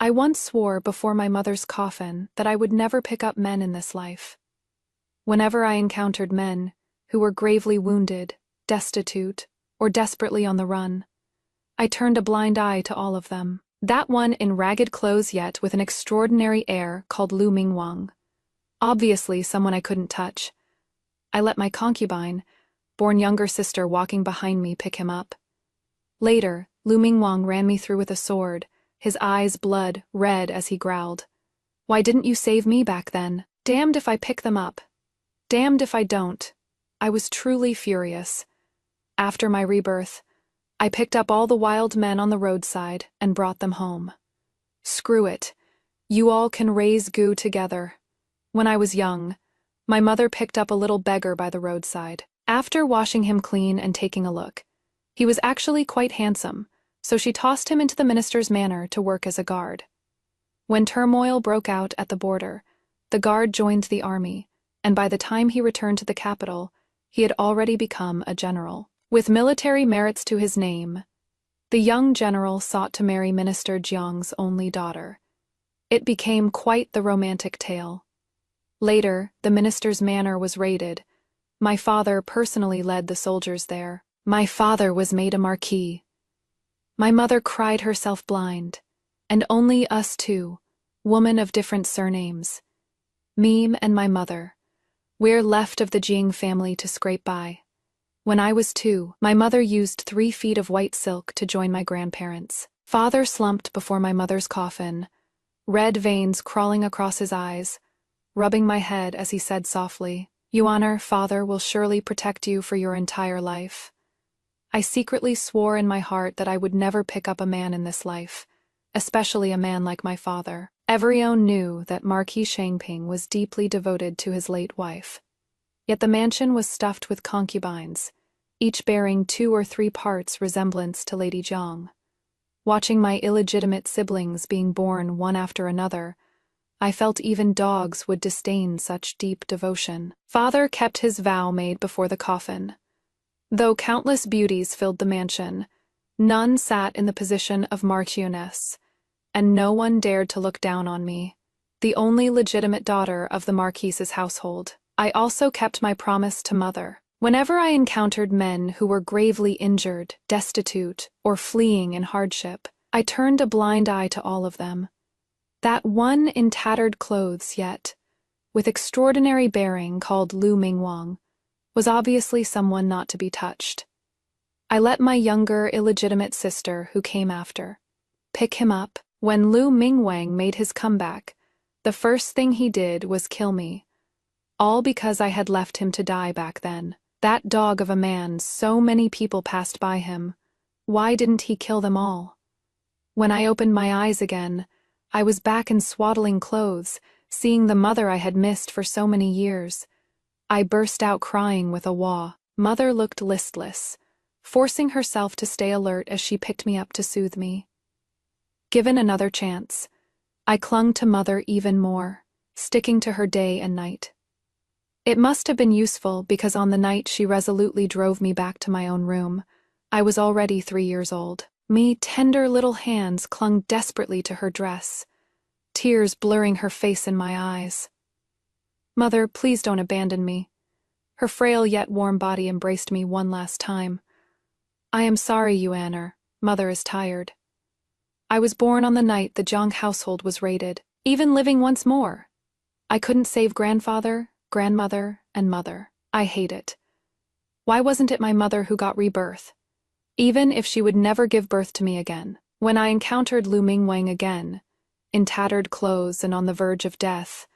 I once swore before my mother's coffin that I would never pick up men in this life. Whenever I encountered men who were gravely wounded, destitute, or desperately on the run, I turned a blind eye to all of them. That one in ragged clothes yet with an extraordinary air called Lu Mingwang. Obviously someone I couldn't touch. I let my concubine, born younger sister walking behind me, pick him up. Later, Lu Mingwang ran me through with a sword, his eyes blood red as he growled. Why didn't you save me back then? Damned if I pick them up. Damned if I don't. I was truly furious. After my rebirth, I picked up all the wild men on the roadside and brought them home. Screw it. You all can raise goo together. When I was young, my mother picked up a little beggar by the roadside. After washing him clean and taking a look, he was actually quite handsome, so she tossed him into the minister's manor to work as a guard. When turmoil broke out at the border, the guard joined the army, and by the time he returned to the capital, he had already become a general. With military merits to his name, the young general sought to marry Minister Jiang's only daughter. It became quite the romantic tale. Later, the minister's manor was raided. My father personally led the soldiers there. My father was made a marquis. My mother cried herself blind, and only us two, women of different surnames, me and my mother, we're left of the Jing family to scrape by. When I was 2, my mother used 3 feet of white silk to join my grandparents. Father slumped before my mother's coffin, red veins crawling across his eyes, rubbing my head as he said softly, "Your Honor, Father will surely protect you for your entire life." I secretly swore in my heart that I would never pick up a man in this life, especially a man like my father. Everyone knew that Marquis Shangping was deeply devoted to his late wife. Yet the mansion was stuffed with concubines, each bearing 2 or 3 parts resemblance to Lady Jiang. Watching my illegitimate siblings being born one after another, I felt even dogs would disdain such deep devotion. Father kept his vow made before the coffin. Though countless beauties filled the mansion, none sat in the position of marchioness, and no one dared to look down on me, the only legitimate daughter of the Marquis's household. I also kept my promise to Mother. Whenever I encountered men who were gravely injured, destitute, or fleeing in hardship, I turned a blind eye to all of them. That one in tattered clothes yet, with extraordinary bearing called Lu Mingwang, was obviously someone not to be touched. I let my younger, illegitimate sister, who came after, pick him up. When Lu Mingwang made his comeback, the first thing he did was kill me. All because I had left him to die back then. That dog of a man, so many people passed by him. Why didn't he kill them all? When I opened my eyes again, I was back in swaddling clothes, seeing the mother I had missed for so many years. I burst out crying with a wah. Mother looked listless, forcing herself to stay alert as she picked me up to soothe me. Given another chance, I clung to Mother even more, sticking to her day and night. It must have been useful because on the night she resolutely drove me back to my own room, I was already 3 years old. Me tender little hands clung desperately to her dress, tears blurring her face in my eyes. "Mother, please don't abandon me." Her frail yet warm body embraced me one last time. "I am sorry, Yuanner. Mother is tired. I was born on the night the Jiang household was raided, even living once more. I couldn't save grandfather, grandmother, and mother. I hate it. Why wasn't it my mother who got rebirth? Even if she would never give birth to me again." When I encountered Lu Mingwang again, in tattered clothes and on the verge of death,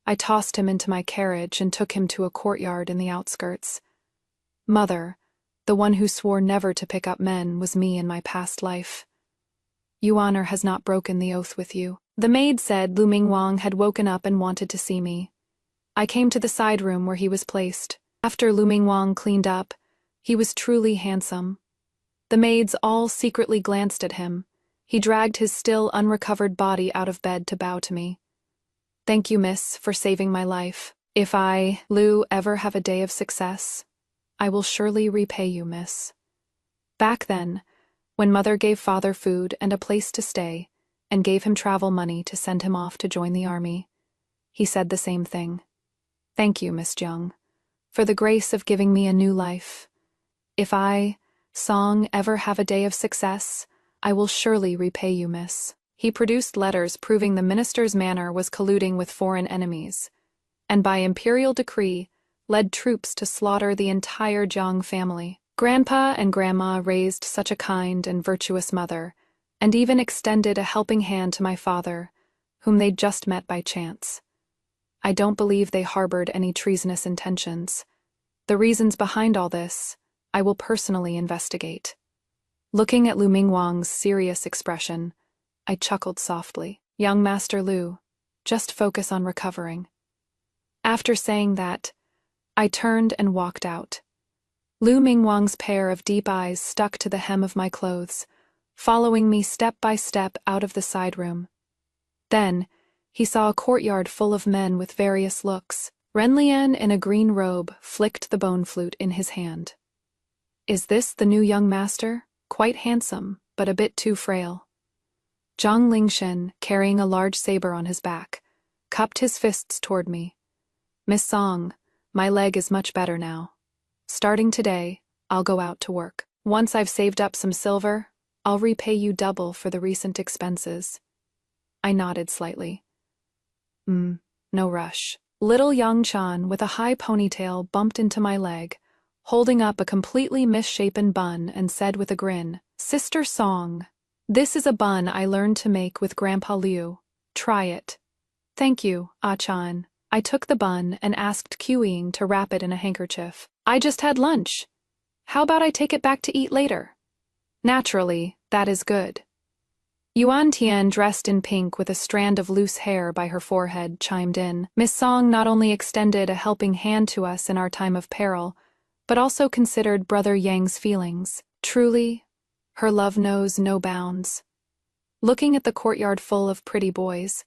I tossed him into my carriage and took him to a courtyard in the outskirts. Mother, the one who swore never to pick up men, was me in my past life. "Yuanner has not broken the oath with you." The maid said Lu Mingwang had woken up and wanted to see me. I came to the side room where he was placed. After Lu Mingwang cleaned up, he was truly handsome. The maids all secretly glanced at him. He dragged his still unrecovered body out of bed to bow to me. "Thank you, miss, for saving my life. If I, Lu, ever have a day of success, I will surely repay you, miss." Back then, when Mother gave Father food and a place to stay, and gave him travel money to send him off to join the army. He said the same thing. "Thank you, Miss Jung, for the grace of giving me a new life. If I, Song, ever have a day of success, I will surely repay you, miss." He produced letters proving the minister's manor was colluding with foreign enemies, and by imperial decree led troops to slaughter the entire Jiang family. Grandpa and Grandma raised such a kind and virtuous mother, and even extended a helping hand to my father, whom they'd just met by chance. I don't believe they harbored any treasonous intentions. The reasons behind all this, I will personally investigate. Looking at Lu Mingwang's serious expression, I chuckled softly. "Young Master Lu, just focus on recovering." After saying that, I turned and walked out. Lu Mingwang's pair of deep eyes stuck to the hem of my clothes, following me step by step out of the side room. Then, he saw a courtyard full of men with various looks. Renlian in a green robe flicked the bone flute in his hand. "Is this the new young master? Quite handsome, but a bit too frail." Zhang Lingshen, carrying a large saber on his back, cupped his fists toward me. "Miss Song, my leg is much better now. Starting today, I'll go out to work. Once I've saved up some silver, I'll repay you double for the recent expenses." I nodded slightly. No rush." Little Yang Chan with a high ponytail bumped into my leg, holding up a completely misshapen bun, and said with a grin, "Sister Song, this is a bun I learned to make with Grandpa Liu. Try it." "Thank you, Ah Chan." I took the bun and asked Qing to wrap it in a handkerchief. "I just had lunch. How about I take it back to eat later?" "Naturally, that is good." Yuan Tian, dressed in pink with a strand of loose hair by her forehead, chimed in. Miss Song not only extended a helping hand to us in our time of peril, but also considered Brother Yang's feelings. Truly, her love knows no bounds. Looking at the courtyard full of pretty boys,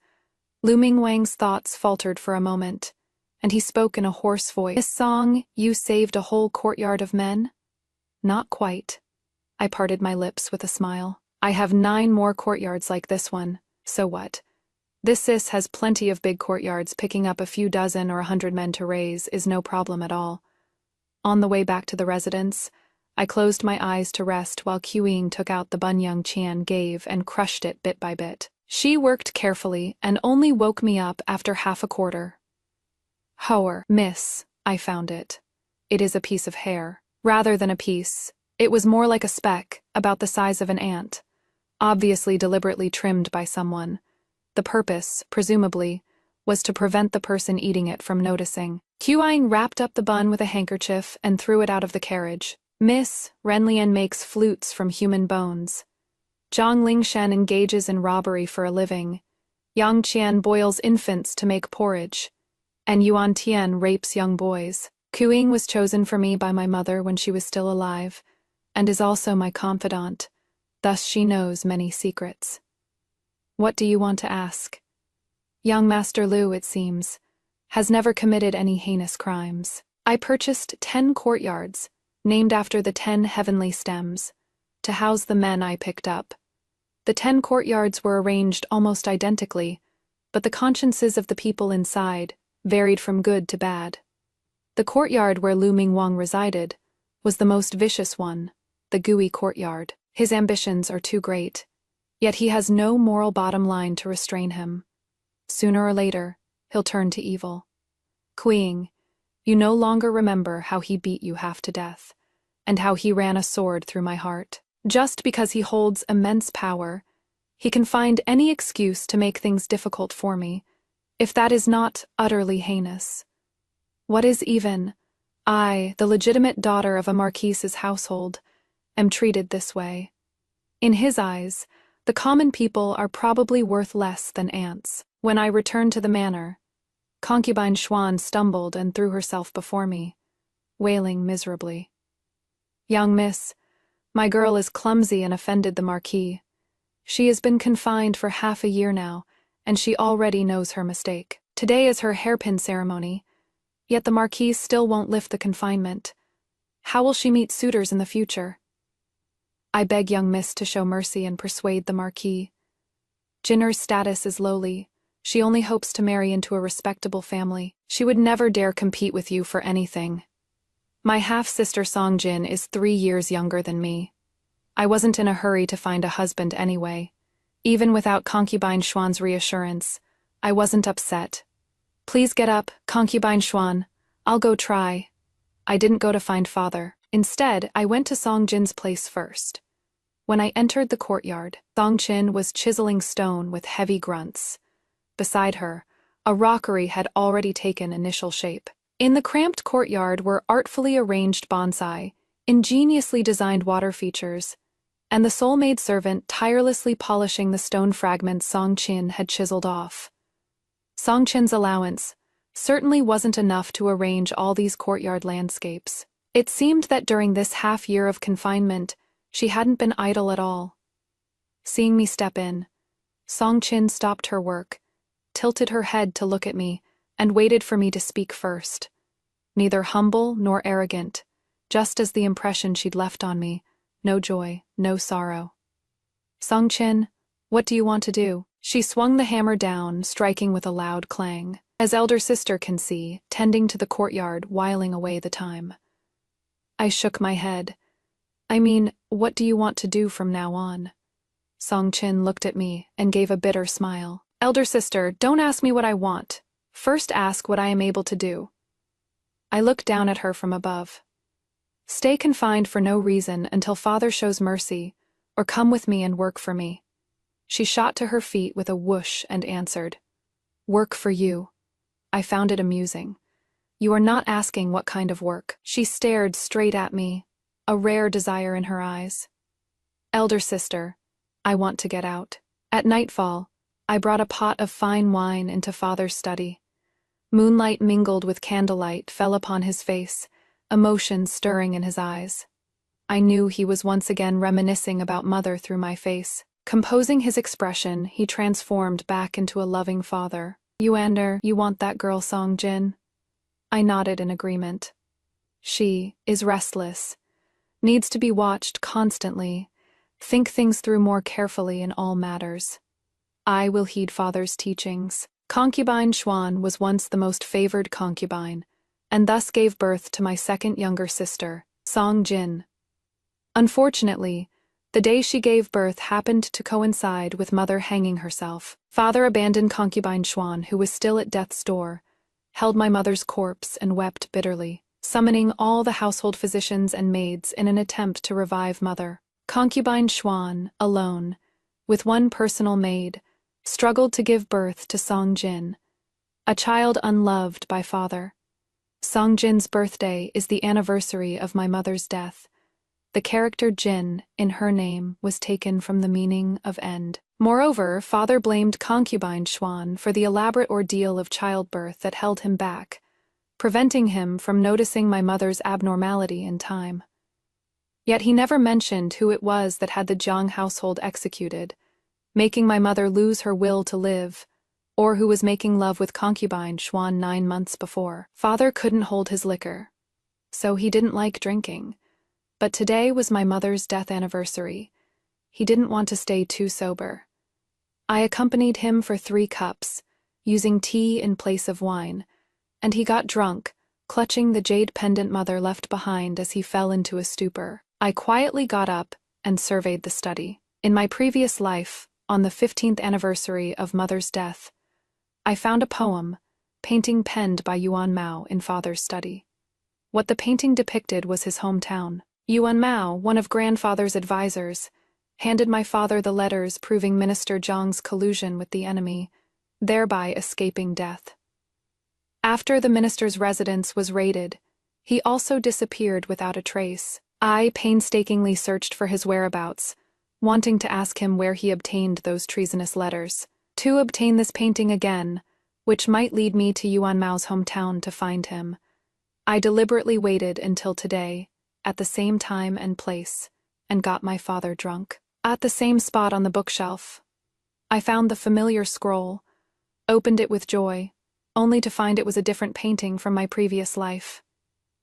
Lu Mingwang's thoughts faltered for a moment, and he spoke in a hoarse voice. "Miss Song, you saved a whole courtyard of men?" "Not quite." I parted my lips with a smile. "I have 9 more courtyards like this one. So what? This sis has plenty of big courtyards. Picking up a few dozen or 100 men to raise is no problem at all." On the way back to the residence, I closed my eyes to rest while Qing took out the bun Young Qian gave and crushed it bit by bit. She worked carefully and only woke me up after half a quarter. "Hoer, miss, I found it. It is a piece of hair. Rather than a piece, it was more like a speck, about the size of an ant. Obviously deliberately trimmed by someone. The purpose, presumably, was to prevent the person eating it from noticing." Qing wrapped up the bun with a handkerchief and threw it out of the carriage. "Miss, Renlian makes flutes from human bones. Zhang Lingshen engages in robbery for a living. Yang Qian boils infants to make porridge. And Yuan Tian rapes young boys. Qing was chosen for me by my mother when she was still alive, and is also my confidant. Thus she knows many secrets." "What do you want to ask?" "Young Master Lu, it seems, has never committed any heinous crimes. I purchased 10 courtyards, named after the 10 heavenly stems, to house the men I picked up. The 10 courtyards were arranged almost identically, but the consciences of the people inside varied from good to bad. The courtyard where Lu Mingwang resided was the most vicious one, the Gui courtyard. His ambitions are too great, yet he has no moral bottom line to restrain him. Sooner or later, he'll turn to evil. Qing, you no longer remember how he beat you half to death, and how he ran a sword through my heart. Just because he holds immense power, he can find any excuse to make things difficult for me, if that is not utterly heinous. What is even, I, the legitimate daughter of a marquise's household, am treated this way. In his eyes, the common people are probably worth less than ants. When I returned to the manor, concubine Xuan stumbled and threw herself before me, wailing miserably. "Young miss, my girl is clumsy and offended the marquis. She has been confined for half a year now, and she already knows her mistake. Today is her hairpin ceremony, yet the marquis still won't lift the confinement. How will she meet suitors in the future? I beg young miss to show mercy and persuade the marquis." Jinner's status is lowly. She only hopes to marry into a respectable family. She would never dare compete with you for anything. My half-sister Songjin is 3 years younger than me. I wasn't in a hurry to find a husband anyway. Even without concubine Xuan's reassurance, I wasn't upset. Please get up, concubine Xuan. I'll go try. I didn't go to find father. Instead, I went to Songjin's place first. When I entered the courtyard, Songjin was chiseling stone with heavy grunts. Beside her, a rockery had already taken initial shape. In the cramped courtyard were artfully arranged bonsai, ingeniously designed water features, and the soul-made servant tirelessly polishing the stone fragments Songjin had chiseled off. Songjin's allowance certainly wasn't enough to arrange all these courtyard landscapes. It seemed that during this half-year of confinement, she hadn't been idle at all. Seeing me step in, Songjin stopped her work, tilted her head to look at me, and waited for me to speak first. Neither humble nor arrogant, just as the impression she'd left on me, no joy, no sorrow. Songjin, what do you want to do? She swung the hammer down, striking with a loud clang, as elder sister can see, tending to the courtyard, whiling away the time. I shook my head. I mean, what do you want to do from now on? Songjin looked at me and gave a bitter smile. Elder sister, don't ask me what I want. First ask what I am able to do. I looked down at her from above. Stay confined for no reason until father shows mercy, or come with me and work for me. She shot to her feet with a whoosh and answered, Work for you. I found it amusing. You are not asking what kind of work. She stared straight at me, a rare desire in her eyes. Elder sister, I want to get out. At nightfall, I brought a pot of fine wine into father's study. Moonlight mingled with candlelight fell upon his face, emotion stirring in his eyes. I knew he was once again reminiscing about mother through my face. Composing his expression, he transformed back into a loving father. You want that girl Songjin? I nodded in agreement. She is restless, needs to be watched constantly, think things through more carefully in all matters. I will heed father's teachings. Concubine Xuan was once the most favored concubine, and thus gave birth to my second younger sister, Songjin. Unfortunately, the day she gave birth happened to coincide with mother hanging herself. Father abandoned concubine Xuan, who was still at death's door, held my mother's corpse and wept bitterly, summoning all the household physicians and maids in an attempt to revive mother. Concubine Xuan, alone, with one personal maid, struggled to give birth to Songjin, a child unloved by father. Songjin's birthday is the anniversary of my mother's death. The character Jin, in her name, was taken from the meaning of end. Moreover, father blamed concubine Xuan for the elaborate ordeal of childbirth that held him back, preventing him from noticing my mother's abnormality in time. Yet he never mentioned who it was that had the Jiang household executed, making my mother lose her will to live, or who was making love with concubine Xuan 9 months before. Father couldn't hold his liquor, so he didn't like drinking. But today was my mother's death anniversary. He didn't want to stay too sober. I accompanied him for 3 cups, using tea in place of wine, and he got drunk, clutching the jade pendant mother left behind as he fell into a stupor. I quietly got up and surveyed the study. In my previous life, on the 15th anniversary of mother's death, I found a poem, painting penned by Yuan Mao in father's study. What the painting depicted was his hometown. Yuan Mao, one of grandfather's advisors, handed my father the letters proving Minister Zhang's collusion with the enemy, thereby escaping death. After the minister's residence was raided, he also disappeared without a trace. I painstakingly searched for his whereabouts, wanting to ask him where he obtained those treasonous letters. To obtain this painting again, which might lead me to Yuan Mao's hometown to find him, I deliberately waited until today, at the same time and place, and got my father drunk. At the same spot on the bookshelf, I found the familiar scroll, opened it with joy, only to find it was a different painting from my previous life.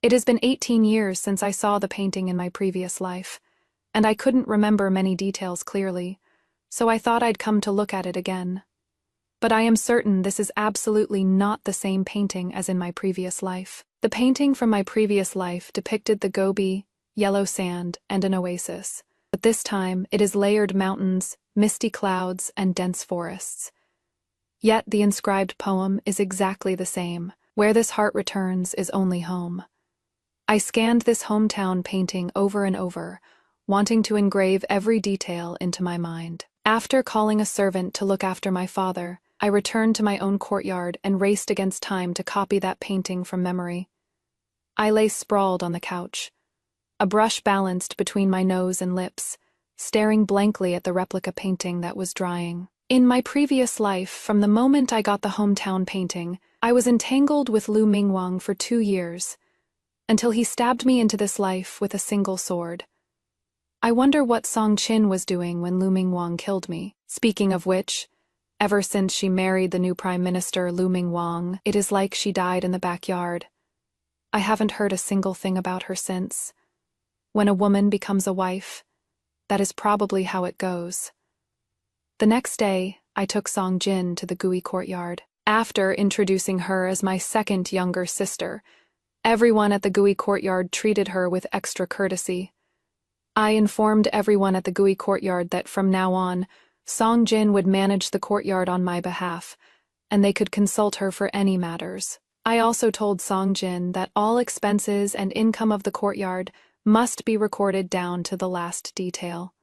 It has been 18 years since I saw the painting in my previous life, and I couldn't remember many details clearly, so I thought I'd come to look at it again. But I am certain this is absolutely not the same painting as in my previous life. The painting from my previous life depicted the Gobi, yellow sand, and an oasis. But this time it is layered mountains, misty clouds, and dense forests. Yet the inscribed poem is exactly the same. Where this heart returns is only home. I scanned this hometown painting over and over, wanting to engrave every detail into my mind. After calling a servant to look after my father, I returned to my own courtyard and raced against time to copy that painting from memory. I lay sprawled on the couch, a brush balanced between my nose and lips, staring blankly at the replica painting that was drying. In my previous life, from the moment I got the hometown painting, I was entangled with Lu Mingwang for 2 years, until he stabbed me into this life with a single sword. I wonder what Song Qin was doing when Lu Mingwang killed me. Speaking of which, ever since she married the new Prime Minister Lu Mingwang, it is like she died in the backyard. I haven't heard a single thing about her since. When a woman becomes a wife, that is probably how it goes. The next day, I took Song Jin to the Gui courtyard. After introducing her as my second younger sister, everyone at the Gui courtyard treated her with extra courtesy. I informed everyone at the Gui courtyard that from now on, Song Jin would manage the courtyard on my behalf, and they could consult her for any matters. I also told Song Jin that all expenses and income of the courtyard must be recorded down to the last detail.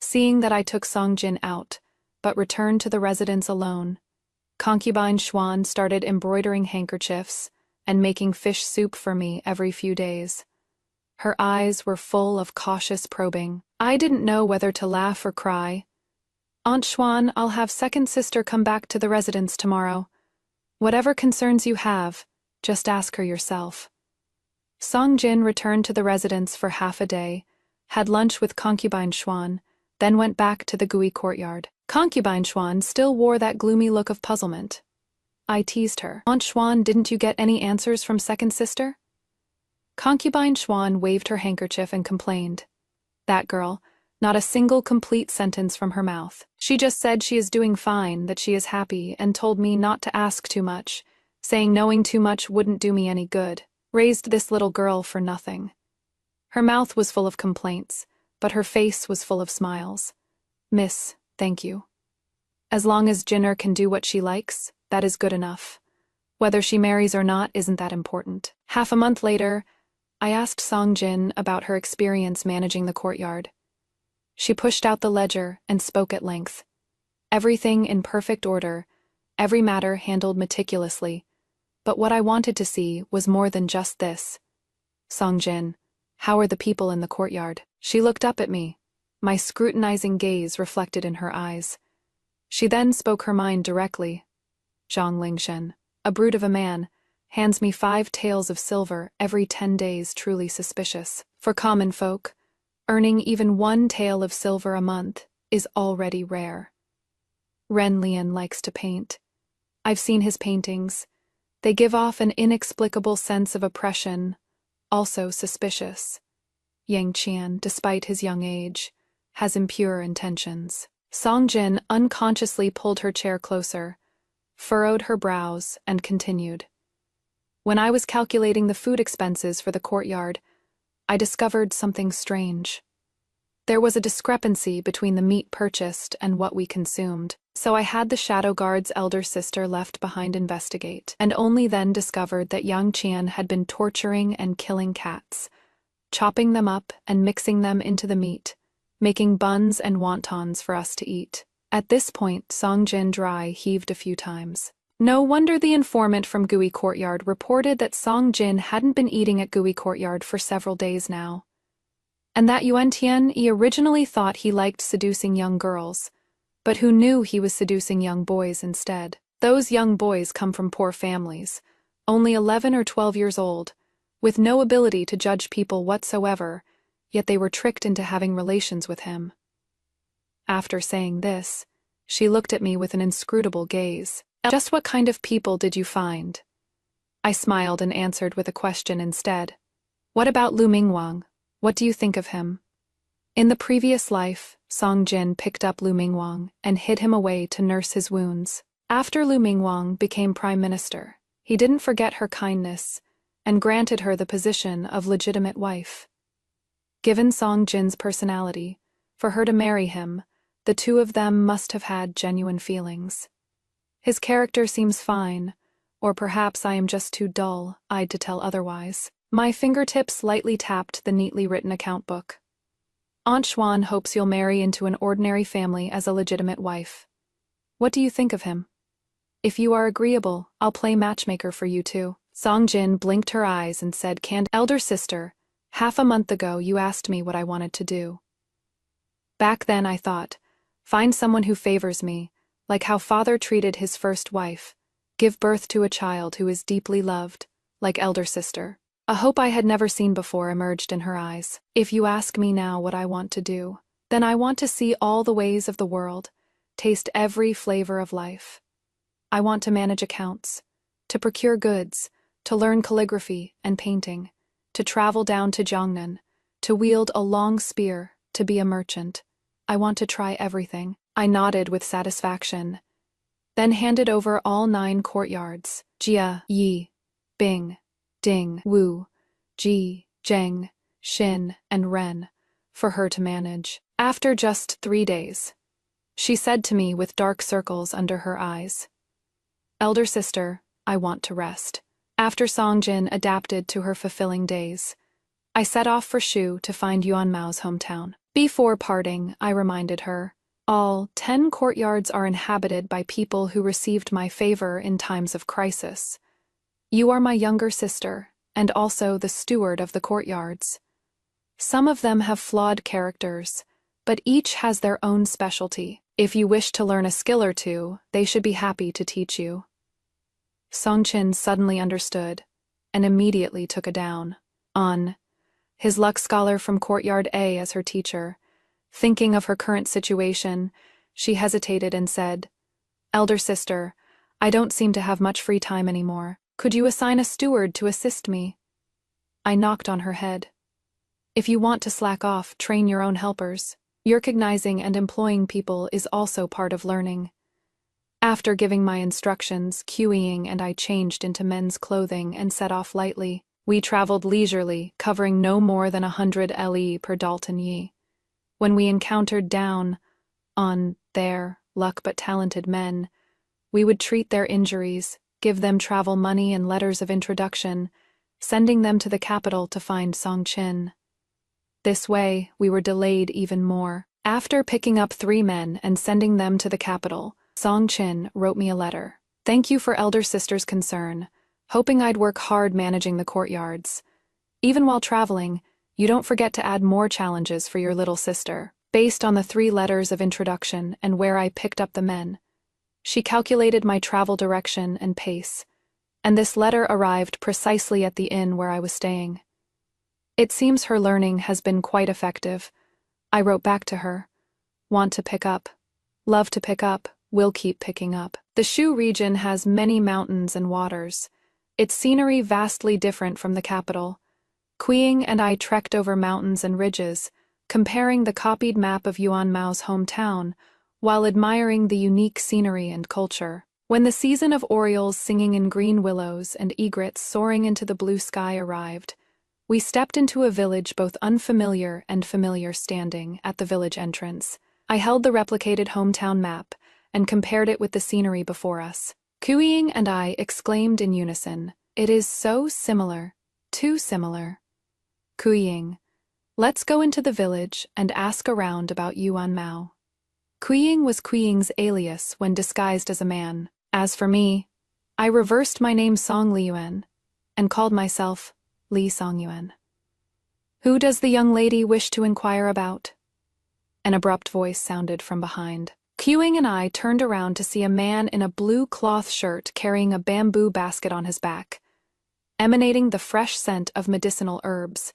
Seeing that I took Song Jin out, but returned to the residence alone, concubine Xuan started embroidering handkerchiefs and making fish soup for me every few days. Her eyes were full of cautious probing. I didn't know whether to laugh or cry. "Aunt Xuan, I'll have second sister come back to the residence tomorrow. Whatever concerns you have, just ask her yourself." Song Jin returned to the residence for half a day, had lunch with concubine Xuan, then went back to the Gui courtyard. Concubine Xuan still wore that gloomy look of puzzlement. I teased her. "Aunt Xuan, didn't you get any answers from second sister?" Concubine Xuan waved her handkerchief and complained. That girl, not a single complete sentence from her mouth. She just said she is doing fine, that she is happy, and told me not to ask too much, saying knowing too much wouldn't do me any good. Raised this little girl for nothing. Her mouth was full of complaints, but her face was full of smiles. "Miss, thank you. As long as Jinner can do what she likes, that is good enough. Whether she marries or not isn't that important." Half a month later, I asked Song Jin about her experience managing the courtyard. She pushed out the ledger and spoke at length. Everything in perfect order, every matter handled meticulously. But what I wanted to see was more than just this. "Song Jin, how are the people in the courtyard?" She looked up at me, my scrutinizing gaze reflected in her eyes. She then spoke her mind directly. "Zhang Lingshen, a brute of a man, hands me 5 taels of silver every 10 days, truly suspicious. For common folk, earning even 1 tael of silver a month is already rare. Ren Lian likes to paint. I've seen his paintings. They give off an inexplicable sense of oppression, also suspicious. Yang Qian, despite his young age, has impure intentions." Song Jin unconsciously pulled her chair closer, furrowed her brows, and continued. "When I was calculating the food expenses for the courtyard, I discovered something strange. There was a discrepancy between the meat purchased and what we consumed, so I had the Shadow Guard's elder sister left behind investigate, and only then discovered that Yang Qian had been torturing and killing cats, chopping them up and mixing them into the meat, making buns and wontons for us to eat." At this point, Song Jin dry heaved a few times. No wonder the informant from Gui Courtyard reported that Song Jin hadn't been eating at Gui Courtyard for several days now. And that Yuan Tian, he originally thought he liked seducing young girls, but who knew he was seducing young boys instead. Those young boys come from poor families, only 11 or 12 years old, with no ability to judge people whatsoever, yet they were tricked into having relations with him. After saying this, she looked at me with an inscrutable gaze. "Just what kind of people did you find?" I smiled and answered with a question instead. "What about Lu Mingwang? What do you think of him?" In the previous life, Song Jin picked up Lu Mingwang and hid him away to nurse his wounds. After Lu Mingwang became prime minister, he didn't forget her kindness and granted her the position of legitimate wife. Given Song Jin's personality, for her to marry him, the two of them must have had genuine feelings. His character seems fine, or perhaps I am just too dull-eyed to tell otherwise. My fingertips lightly tapped the neatly written account book. Aunt Xuan hopes you'll marry into an ordinary family as a legitimate wife. What do you think of him? If you are agreeable, I'll play matchmaker for you too. Song Jin blinked her eyes and said, Elder sister, half a month ago you asked me what I wanted to do. Back then I thought, find someone who favors me, like how father treated his first wife, give birth to a child who is deeply loved, like elder sister. A hope I had never seen before emerged in her eyes. If you ask me now what I want to do, then I want to see all the ways of the world, taste every flavor of life. I want to manage accounts, to procure goods, to learn calligraphy and painting, to travel down to Jiangnan, to wield a long spear, to be a merchant. I want to try everything. I nodded with satisfaction, then handed over all 9 courtyards, Jia, Yi, Bing, Ding, Wu, Ji, Zheng, Xin, and Ren, for her to manage. After just 3 days, she said to me with dark circles under her eyes, Elder sister, I want to rest. After Song Jin adapted to her fulfilling days, I set off for Shu to find Yuan Mao's hometown. Before parting, I reminded her, all 10 courtyards are inhabited by people who received my favor in times of crisis. You are my younger sister, and also the steward of the courtyards. Some of them have flawed characters, but each has their own specialty. If you wish to learn a skill or two, they should be happy to teach you. Song Jin suddenly understood, and immediately took a down on his luck scholar from Courtyard A as her teacher. Thinking of her current situation, she hesitated and said, Elder sister, I don't seem to have much free time anymore. Could you assign a steward to assist me? I knocked on her head. If you want to slack off, train your own helpers. Recognizing and employing people is also part of learning. After giving my instructions, Qiying and I changed into men's clothing and set off lightly. We traveled leisurely, covering no more than 100 li per Dalton Yi. When we encountered down on their luck but talented men, we would treat their injuries, give them travel money and letters of introduction, sending them to the capital to find Song Jin. This way, we were delayed even more. After picking up 3 men and sending them to the capital, Song Jin wrote me a letter. Thank you for elder sister's concern, hoping I'd work hard managing the courtyards. Even while traveling, you don't forget to add more challenges for your little sister. Based on the 3 letters of introduction and where I picked up the men, she calculated my travel direction and pace, and this letter arrived precisely at the inn where I was staying. It seems her learning has been quite effective. I wrote back to her. Want to pick up. Love to pick up. Will keep picking up. The Shu region has many mountains and waters. Its scenery vastly different from the capital. Qiying and I trekked over mountains and ridges, comparing the copied map of Yuan Mao's hometown, while admiring the unique scenery and culture. When the season of orioles singing in green willows and egrets soaring into the blue sky arrived, we stepped into a village both unfamiliar and familiar. Standing at the village entrance, I held the replicated hometown map and compared it with the scenery before us. Qiying and I exclaimed in unison, "It is so similar, too similar." Qiying, let's go into the village and ask around about Yuan Mao. Qiying was Qiying's alias when disguised as a man. As for me, I reversed my name Song Liyuan and called myself Li Songyuan. Who does the young lady wish to inquire about? An abrupt voice sounded from behind. Qiying and I turned around to see a man in a blue cloth shirt carrying a bamboo basket on his back, emanating the fresh scent of medicinal herbs.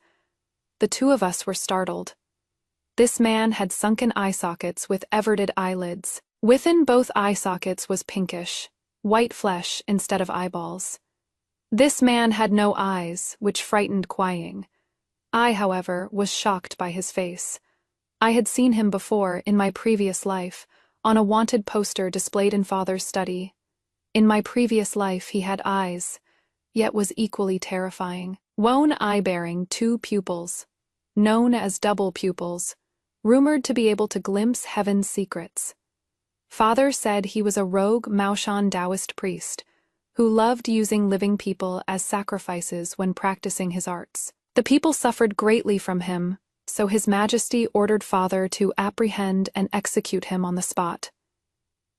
The two of us were startled. This man had sunken eye sockets with everted eyelids. Within both eye sockets was pinkish, white flesh instead of eyeballs. This man had no eyes, which frightened Qiying. I, however, was shocked by his face. I had seen him before, in my previous life, on a wanted poster displayed in Father's study. In my previous life he had eyes, yet was equally terrifying. One eye bearing 2 pupils, known as double pupils, rumored to be able to glimpse heaven's secrets. Father said he was a rogue Maoshan Taoist priest who loved using living people as sacrifices when practicing his arts. The people suffered greatly from him, so His Majesty ordered Father to apprehend and execute him on the spot.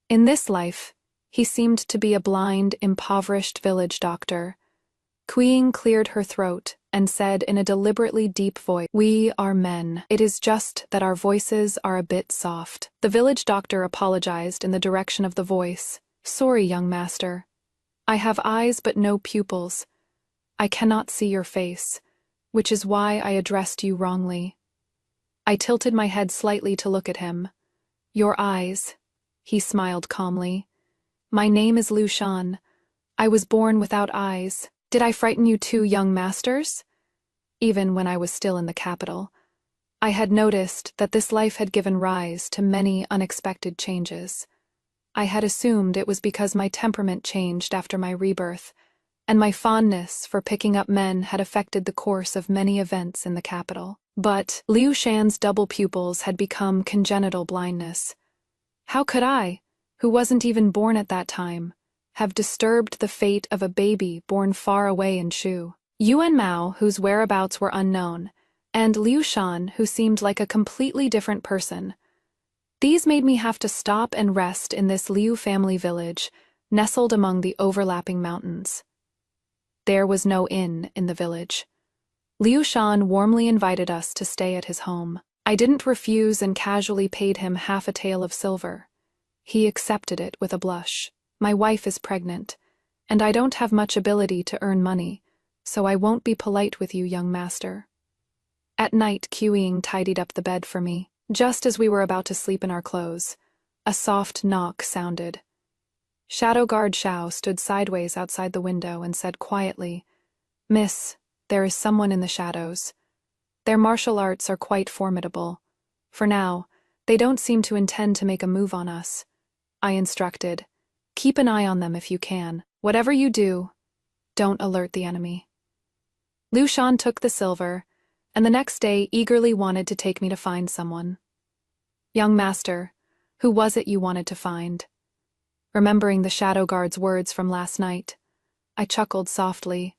In this life, he seemed to be a blind, impoverished village doctor. Queen cleared her throat and said in a deliberately deep voice, "We are men. It is just that our voices are a bit soft." The village doctor apologized in the direction of the voice. "Sorry, young master. I have eyes but no pupils. I cannot see your face, which is why I addressed you wrongly." I tilted my head slightly to look at him. "Your eyes," he smiled calmly. "My name is Liu Shan. I was born without eyes. Did I frighten you too, young masters?" Even when I was still in the capital, I had noticed that this life had given rise to many unexpected changes. I had assumed it was because my temperament changed after my rebirth, and my fondness for picking up men had affected the course of many events in the capital. But Liu Shan's double pupils had become congenital blindness. How could I, who wasn't even born at that time, have disturbed the fate of a baby born far away in Shu? Yuan Mao, whose whereabouts were unknown, and Liu Shan, who seemed like a completely different person. These made me have to stop and rest in this Liu family village, nestled among the overlapping mountains. There was no inn in the village. Liu Shan warmly invited us to stay at his home. I didn't refuse and casually paid him half a tael of silver. He accepted it with a blush. "My wife is pregnant, and I don't have much ability to earn money, so I won't be polite with you, young master." At night, Qing tidied up the bed for me. Just as we were about to sleep in our clothes, a soft knock sounded. Shadow Guard Xiao stood sideways outside the window and said quietly, "Miss, there is someone in the shadows. Their martial arts are quite formidable. For now, they don't seem to intend to make a move on us." I instructed, "Keep an eye on them if you can. Whatever you do, don't alert the enemy." Liu Shan took the silver, and the next day eagerly wanted to take me to find someone. "Young master, who was it you wanted to find?" Remembering the Shadow Guard's words from last night, I chuckled softly.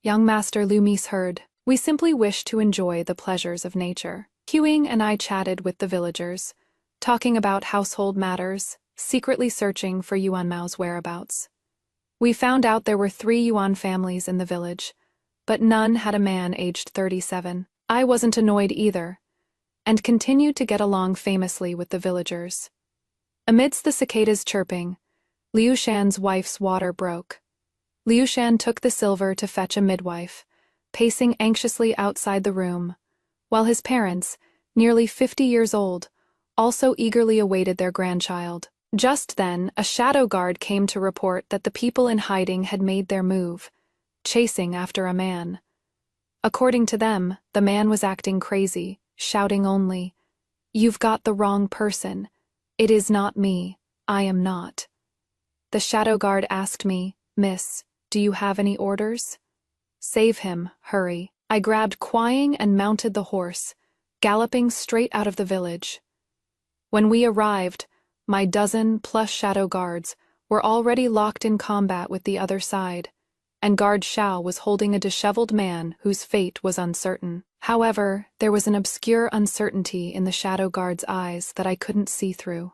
"Young master Liu misheard. We simply wish to enjoy the pleasures of nature." Qing and I chatted with the villagers, talking about household matters, secretly searching for Yuan Mao's whereabouts. We found out there were 3 Yuan families in the village, but none had a man aged 37. I wasn't annoyed either, and continued to get along famously with the villagers. Amidst the cicadas' chirping, Liu Shan's wife's water broke. Liu Shan took the silver to fetch a midwife, pacing anxiously outside the room, while his parents, nearly 50 years old, also eagerly awaited their grandchild. Just then, a shadow guard came to report that the people in hiding had made their move, chasing after a man. According to them, the man was acting crazy, shouting only, "You've got the wrong person. It is not me. I am not." The shadow guard asked me, "Miss, do you have any orders?" "Save him, hurry." I grabbed Quang and mounted the horse, galloping straight out of the village. When we arrived, my dozen-plus shadow guards were already locked in combat with the other side, and Guard Xiao was holding a disheveled man whose fate was uncertain. However, there was an obscure uncertainty in the shadow guard's eyes that I couldn't see through.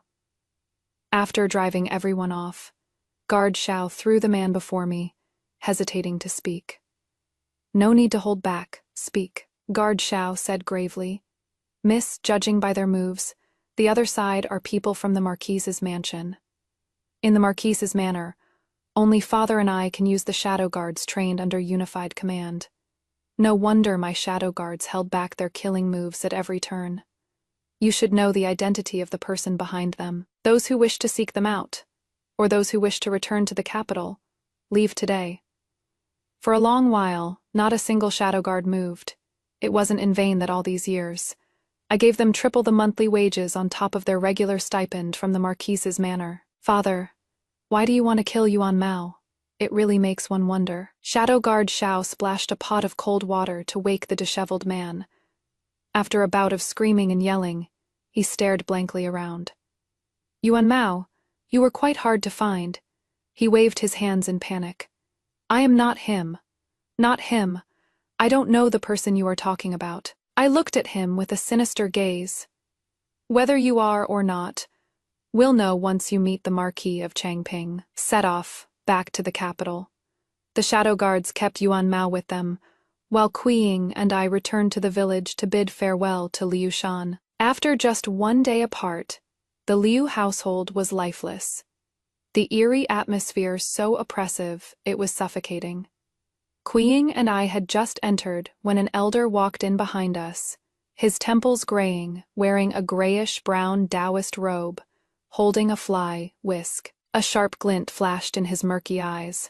After driving everyone off, Guard Xiao threw the man before me, hesitating to speak. "No need to hold back, speak," Guard Xiao said gravely. "Miss, judging by their moves, the other side are people from the Marquise's mansion. In the Marquise's manor, only Father and I can use the shadow guards trained under unified command. No wonder my shadow guards held back their killing moves at every turn. You should know the identity of the person behind them. Those who wish to seek them out, or those who wish to return to the capital, leave today." For a long while, not a single shadow guard moved. It wasn't in vain that all these years, I gave them triple the monthly wages on top of their regular stipend from the Marquise's manor. Father, why do you want to kill Yuan Mao? It really makes one wonder. Shadow Guard Xiao splashed a pot of cold water to wake the disheveled man. After a bout of screaming and yelling, he stared blankly around. Yuan Mao, you were quite hard to find. He waved his hands in panic. I am not him. Not him. I don't know the person you are talking about. I looked at him with a sinister gaze. Whether you are or not, we'll know once you meet the Marquis of Changping. Set off, back to the capital. The shadow guards kept Yuan Mao with them, while Kui Ying and I returned to the village to bid farewell to Liu Shan. After just one day apart, the Liu household was lifeless. The eerie atmosphere so oppressive it was suffocating. Kui Ying and I had just entered when an elder walked in behind us, his temples graying, wearing a grayish-brown Taoist robe, holding a fly whisk. A sharp glint flashed in his murky eyes.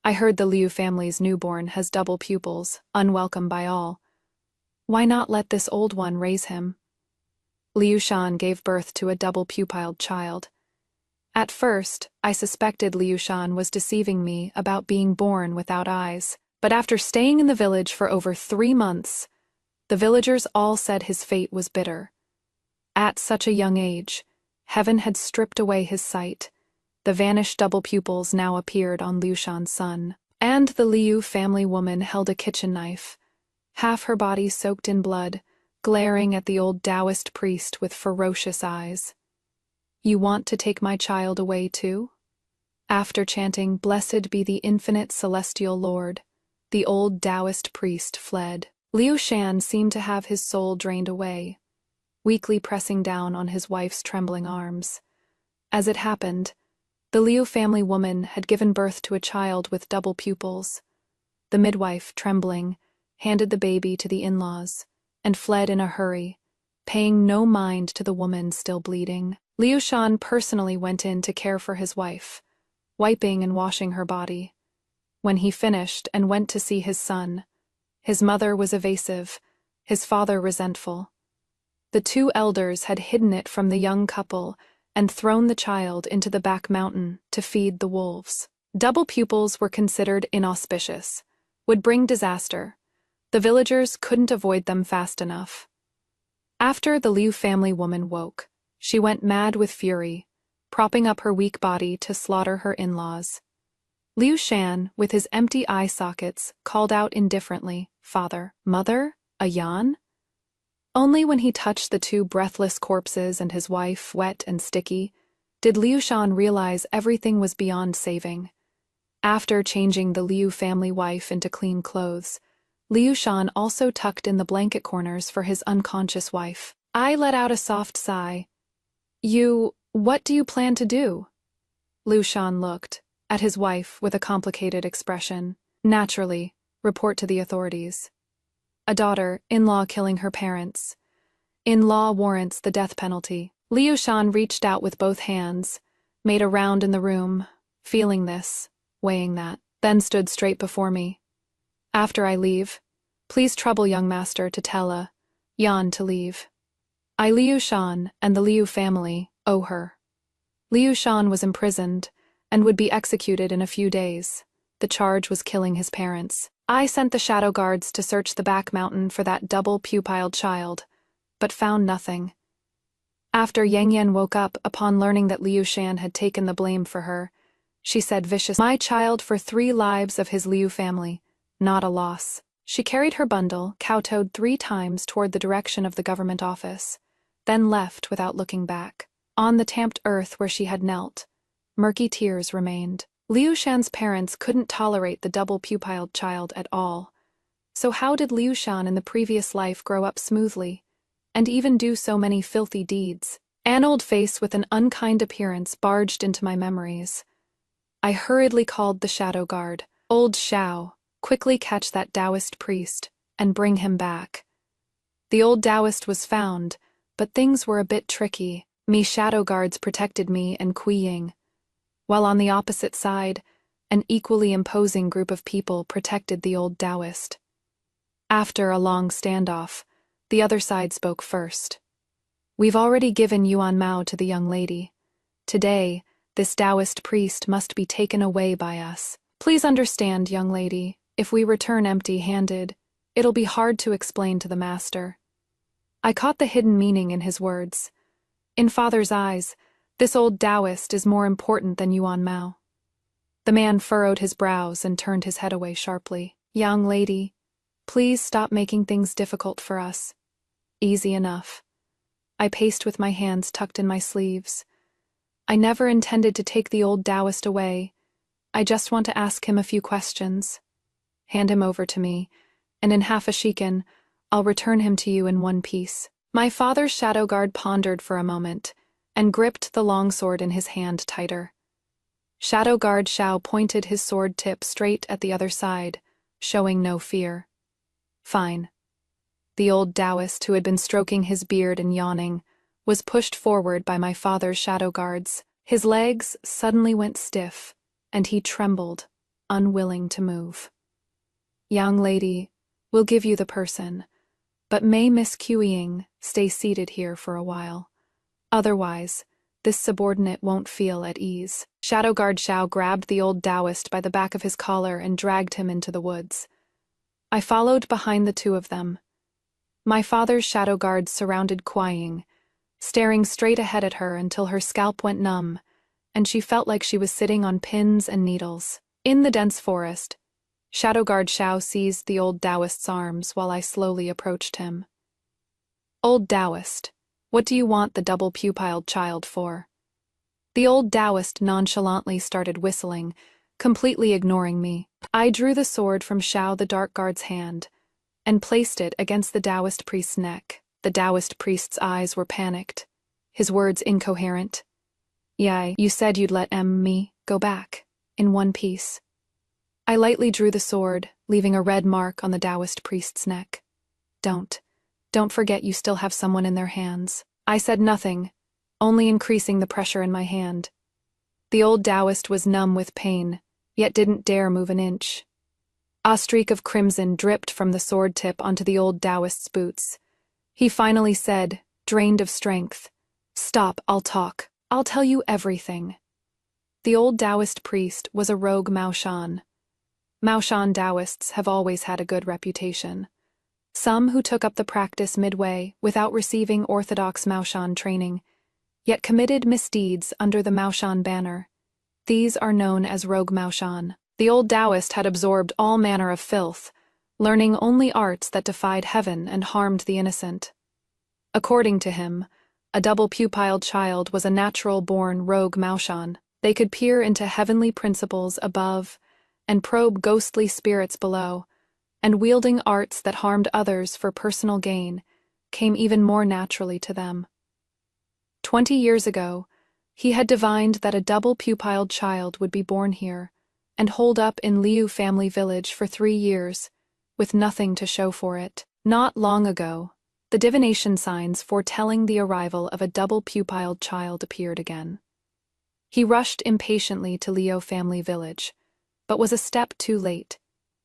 I heard the Liu family's newborn has double pupils, unwelcome by all. Why not let this old one raise him? Liu Shan gave birth to a double-pupiled child. At first, I suspected Liu Shan was deceiving me about being born without eyes, but after staying in the village for over 3 months, the villagers all said his fate was bitter. At such a young age, heaven had stripped away his sight. The vanished double pupils now appeared on Liu Shan's son, and the Liu family woman held a kitchen knife, half her body soaked in blood, glaring at the old Taoist priest with ferocious eyes. You want to take my child away too? After chanting, "Blessed be the infinite celestial Lord," the old Taoist priest fled. Liu Shan seemed to have his soul drained away, weakly pressing down on his wife's trembling arms. As it happened, the Liu family woman had given birth to a child with double pupils. The midwife, trembling, handed the baby to the in-laws and fled in a hurry, paying no mind to the woman still bleeding. Liu Shan personally went in to care for his wife, wiping and washing her body. When he finished and went to see his son, his mother was evasive, his father resentful. The 2 elders had hidden it from the young couple and thrown the child into the back mountain to feed the wolves. Double pupils were considered inauspicious, would bring disaster. The villagers couldn't avoid them fast enough. After the Liu family woman woke, she went mad with fury, propping up her weak body to slaughter her in-laws. Liu Shan, with his empty eye sockets, called out indifferently, "Father, mother, a Yan?" Only when he touched the 2 breathless corpses and his wife, wet and sticky, did Liu Shan realize everything was beyond saving. After changing the Liu family wife into clean clothes, Liu Shan also tucked in the blanket corners for his unconscious wife. I let out a soft sigh. What do you plan to do? Liu Shan looked at his wife with a complicated expression. Naturally, report to the authorities. A daughter-in-law killing her parents. In-law warrants the death penalty. Liu Shan reached out with both hands, made a round in the room, feeling this, weighing that, then stood straight before me. After I leave, please trouble young master to tell Yan to leave. I, Liu Shan, and the Liu family owe her. Liu Shan was imprisoned and would be executed in a few days. The charge was killing his parents. I sent the shadow guards to search the back mountain for that double-pupiled child, but found nothing. After Yang Yan woke up upon learning that Liu Shan had taken the blame for her, she said viciously, "My child for 3 lives of his Liu family, not a loss." She carried her bundle, kowtowed 3 times toward the direction of the government office, then left without looking back. On the tamped earth where she had knelt, murky tears remained. Liu Shan's parents couldn't tolerate the double-pupiled child at all. So how did Liu Shan in the previous life grow up smoothly, and even do so many filthy deeds? An old face with an unkind appearance barged into my memories. I hurriedly called the shadow guard. "Old Xiao, quickly catch that Taoist priest, and bring him back." The old Taoist was found, but things were a bit tricky. Shadow guards protected me and Kui Ying, while on the opposite side, an equally imposing group of people protected the old Taoist. After a long standoff, The other side spoke first. We've already given Yuan Mao to the young lady. Today, this Taoist priest must be taken away by us. Please understand, young lady, if we return empty-handed, it'll be hard to explain to the master. I caught the hidden meaning in his words. In father's eyes, this old Taoist is more important than Yuan Mao. The man furrowed his brows and turned his head away sharply. Young lady, please stop making things difficult for us. Easy enough. I paced with my hands tucked in my sleeves. I never intended to take the old Taoist away. I just want to ask him a few questions. Hand him over to me, and in half a shikan, I'll return him to you in one piece. My father's shadow guard pondered for a moment, and gripped the longsword in his hand tighter. Shadow guard Shao pointed his sword tip straight at the other side, showing no fear. Fine. The old Taoist, who had been stroking his beard and yawning, was pushed forward by my father's shadow guards. His legs suddenly went stiff, and he trembled, unwilling to move. Young lady, we'll give you the person, but may Miss Qiying stay seated here for a while. Otherwise, this subordinate won't feel at ease. Shadow guard Shao grabbed the old Taoist by the back of his collar and dragged him into the woods. I followed behind the two of them. My father's shadow guards surrounded Qiying, staring straight ahead at her until her scalp went numb, and she felt like she was sitting on pins and needles. In the dense forest, Shadow Guard Shao seized the old Taoist's arms while I slowly approached him. Old Taoist, what do you want the double-pupiled child for? The old Taoist nonchalantly started whistling, completely ignoring me. I drew the sword from Shao the Dark Guard's hand and placed it against the Taoist priest's neck. The Taoist priest's eyes were panicked, his words incoherent. Yeah, you said you'd let me go back, in one piece. I lightly drew the sword, leaving a red mark on the Taoist priest's neck. Don't forget you still have someone in their hands. I said nothing, only increasing the pressure in my hand. The old Taoist was numb with pain, yet didn't dare move an inch. A streak of crimson dripped from the sword tip onto the old Taoist's boots. He finally said, drained of strength, "Stop, I'll talk. I'll tell you everything." The old Taoist priest was a rogue Maoshan. Maoshan Taoists have always had a good reputation. Some who took up the practice midway without receiving orthodox Maoshan training, yet committed misdeeds under the Maoshan banner. These are known as rogue Maoshan. The old Taoist had absorbed all manner of filth, learning only arts that defied heaven and harmed the innocent. According to him, a double-pupiled child was a natural-born rogue Maoshan. They could peer into heavenly principles above and probe ghostly spirits below, and wielding arts that harmed others for personal gain came even more naturally to them. 20 years ago, he had divined that a double-pupiled child would be born here and hold up in Liu family village for 3 years, with nothing to show for it. Not long ago, the divination signs foretelling the arrival of a double-pupiled child appeared again. He rushed impatiently to Liu family village, but was a step too late.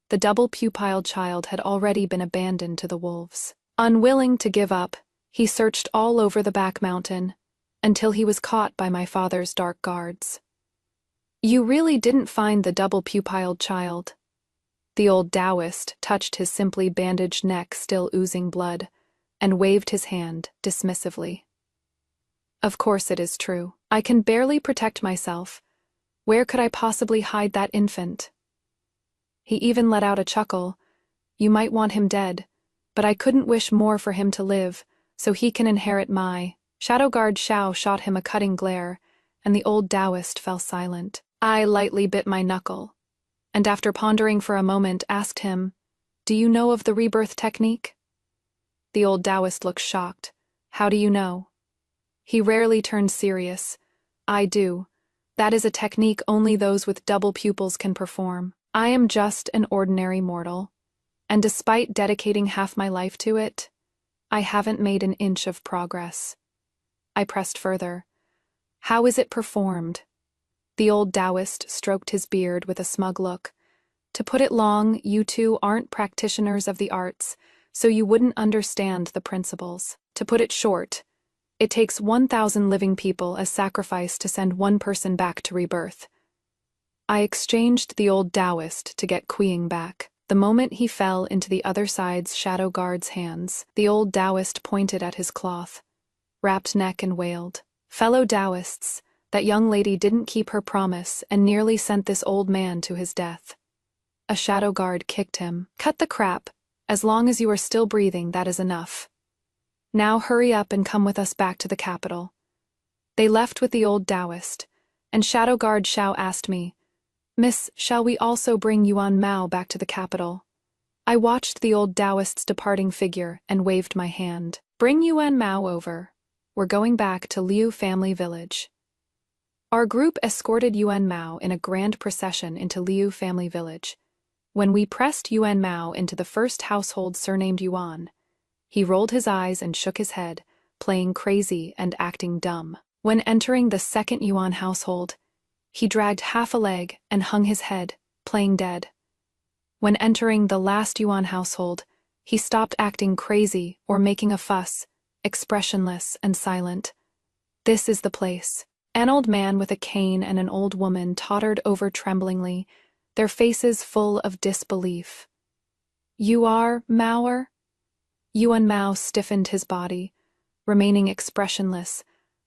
The double-pupiled child had already been abandoned to the wolves. Unwilling to give up, he searched all over the back mountain, until he was caught by my father's dark guards. You really didn't find the double-pupiled child? The old Taoist touched his simply bandaged neck still oozing blood, and waved his hand dismissively. Of course it is true. I can barely protect myself. Where could I possibly hide that infant? He even let out a chuckle. You might want him dead, but I couldn't wish more for him to live, so he can inherit my... Shadow Guard Shao shot him a cutting glare, and the old Taoist fell silent. I lightly bit my knuckle, and after pondering for a moment asked him, "Do you know of the rebirth technique?" The old Taoist looked shocked. How do you know? He rarely turned serious. I do. That is a technique only those with double pupils can perform. I am just an ordinary mortal, and despite dedicating half my life to it, I haven't made an inch of progress. I pressed further. How is it performed? The old Taoist stroked his beard with a smug look. To put it long, you two aren't practitioners of the arts, so you wouldn't understand the principles. To put it short, it takes 1,000 living people as sacrifice to send one person back to rebirth. I exchanged the old Taoist to get Kuiying back. The moment he fell into the other side's shadow guard's hands, the old Taoist pointed at his cloth, wrapped neck and wailed, "Fellow Taoists, that young lady didn't keep her promise and nearly sent this old man to his death." A shadow guard kicked him. "Cut the crap. As long as you are still breathing, that is enough. Now hurry up and come with us back to the capital." They left with the old Taoist, and Shadow Guard Xiao asked me, "Miss, shall we also bring Yuan Mao back to the capital?" I watched the old Taoist's departing figure and waved my hand. "Bring Yuan Mao over. We're going back to Liu family village." Our group escorted Yuan Mao in a grand procession into Liu family village. When we pressed Yuan Mao into the first household surnamed Yuan, he rolled his eyes and shook his head, playing crazy and acting dumb. When entering the second Yuan household, he dragged half a leg and hung his head, playing dead. When entering the last Yuan household, he stopped acting crazy or making a fuss, expressionless and silent. This is the place. An old man with a cane and an old woman tottered over tremblingly, their faces full of disbelief. "You are Maoer?" Yuan Mao stiffened his body, remaining expressionless,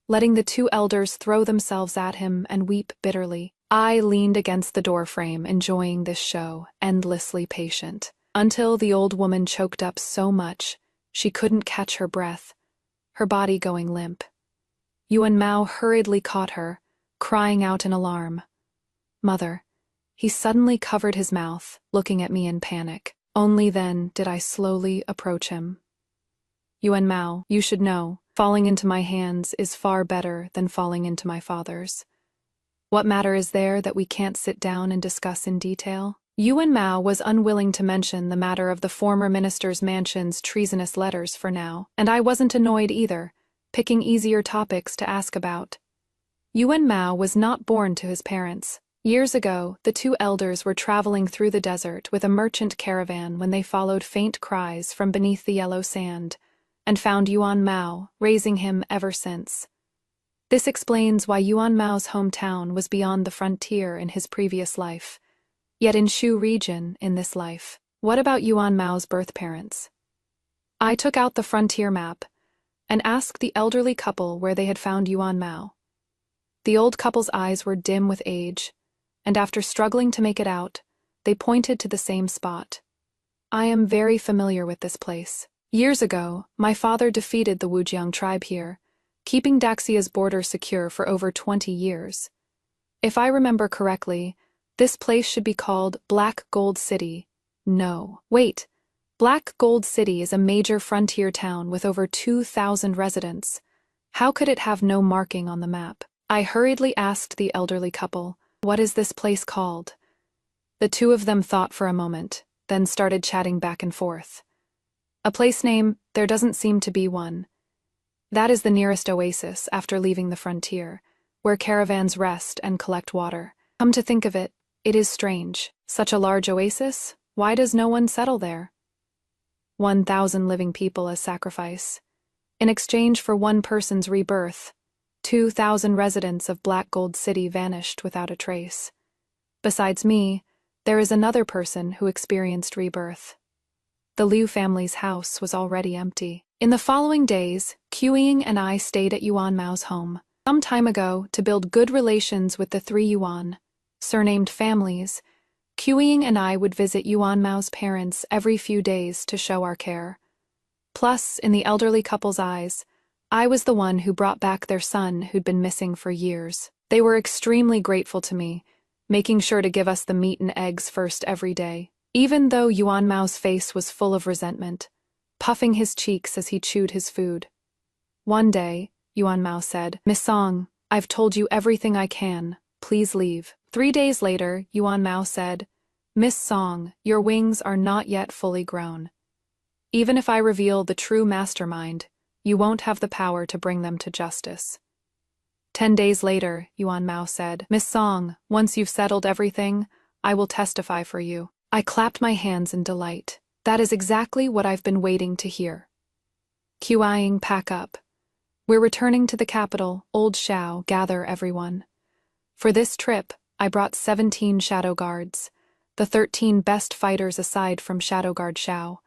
letting the two elders throw themselves at him and weep bitterly. I leaned against the doorframe, enjoying this show, endlessly patient, until the old woman choked up so much she couldn't catch her breath, her body going limp. Yuan Mao hurriedly caught her, crying out in alarm. "Mother." He suddenly covered his mouth, looking at me in panic. Only then did I slowly approach him. "Yuan Mao, you should know, falling into my hands is far better than falling into my father's. What matter is there that we can't sit down and discuss in detail?" Yuan Mao was unwilling to mention the matter of the former minister's mansion's treasonous letters for now, and I wasn't annoyed either, picking easier topics to ask about. Yuan Mao was not born to his parents. Years ago, the two elders were traveling through the desert with a merchant caravan when they followed faint cries from beneath the yellow sand, and found Yuan Mao, raising him ever since. This explains why Yuan Mao's hometown was beyond the frontier in his previous life, yet in Shu region in this life. What about Yuan Mao's birth parents? I took out the frontier map and asked the elderly couple where they had found Yuan Mao. The old couple's eyes were dim with age, and after struggling to make it out, they pointed to the same spot. "I am very familiar with this place. Years ago, my father defeated the Wujiang tribe here, keeping Daxia's border secure for over 20 years. If I remember correctly, this place should be called Black Gold City. No, wait. Black Gold City is a major frontier town with over 2,000 residents. How could it have no marking on the map?" I hurriedly asked the elderly couple, "What is this place called?" The two of them thought for a moment, then started chatting back and forth. "A place name, there doesn't seem to be one. That is the nearest oasis after leaving the frontier, where caravans rest and collect water. Come to think of it, it is strange. Such a large oasis? Why does no one settle there? 1,000 living people as sacrifice. In exchange for one person's rebirth, 2,000 residents of Black Gold City vanished without a trace. Besides me, there is another person who experienced rebirth. The Liu family's house was already empty. In the following days, Kuiying and I stayed at Yuan Mao's home. Some time ago, to build good relations with the three Yuan, surnamed families, Kuiying and I would visit Yuan Mao's parents every few days to show our care. Plus, in the elderly couple's eyes, I was the one who brought back their son who'd been missing for years. They were extremely grateful to me, making sure to give us the meat and eggs first every day. Even though Yuan Mao's face was full of resentment, puffing his cheeks as he chewed his food. One day, Yuan Mao said, "Miss Song, I've told you everything I can. Please leave." 3 days later, Yuan Mao said, "Miss Song, your wings are not yet fully grown. Even if I reveal the true mastermind, you won't have the power to bring them to justice." 10 days later, Yuan Mao said, "Miss Song, once you've settled everything, I will testify for you." I clapped my hands in delight. That is exactly what I've been waiting to hear. QIing, pack up. We're returning to the capital, Old Shao, gather everyone. For this trip, I brought 17 shadow guards, the 13 best fighters aside from Shadow Guard Shao.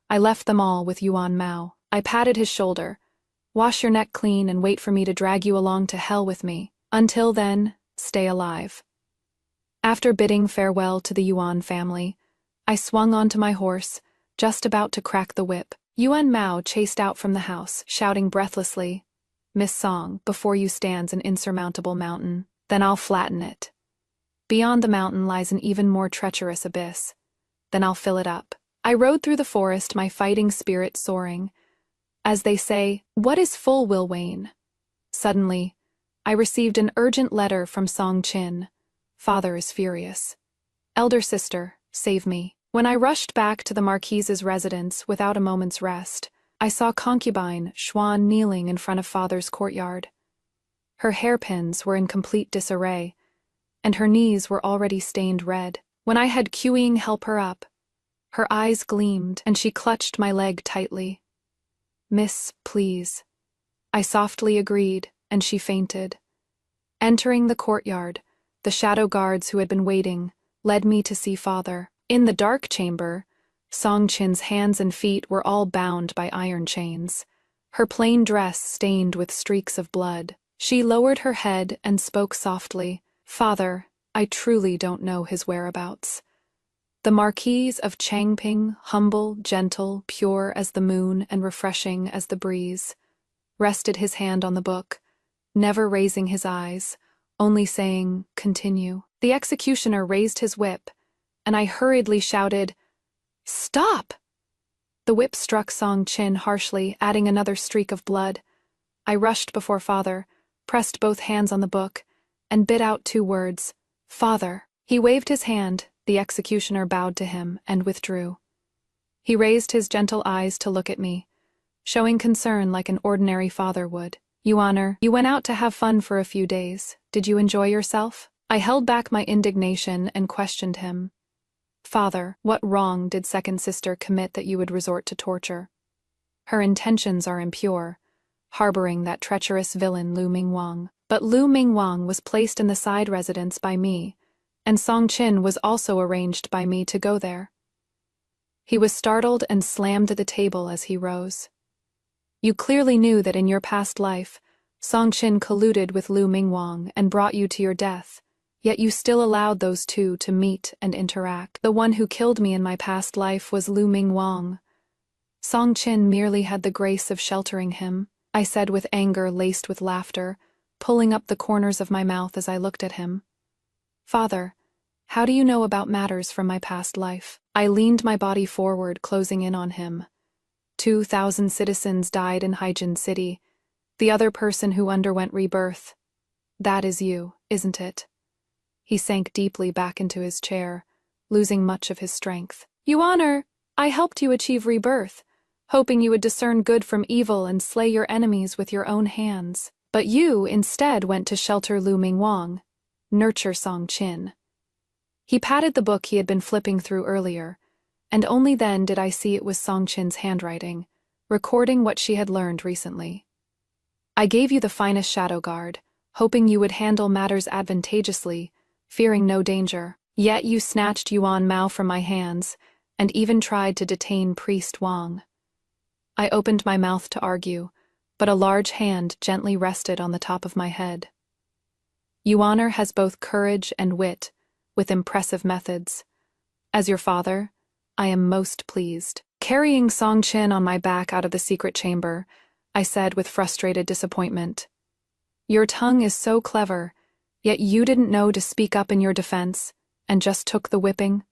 I left them all with Yuan Mao. I patted his shoulder. Wash your neck clean and wait for me to drag you along to hell with me. Until then, stay alive. After bidding farewell to the Yuan family, I swung onto my horse, just about to crack the whip. Yuan Mao chased out from the house, shouting breathlessly, "Miss Song, before you stands an insurmountable mountain. Then I'll flatten it. Beyond the mountain lies an even more treacherous abyss. Then I'll fill it up." I rode through the forest, my fighting spirit soaring. As they say, what is full will wane? Suddenly, I received an urgent letter from Song Qin. Father is furious. Elder sister, save me. When I rushed back to the Marquise's residence without a moment's rest, I saw concubine Xuan kneeling in front of father's courtyard. Her hairpins were in complete disarray, and her knees were already stained red. When I had Qing help her up, her eyes gleamed and she clutched my leg tightly. "Miss, please." I softly agreed, and she fainted. Entering the courtyard, the shadow guards who had been waiting led me to see father. In the dark chamber, Song Qin's hands and feet were all bound by iron chains, her plain dress stained with streaks of blood. She lowered her head and spoke softly. "Father, I truly don't know his whereabouts." The Marquis of Changping, humble, gentle, pure as the moon and refreshing as the breeze, rested his hand on the book, never raising his eyes, only saying, "Continue." The executioner raised his whip, and I hurriedly shouted, "Stop!" The whip struck Song Qin harshly, adding another streak of blood. I rushed before father, pressed both hands on the book, and bit out 2 words, "Father." He waved his hand, the executioner bowed to him, and withdrew. He raised his gentle eyes to look at me, showing concern like an ordinary father would. "Your Honor, you went out to have fun for a few days. Did you enjoy yourself?" I held back my indignation and questioned him. "Father, what wrong did second sister commit that you would resort to torture? Her intentions are impure, harboring that treacherous villain Lu Mingwang. But Lu Mingwang was placed in the side residence by me, and Song Qin was also arranged by me to go there." He was startled and slammed the table as he rose. "You clearly knew that in your past life, Song Qin colluded with Lu Mingwang and brought you to your death. Yet you still allowed those two to meet and interact. The one who killed me in my past life was Lu Mingwang. Song Qin merely had the grace of sheltering him," I said with anger laced with laughter, pulling up the corners of my mouth as I looked at him. "Father, how do you know about matters from my past life?" I leaned my body forward, closing in on him. 2,000 citizens died in Haijin City. The other person who underwent rebirth. That is you, isn't it? He sank deeply back into his chair, losing much of his strength. "Your Honor, I helped you achieve rebirth, hoping you would discern good from evil and slay your enemies with your own hands. But you instead went to shelter Lu Mingwang, nurture Song Qin." He patted the book he had been flipping through earlier, and only then did I see it was Song Qin's handwriting, recording what she had learned recently. "I gave you the finest shadow guard, hoping you would handle matters advantageously, fearing no danger. Yet you snatched Yuan Mao from my hands, and even tried to detain Priest Wang." I opened my mouth to argue, but a large hand gently rested on the top of my head. "Your Honor has both courage and wit, with impressive methods. As your father, I am most pleased." Carrying Song Qin on my back out of the secret chamber, I said with frustrated disappointment, "Your tongue is so clever, yet you didn't know to speak up in your defense, and just took the whipping?"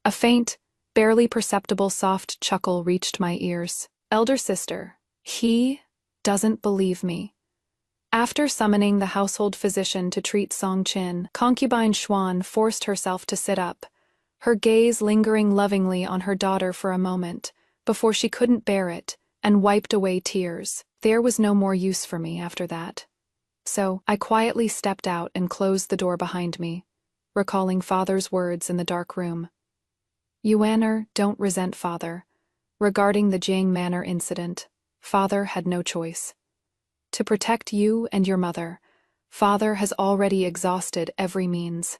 A faint, barely perceptible soft chuckle reached my ears. "Elder sister, he doesn't believe me." After summoning the household physician to treat Song Qin, concubine Xuan forced herself to sit up, her gaze lingering lovingly on her daughter for a moment, before she couldn't bear it, and wiped away tears. There was no more use for me after that. So I quietly stepped out and closed the door behind me, recalling father's words in the dark room. Yuaner, don't resent father. Regarding the Jiang Manor incident, father had no choice. To protect you and your mother, father has already exhausted every means.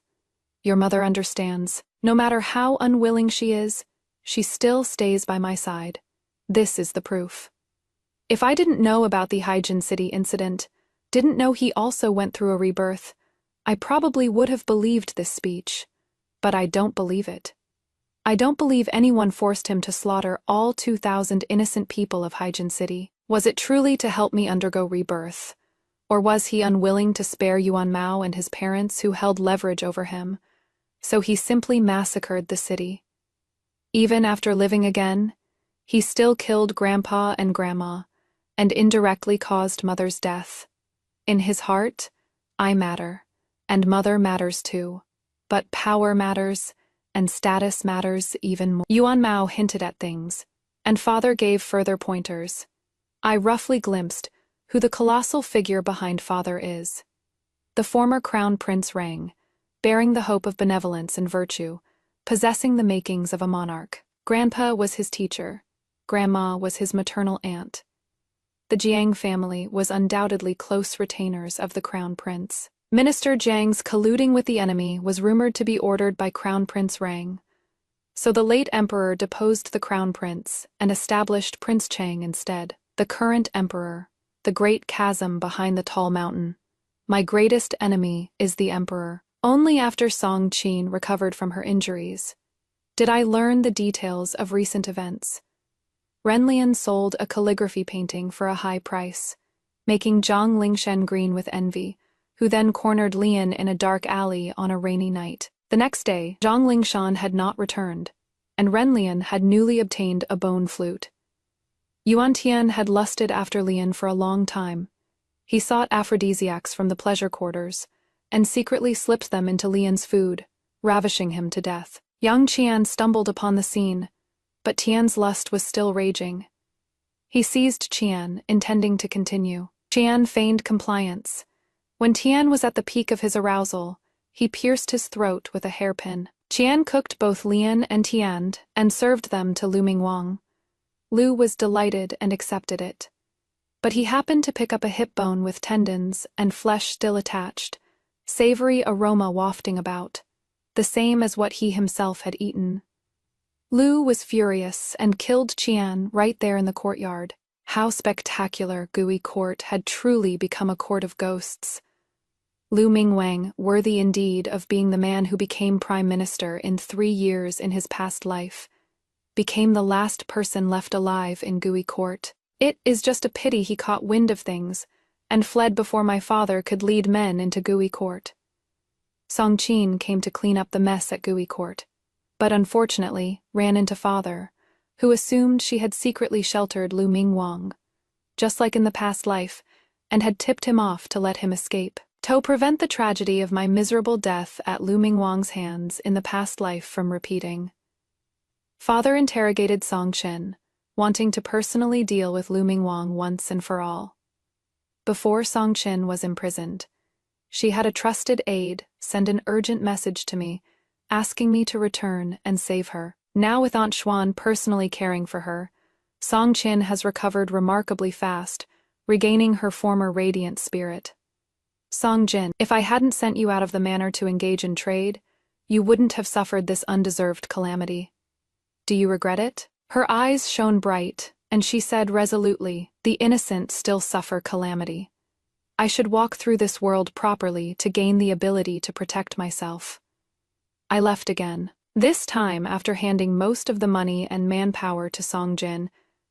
Your mother understands. No matter how unwilling she is, she still stays by my side. This is the proof. If I didn't know about the Hyjin City incident, didn't know he also went through a rebirth, I probably would have believed this speech. But I don't believe it. I don't believe anyone forced him to slaughter all 2,000 innocent people of Hyjin City. Was it truly to help me undergo rebirth? Or was he unwilling to spare Yuan Mao and his parents who held leverage over him? So he simply massacred the city. Even after living again, he still killed Grandpa and Grandma, and indirectly caused Mother's death. In his heart, I matter, and Mother matters too. But power matters, and status matters even more. Yuan Mao hinted at things, and Father gave further pointers. I roughly glimpsed who the colossal figure behind Father is. The former Crown Prince Rang, bearing the hope of benevolence and virtue, possessing the makings of a monarch. Grandpa was his teacher. Grandma was his maternal aunt. The Jiang family was undoubtedly close retainers of the Crown Prince. Minister Jiang's colluding with the enemy was rumored to be ordered by Crown Prince Rang. So the late emperor deposed the Crown Prince and established Prince Chang instead. The current emperor, the great chasm behind the tall mountain. My greatest enemy is the emperor. Only after Song Qin recovered from her injuries did I learn the details of recent events. Renlian sold a calligraphy painting for a high price, making Zhang Lingshen green with envy, who then cornered Lian in a dark alley on a rainy night. The next day, Zhang Lingshan had not returned, and Renlian had newly obtained a bone flute. Yuan Tian had lusted after Lian for a long time. He sought aphrodisiacs from the pleasure quarters, and secretly slipped them into Lian's food, ravishing him to death. Yang Qian stumbled upon the scene, but Tian's lust was still raging. He seized Qian, intending to continue. Qian feigned compliance. When Tian was at the peak of his arousal, he pierced his throat with a hairpin. Qian cooked both Lian and Tian and served them to Lu Mingwang. Lu was delighted and accepted it. But he happened to pick up a hip bone with tendons and flesh still attached, savory aroma wafting about, the same as what he himself had eaten. Lu was furious and killed Qian right there in the courtyard. How spectacular Gui Court had truly become a court of ghosts. Lu Mingwang, worthy indeed of being the man who became prime minister in 3 years in his past life, became the last person left alive in Gui Court. It is just a pity he caught wind of things and fled before my father could lead men into Gui Court. Song Qin came to clean up the mess at Gui Court, but unfortunately ran into father, who assumed she had secretly sheltered Lu Mingwang, just like in the past life, and had tipped him off to let him escape. To prevent the tragedy of my miserable death at Lu Mingwang's hands in the past life from repeating, father interrogated Song Qin, wanting to personally deal with Lu Mingwang once and for all. Before Song Qin was imprisoned, she had a trusted aide send an urgent message to me, asking me to return and save her. Now with Aunt Xuan personally caring for her, Song Qin has recovered remarkably fast, regaining her former radiant spirit. Song Jin, if I hadn't sent you out of the manor to engage in trade, you wouldn't have suffered this undeserved calamity. Do you regret it? Her eyes shone bright, and she said resolutely, the innocent still suffer calamity. I should walk through this world properly to gain the ability to protect myself. I left again, this time after handing most of the money and manpower to Song Jin,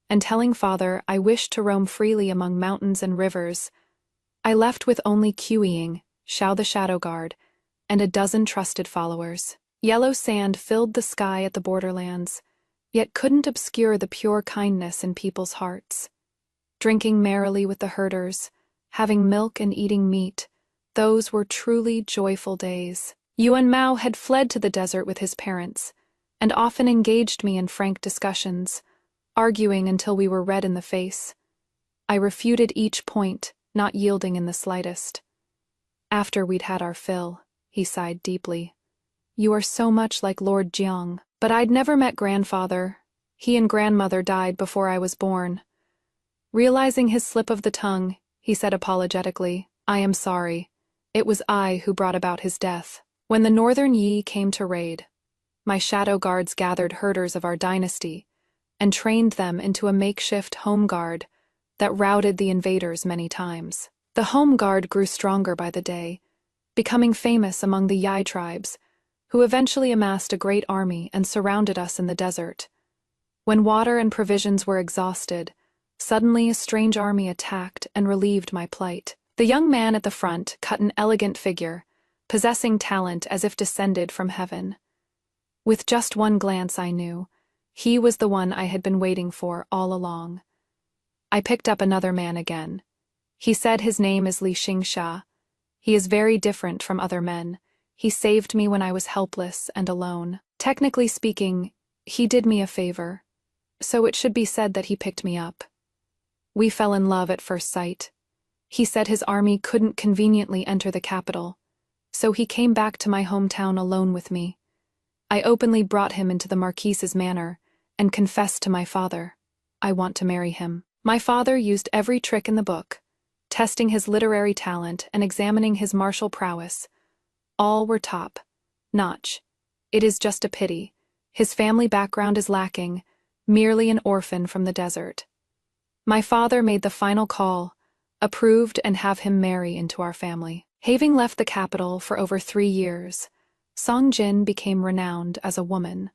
and telling father I wished to roam freely among mountains and rivers. I left with only Qiying, Xiao the Shadow Guard, and a dozen trusted followers. Yellow sand filled the sky at the borderlands, yet couldn't obscure the pure kindness in people's hearts. Drinking merrily with the herders, having milk and eating meat, those were truly joyful days. Yuan Mao had fled to the desert with his parents, and often engaged me in frank discussions, arguing until we were red in the face. I refuted each point, not yielding in the slightest. After we'd had our fill, he sighed deeply. You are so much like Lord Jiang. But I'd never met grandfather. He and grandmother died before I was born. Realizing his slip of the tongue, he said apologetically, "I am sorry. It was I who brought about his death." When the Northern Yi came to raid, my shadow guards gathered herders of our dynasty and trained them into a makeshift home guard that routed the invaders many times. The home guard grew stronger by the day, becoming famous among the Yi tribes, who eventually amassed a great army and surrounded us in the desert. When water and provisions were exhausted, suddenly a strange army attacked and relieved my plight. The young man at the front cut an elegant figure, possessing talent as if descended from heaven. With just one glance I knew, he was the one I had been waiting for all along. I picked up another man again. He said his name is Li Xingsha. He is very different from other men. He saved me when I was helpless and alone. Technically speaking, he did me a favor, so it should be said that he picked me up. We fell in love at first sight. He said his army couldn't conveniently enter the capital, so he came back to my hometown alone with me. I openly brought him into the Marquise's manor and confessed to my father, "I want to marry him." My father used every trick in the book, testing his literary talent and examining his martial prowess. All were top-notch. It is just a pity. His family background is lacking, merely an orphan from the desert. My father made the final call, approved and have him marry into our family. Having left the capital for over 3 years, Song Jin became renowned as a woman.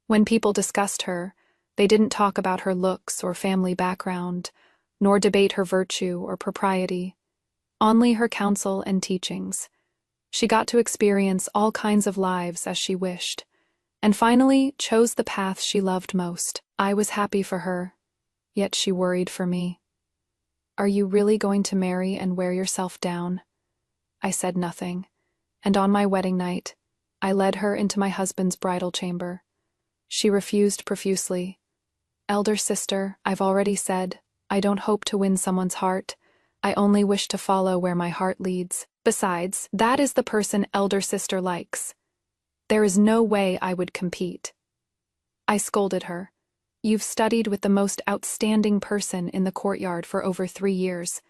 When people discussed her, they didn't talk about her looks or family background, nor debate her virtue or propriety. Only her counsel and teachings. She got to experience all kinds of lives as she wished, and finally chose the path she loved most. I was happy for her, yet she worried for me. "Are you really going to marry and wear yourself down?" I said nothing, and on my wedding night, I led her into my husband's bridal chamber. She refused profusely. "Elder sister, I've already said, I don't hope to win someone's heart. I only wish to follow where my heart leads. Besides, that is the person elder sister likes. There is no way I would compete." I scolded her. "You've studied with the most outstanding person in the courtyard for over 3 years,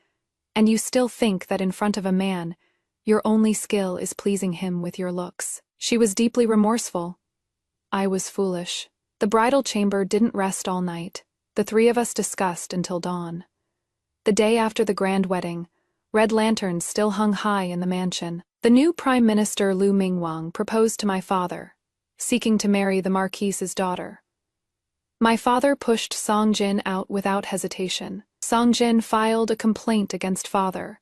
and you still think that in front of a man, your only skill is pleasing him with your looks." She was deeply remorseful. I was foolish. The bridal chamber didn't rest all night. The 3 of us discussed until dawn. The day after the grand wedding, red lanterns still hung high in the mansion. The new Prime Minister Lu Mingwang proposed to my father, seeking to marry the Marquise's daughter. My father pushed Song Jin out without hesitation. Song Jin filed a complaint against father,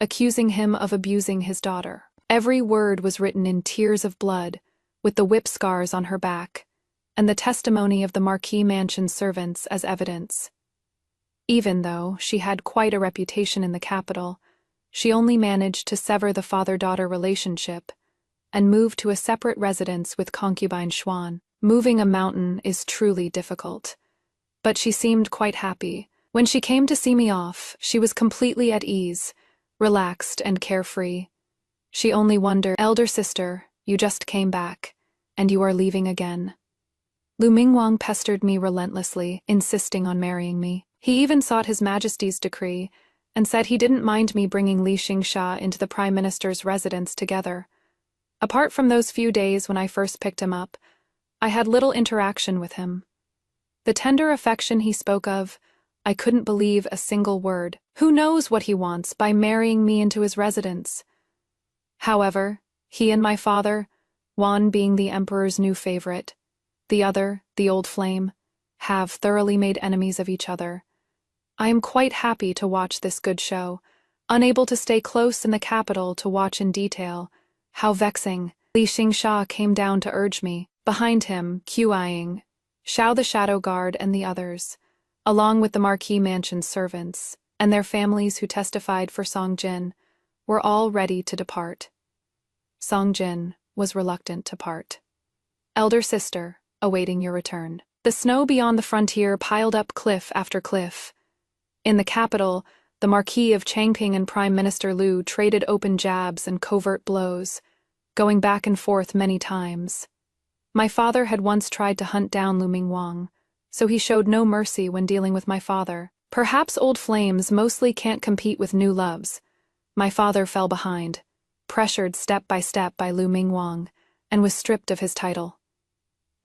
accusing him of abusing his daughter. Every word was written in tears of blood, with the whip scars on her back, and the testimony of the Marquis mansion servants as evidence. Even though she had quite a reputation in the capital, she only managed to sever the father-daughter relationship and move to a separate residence with concubine Xuan. Moving a mountain is truly difficult, but she seemed quite happy. When she came to see me off, she was completely at ease, relaxed and carefree. She only wondered, "Elder sister, you just came back, and you are leaving again." Lu Mingwang pestered me relentlessly, insisting on marrying me. He even sought His Majesty's decree, and said he didn't mind me bringing Li Xingsha into the Prime Minister's residence together. Apart from those few days when I first picked him up, I had little interaction with him. The tender affection he spoke of, I couldn't believe a single word. Who knows what he wants by marrying me into his residence? However, he and my father, one being the emperor's new favorite, the other, the old flame, have thoroughly made enemies of each other. I am quite happy to watch this good show, unable to stay close in the capital to watch in detail. How vexing. Li Xingsha came down to urge me. Behind him, QIing, Xiao the Shadow Guard and the others, along with the Marquis Mansion's servants, and their families who testified for Song Jin, were all ready to depart. Song Jin was reluctant to part. "Elder sister, awaiting your return." The snow beyond the frontier piled up cliff after cliff. In the capital, the Marquis of Changping and Prime Minister Lu traded open jabs and covert blows, going back and forth many times. My father had once tried to hunt down Lu Mingwang, so he showed no mercy when dealing with my father. Perhaps old flames mostly can't compete with new loves. My father fell behind, pressured step by Lu Mingwang, and was stripped of his title.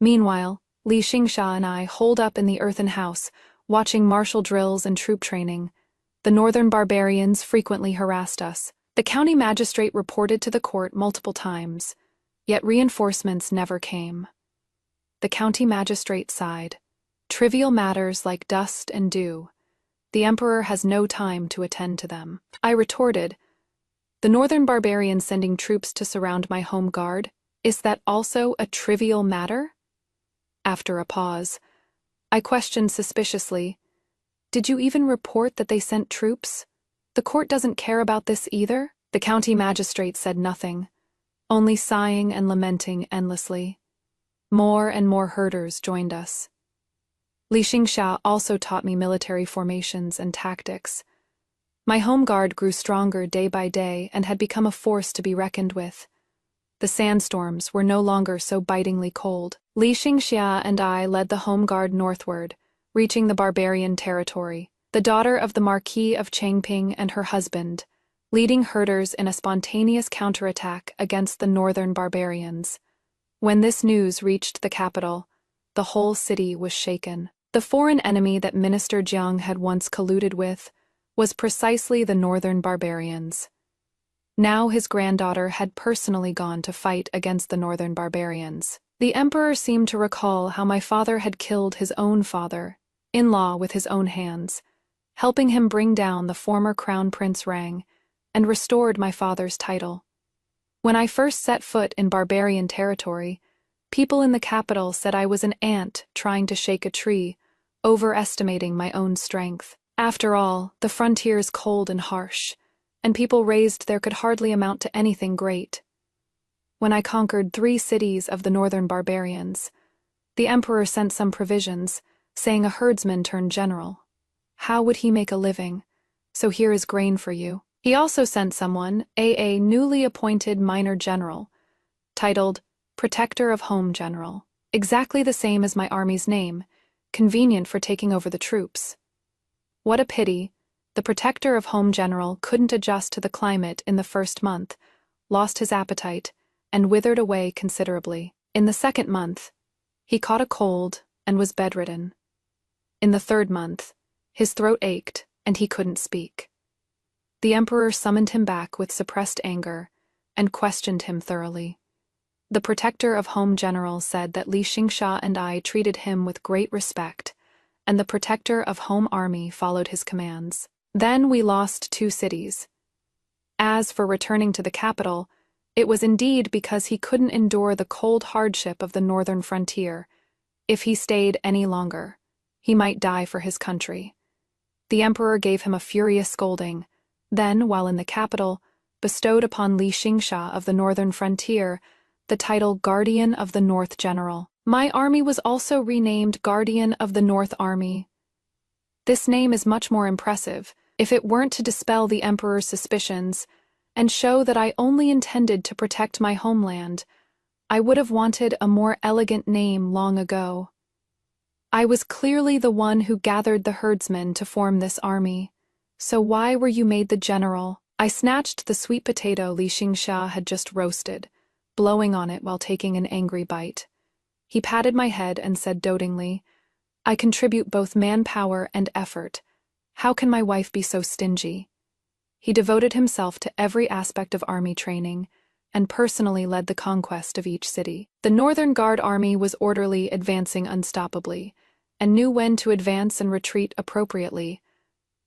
Meanwhile, Li Xingsha and I holed up in the earthen house, watching martial drills and troop training. The northern barbarians frequently harassed us. The county magistrate reported to the court multiple times, yet reinforcements never came. The county magistrate sighed. Trivial matters like dust and dew. The emperor has no time to attend to them. I retorted, the northern barbarians sending troops to surround my home guard, is that also a trivial matter? After a pause, I questioned suspiciously, did you even report that they sent troops? The court doesn't care about this either? The county magistrate said nothing, only sighing and lamenting endlessly. More and more herders joined us. Li Xingsha also taught me military formations and tactics. My home guard grew stronger day by day and had become a force to be reckoned with. The sandstorms were no longer so bitingly cold. Li Xingsha and I led the home guard northward, reaching the barbarian territory. The daughter of the Marquis of Changping and her husband, leading herders in a spontaneous counterattack against the northern barbarians. When this news reached the capital, the whole city was shaken. The foreign enemy that Minister Jiang had once colluded with was precisely the northern barbarians. Now his granddaughter had personally gone to fight against the northern barbarians. The emperor seemed to recall how my father had killed his own father-in-law with his own hands, helping him bring down the former crown prince Rang, and restored my father's title. When I first set foot in barbarian territory, people in the capital said I was an ant trying to shake a tree, overestimating my own strength. After all, the frontier is cold and harsh, and people raised there could hardly amount to anything great. When I conquered 3 cities of the northern barbarians, the emperor sent some provisions, saying a herdsman turned general. How would he make a living? So here is grain for you. He also sent someone, a newly appointed minor general, titled Protector of Home General, exactly the same as my army's name, convenient for taking over the troops. What a pity, the Protector of Home General couldn't adjust to the climate in the first month, lost his appetite, and withered away considerably. In the second month, he caught a cold and was bedridden. In the third month, his throat ached and he couldn't speak. The emperor summoned him back with suppressed anger and questioned him thoroughly. The Protector of Home General said that Li Xingsha and I treated him with great respect, and the Protector of Home Army followed his commands. Then we lost 2 cities. As for returning to the capital, it was indeed because he couldn't endure the cold hardship of the northern frontier. If he stayed any longer, he might die for his country. The emperor gave him a furious scolding, then, while in the capital, bestowed upon Li Xingsha of the northern frontier the title Guardian of the North General. My army was also renamed Guardian of the North Army. This name is much more impressive, if it weren't to dispel the emperor's suspicions and show that I only intended to protect my homeland. I would have wanted a more elegant name long ago. I was clearly the one who gathered the herdsmen to form this army. So why were you made the general? I snatched the sweet potato Li Xingsha had just roasted, blowing on it while taking an angry bite. He patted my head and said dotingly, I contribute both manpower and effort. How can my wife be so stingy? He devoted himself to every aspect of army training and personally led the conquest of each city. The Northern Guard Army was orderly, advancing unstoppably, and knew when to advance and retreat appropriately.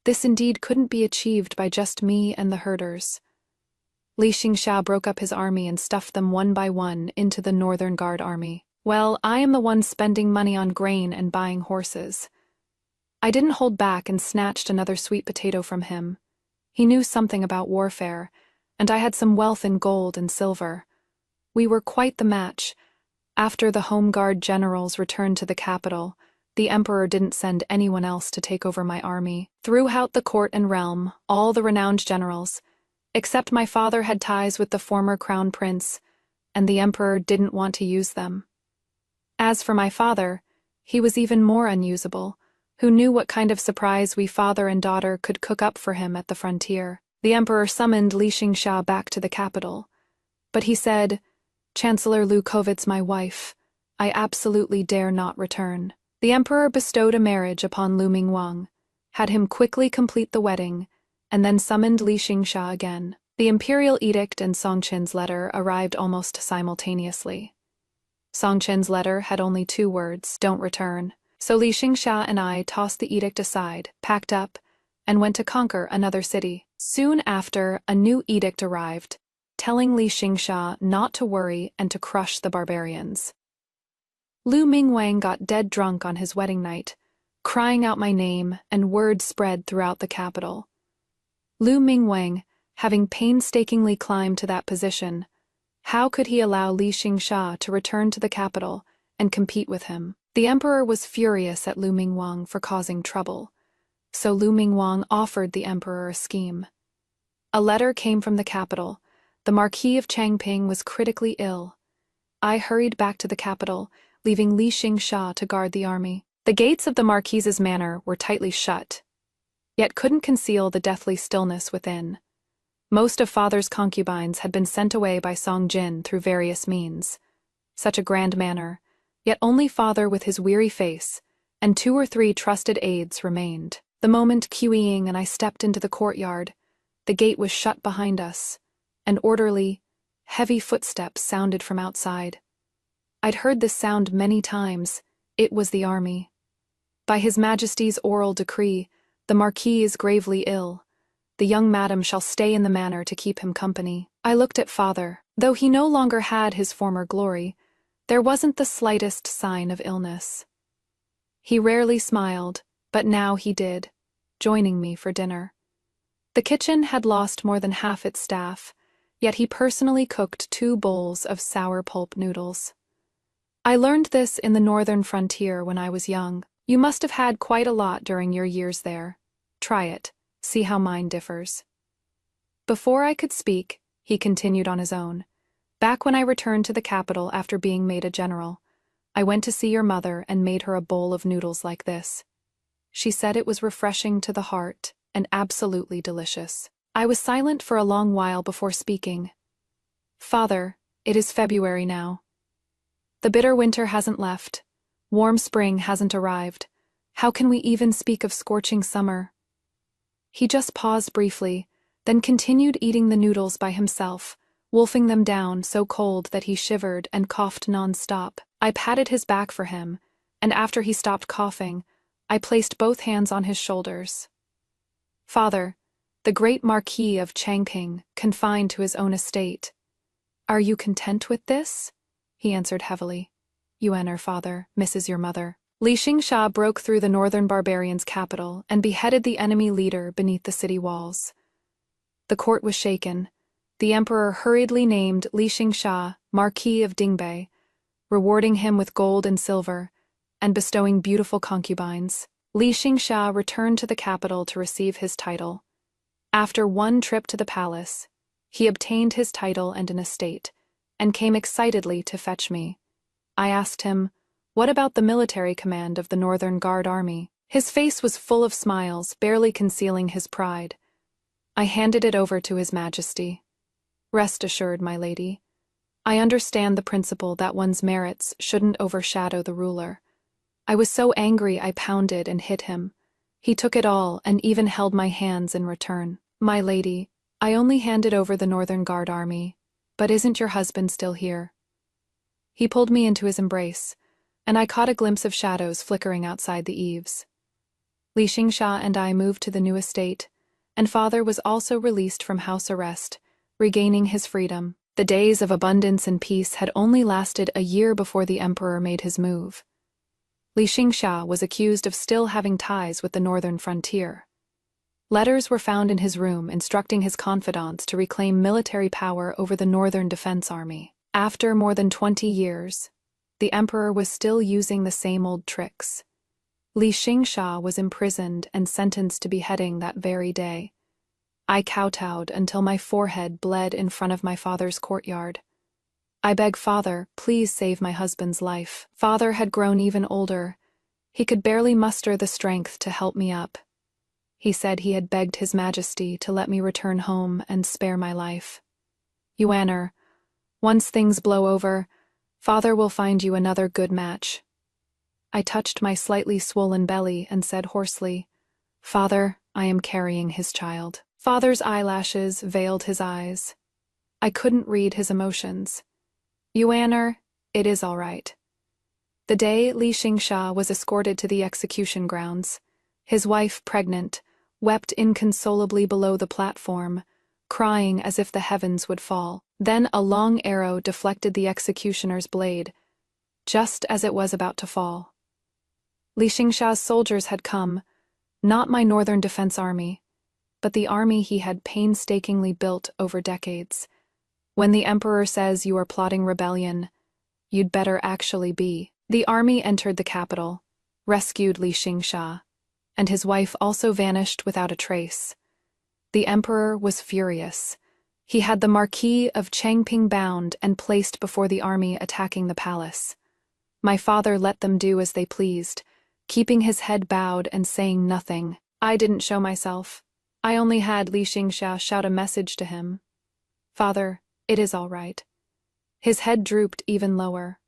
This indeed couldn't be achieved by just me and the herders. Li Xingsha broke up his army and stuffed them one by one into the Northern Guard Army. Well, I am the one spending money on grain and buying horses. I didn't hold back and snatched another sweet potato from him. He knew something about warfare, and I had some wealth in gold and silver. We were quite the match. After the Home Guard generals returned to the capital, the emperor didn't send anyone else to take over my army. Throughout the court and realm, all the renowned generals, except my father, had ties with the former crown prince, and the emperor didn't want to use them. As for my father, he was even more unusable. Who knew what kind of surprise we father and daughter could cook up for him at the frontier? The emperor summoned Li Xingsha back to the capital. But he said, "Chancellor Lukovit's my wife. I absolutely dare not return." The emperor bestowed a marriage upon Lu Mingwang, had him quickly complete the wedding, and then summoned Li Xingsha again. The imperial edict and Songqin's letter arrived almost simultaneously. Songqin's letter had only 2 words, "Don't return." So Li Xingsha and I tossed the edict aside, packed up, and went to conquer another city. Soon after, a new edict arrived, telling Li Xingsha not to worry and to crush the barbarians. Lu Mingwang got dead drunk on his wedding night, crying out my name, and word spread throughout the capital. Lu Mingwang, having painstakingly climbed to that position, how could he allow Li Xingsha to return to the capital and compete with him? The emperor was furious at Lu Mingwang for causing trouble, so Lu Mingwang offered the emperor a scheme. A letter came from the capital. The Marquis of Changping was critically ill. I hurried back to the capital, leaving Li Xingsha to guard the army. The gates of the Marquis's manor were tightly shut, yet couldn't conceal the deathly stillness within. Most of father's concubines had been sent away by Song Jin through various means. Such a grand manor, yet only father with his weary face, and 2 or 3 trusted aides remained. The moment QEing and I stepped into the courtyard, the gate was shut behind us, and orderly, heavy footsteps sounded from outside. I'd heard this sound many times. It was the army. By His Majesty's oral decree, the Marquis is gravely ill. The young madam shall stay in the manor to keep him company. I looked at father. Though he no longer had his former glory, there wasn't the slightest sign of illness. He rarely smiled, but now he did, joining me for dinner. The kitchen had lost more than half its staff, yet he personally cooked 2 bowls of sour pulp noodles. I learned this in the northern frontier when I was young. You must have had quite a lot during your years there. Try it, see how mine differs. Before I could speak, he continued on his own. Back when I returned to the capital after being made a general, I went to see your mother and made her a bowl of noodles like this. She said it was refreshing to the heart and absolutely delicious. I was silent for a long while before speaking. Father, it is February now. The bitter winter hasn't left. Warm spring hasn't arrived. How can we even speak of scorching summer? He just paused briefly, then continued eating the noodles by himself, wolfing them down so cold that he shivered and coughed non-stop. I patted his back for him, and after he stopped coughing, I placed both hands on his shoulders. Father, the great Marquis of Changping, confined to his own estate. Are you content with this? He answered heavily. You enter, father, misses your mother. Li Xingsha broke through the northern barbarians' capital and beheaded the enemy leader beneath the city walls. The court was shaken. The emperor hurriedly named Li Xingsha Marquis of Dingbei, rewarding him with gold and silver, and bestowing beautiful concubines. Li Xingsha returned to the capital to receive his title. After one trip to the palace, he obtained his title and an estate, and came excitedly to fetch me. I asked him, what about the military command of the Northern Guard Army? His face was full of smiles, barely concealing his pride. I handed it over to His Majesty. Rest assured, my lady. I understand the principle that one's merits shouldn't overshadow the ruler. I was so angry I pounded and hit him. He took it all and even held my hands in return. My lady, I only handed over the Northern Guard Army, but isn't your husband still here? He pulled me into his embrace, and I caught a glimpse of shadows flickering outside the eaves. Li Xingsha and I moved to the new estate, and father was also released from house arrest, regaining his freedom. The days of abundance and peace had only lasted a year before the emperor made his move. Li Xingsha was accused of still having ties with the northern frontier. Letters were found in his room instructing his confidants to reclaim military power over the Northern Defense Army. After more than 20 years, the emperor was still using the same old tricks. Li Xingsha was imprisoned and sentenced to beheading that very day. I kowtowed until my forehead bled in front of my father's courtyard. I beg father, please save my husband's life. Father had grown even older. He could barely muster the strength to help me up. He said he had begged His Majesty to let me return home and spare my life. Yuaner, once things blow over, father will find you another good match. I touched my slightly swollen belly and said hoarsely, Father, I am carrying his child. Father's eyelashes veiled his eyes. I couldn't read his emotions. Yuaner, it is all right. The day Li Xingsha was escorted to the execution grounds, his wife, pregnant, wept inconsolably below the platform, crying as if the heavens would fall. Then a long arrow deflected the executioner's blade, just as it was about to fall. Li Xingsha's soldiers had come, not my Northern Defense Army, but the army he had painstakingly built over decades. When the emperor says you are plotting rebellion, you'd better actually be. The army entered the capital, rescued Li Xingsha, and his wife also vanished without a trace. The emperor was furious. He had the Marquis of Changping bound and placed before the army attacking the palace. My father let them do as they pleased, keeping his head bowed and saying nothing. I didn't show myself. I only had Li Xingsha shout a message to him. Father, it is all right. His head drooped even lower.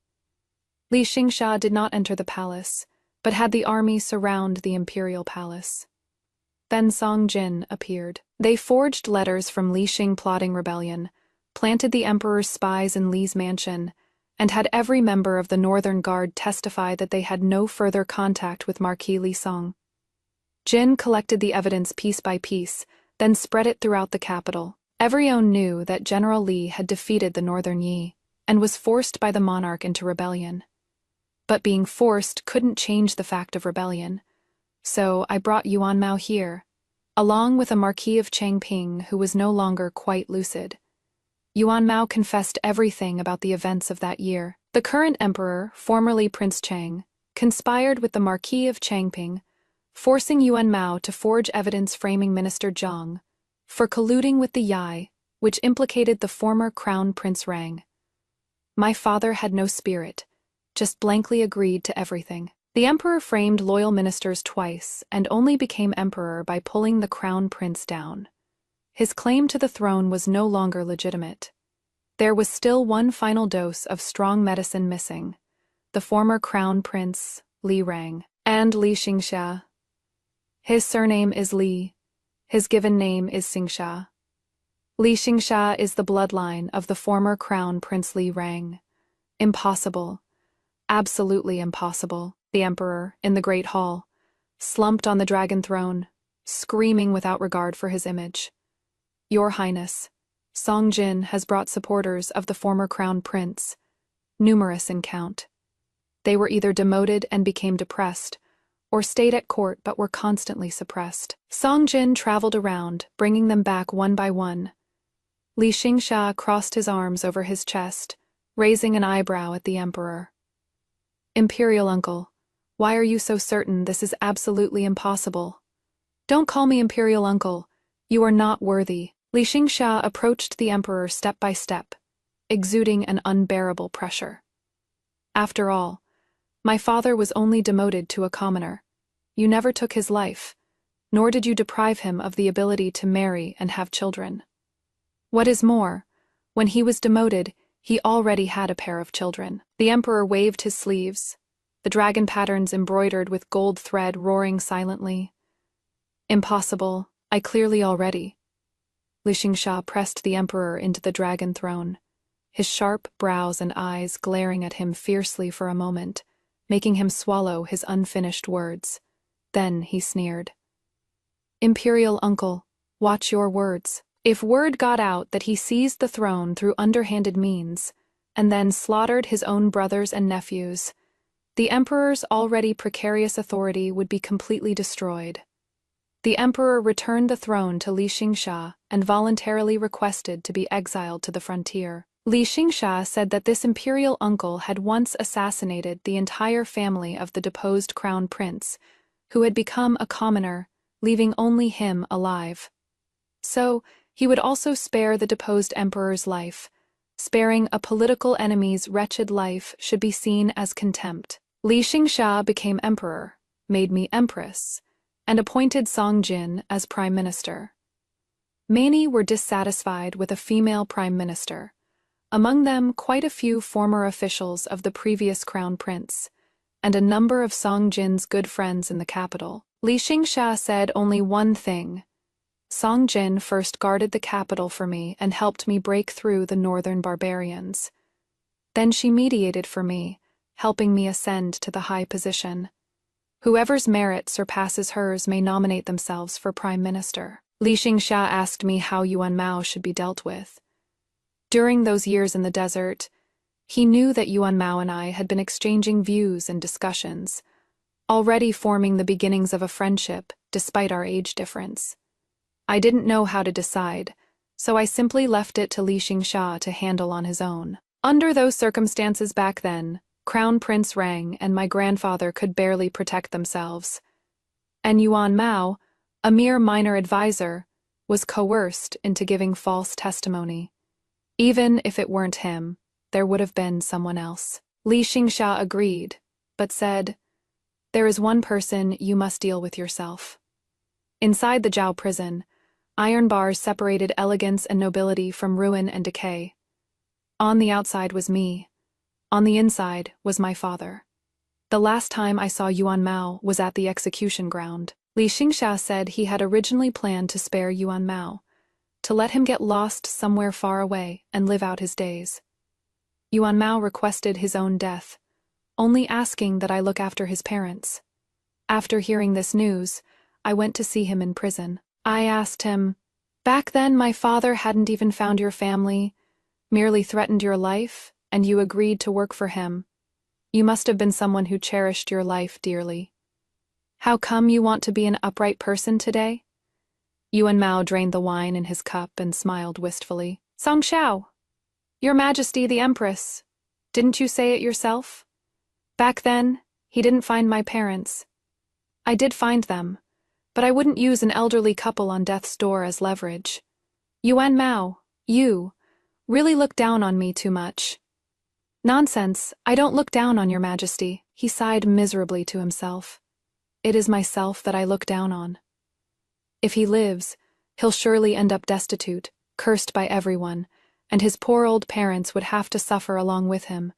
Li Xingsha did not enter the palace, but had the army surround the imperial palace. Then Song Jin appeared. They forged letters from Li Xing plotting rebellion, planted the emperor's spies in Li's mansion, and had every member of the Northern Guard testify that they had no further contact with Marquis Li Song. Jin collected the evidence piece by piece, then spread it throughout the capital. Everyone knew that General Li had defeated the Northern Yi, and was forced by the monarch into rebellion. But being forced couldn't change the fact of rebellion. So I brought Yuan Mao here, along with a Marquis of Changping who was no longer quite lucid. Yuan Mao confessed everything about the events of that year. The current emperor, formerly Prince Chang, conspired with the Marquis of Changping, forcing Yuan Mao to forge evidence framing Minister Zhang for colluding with the Yai, which implicated the former Crown Prince Rang. My father had no spirit, just blankly agreed to everything. The emperor framed loyal ministers twice and only became emperor by pulling the crown prince down. His claim to the throne was no longer legitimate. There was still one final dose of strong medicine missing: the former crown prince, Li Rang, and Li Xingsha. His surname is Li. His given name is Xingsha. Li Xingsha is the bloodline of the former crown prince Li Rang. Impossible. Absolutely impossible. The emperor, in the great hall, slumped on the dragon throne, screaming without regard for his image. Your Highness, Song Jin has brought supporters of the former crown prince, numerous in count. They were either demoted and became depressed, or stayed at court but were constantly suppressed. Song Jin traveled around, bringing them back one by one. Li Xingsha crossed his arms over his chest, raising an eyebrow at the emperor. Imperial uncle, why are you so certain this is absolutely impossible? Don't call me Imperial uncle. You are not worthy. Li Xingsha approached the emperor step by step, exuding an unbearable pressure. After all, my father was only demoted to a commoner. You never took his life, nor did you deprive him of the ability to marry and have children. What is more, when he was demoted, he already had a pair of children. The emperor waved his sleeves, the dragon patterns embroidered with gold thread roaring silently. Impossible, I clearly already. Li Xingsha pressed the emperor into the dragon throne, his sharp brows and eyes glaring at him fiercely for a moment, making him swallow his unfinished words. Then he sneered. Imperial uncle, watch your words. If word got out that he seized the throne through underhanded means, and then slaughtered his own brothers and nephews, the emperor's already precarious authority would be completely destroyed. The emperor returned the throne to Li Xingsha and voluntarily requested to be exiled to the frontier. Li Xingsha said that this imperial uncle had once assassinated the entire family of the deposed crown prince, who had become a commoner, leaving only him alive. So, he would also spare the deposed emperor's life, Sparing a political enemy's wretched life should be seen as contempt. Li Xingsha became emperor, made me empress, and appointed Song Jin as prime minister. Many were dissatisfied with a female prime minister, among them quite a few former officials of the previous crown prince, and a number of Song Jin's good friends in the capital. Li Xingsha said only one thing. Song Jin first guarded the capital for me and helped me break through the northern barbarians. Then she mediated for me, helping me ascend to the high position. Whoever's merit surpasses hers may nominate themselves for prime minister. Li Xingsha asked me how Yuan Mao should be dealt with. During those years in the desert, he knew that Yuan Mao and I had been exchanging views and discussions, already forming the beginnings of a friendship despite our age difference. I didn't know how to decide, so I simply left it to Li Xingsha to handle on his own. Under those circumstances back then, Crown Prince Rang and my grandfather could barely protect themselves. And Yuan Mao, a mere minor advisor, was coerced into giving false testimony. Even if it weren't him, there would have been someone else. Li Xingsha agreed, but said, "There is one person you must deal with yourself." Inside the Zhao prison, iron bars separated elegance and nobility from ruin and decay. On the outside was me. On the inside was my father. The last time I saw Yuan Mao was at the execution ground. Li Xingsha said he had originally planned to spare Yuan Mao, to let him get lost somewhere far away and live out his days. Yuan Mao requested his own death, only asking that I look after his parents. After hearing this news, I went to see him in prison. I asked him, "Back then my father hadn't even found your family, merely threatened your life, and you agreed to work for him. You must have been someone who cherished your life dearly. How come you want to be an upright person today?" Yuan Mao drained the wine in his cup and smiled wistfully. "Song Xiao, Your Majesty the Empress, didn't you say it yourself? Back then, he didn't find my parents. I did find them, but I wouldn't use an elderly couple on death's door as leverage. Yuan Mao, you really look down on me too much." "Nonsense, I don't look down on your Majesty," he sighed miserably to himself. "It is myself that I look down on. If he lives, he'll surely end up destitute, cursed by everyone, and his poor old parents would have to suffer along with him.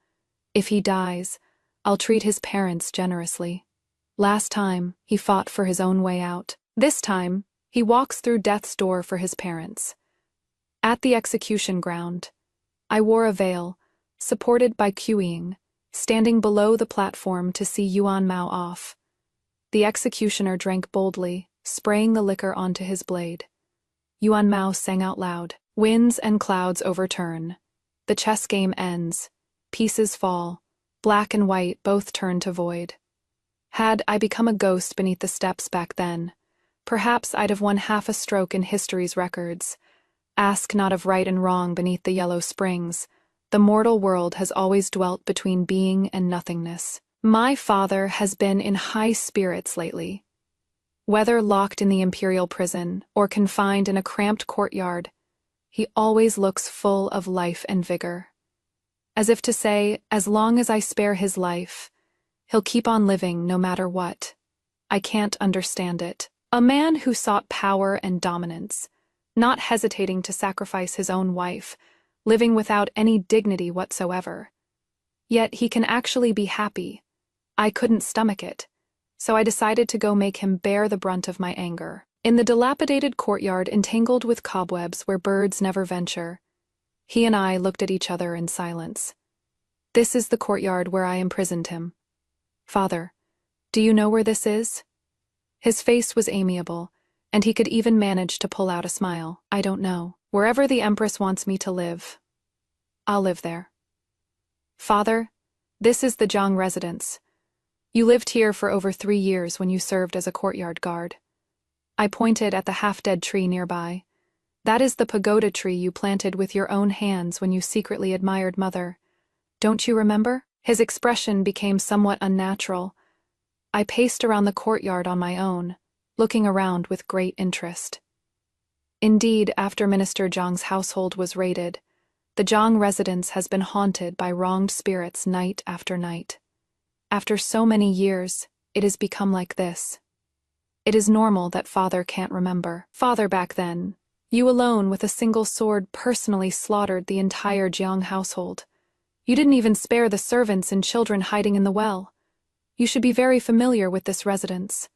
If he dies, I'll treat his parents generously. Last time, he fought for his own way out. This time, he walks through death's door for his parents." At the execution ground, I wore a veil, supported by Qiying, standing below the platform to see Yuan Mao off. The executioner drank boldly, spraying the liquor onto his blade. Yuan Mao sang out loud, "Winds and clouds overturn. The chess game ends. Pieces fall. Black and white both turn to void." Had I become a ghost beneath the steps back then, perhaps I'd have won half a stroke in history's records. Ask not of right and wrong beneath the yellow springs. The mortal world has always dwelt between being and nothingness. My father has been in high spirits lately. Whether locked in the imperial prison or confined in a cramped courtyard, he always looks full of life and vigor. As if to say, as long as I spare his life, he'll keep on living no matter what. I can't understand it. A man who sought power and dominance, not hesitating to sacrifice his own wife, living without any dignity whatsoever. Yet he can actually be happy. I couldn't stomach it, so I decided to go make him bear the brunt of my anger. In the dilapidated courtyard entangled with cobwebs where birds never venture, he and I looked at each other in silence. "This is the courtyard where I imprisoned him. Father, do you know where this is?" His face was amiable, and he could even manage to pull out a smile. "I don't know. Wherever the Empress wants me to live, I'll live there." "Father, this is the Zhang residence. You lived here for over 3 years when you served as a courtyard guard." I pointed at the half-dead tree nearby. "That is the pagoda tree you planted with your own hands when you secretly admired Mother. Don't you remember?" His expression became somewhat unnatural. I paced around the courtyard on my own, looking around with great interest. Indeed, after Minister Zhang's household was raided, The Zhang residence has been haunted by wronged spirits night after night. After so many years, it has become like this. It is normal that father can't remember. Father, back then, you alone with a single sword personally slaughtered the entire Jiang household. You didn't even spare the servants and children hiding in the well. You should be very familiar with this residence.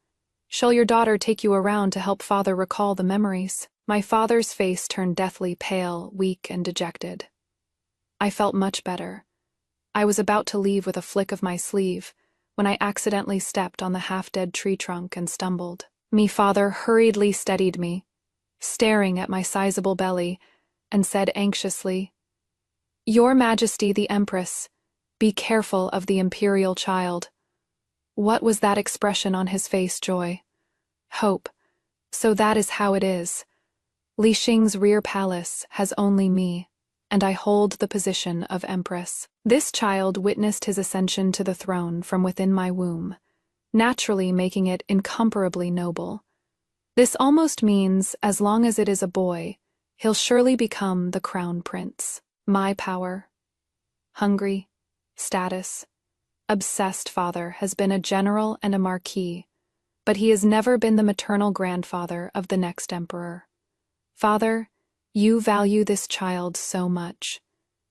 Shall your daughter take you around to help father recall the memories? My father's face turned deathly pale, weak, and dejected. I felt much better. I was about to leave with a flick of my sleeve when I accidentally stepped on the half-dead tree trunk and stumbled. Me father hurriedly steadied me, staring at my sizable belly, and said anxiously, "Your Majesty the Empress, be careful of the imperial child." What was that expression on his face, Joy? Hope. So that is how it is. Li Xing's rear palace has only me, and I hold the position of Empress. This child witnessed his ascension to the throne from within my womb, naturally making it incomparably noble. This almost means, as long as it is a boy, he'll surely become the crown prince. My power, hungry, status, obsessed father has been a general and a marquis, but he has never been the maternal grandfather of the next emperor. Father, you value this child so much.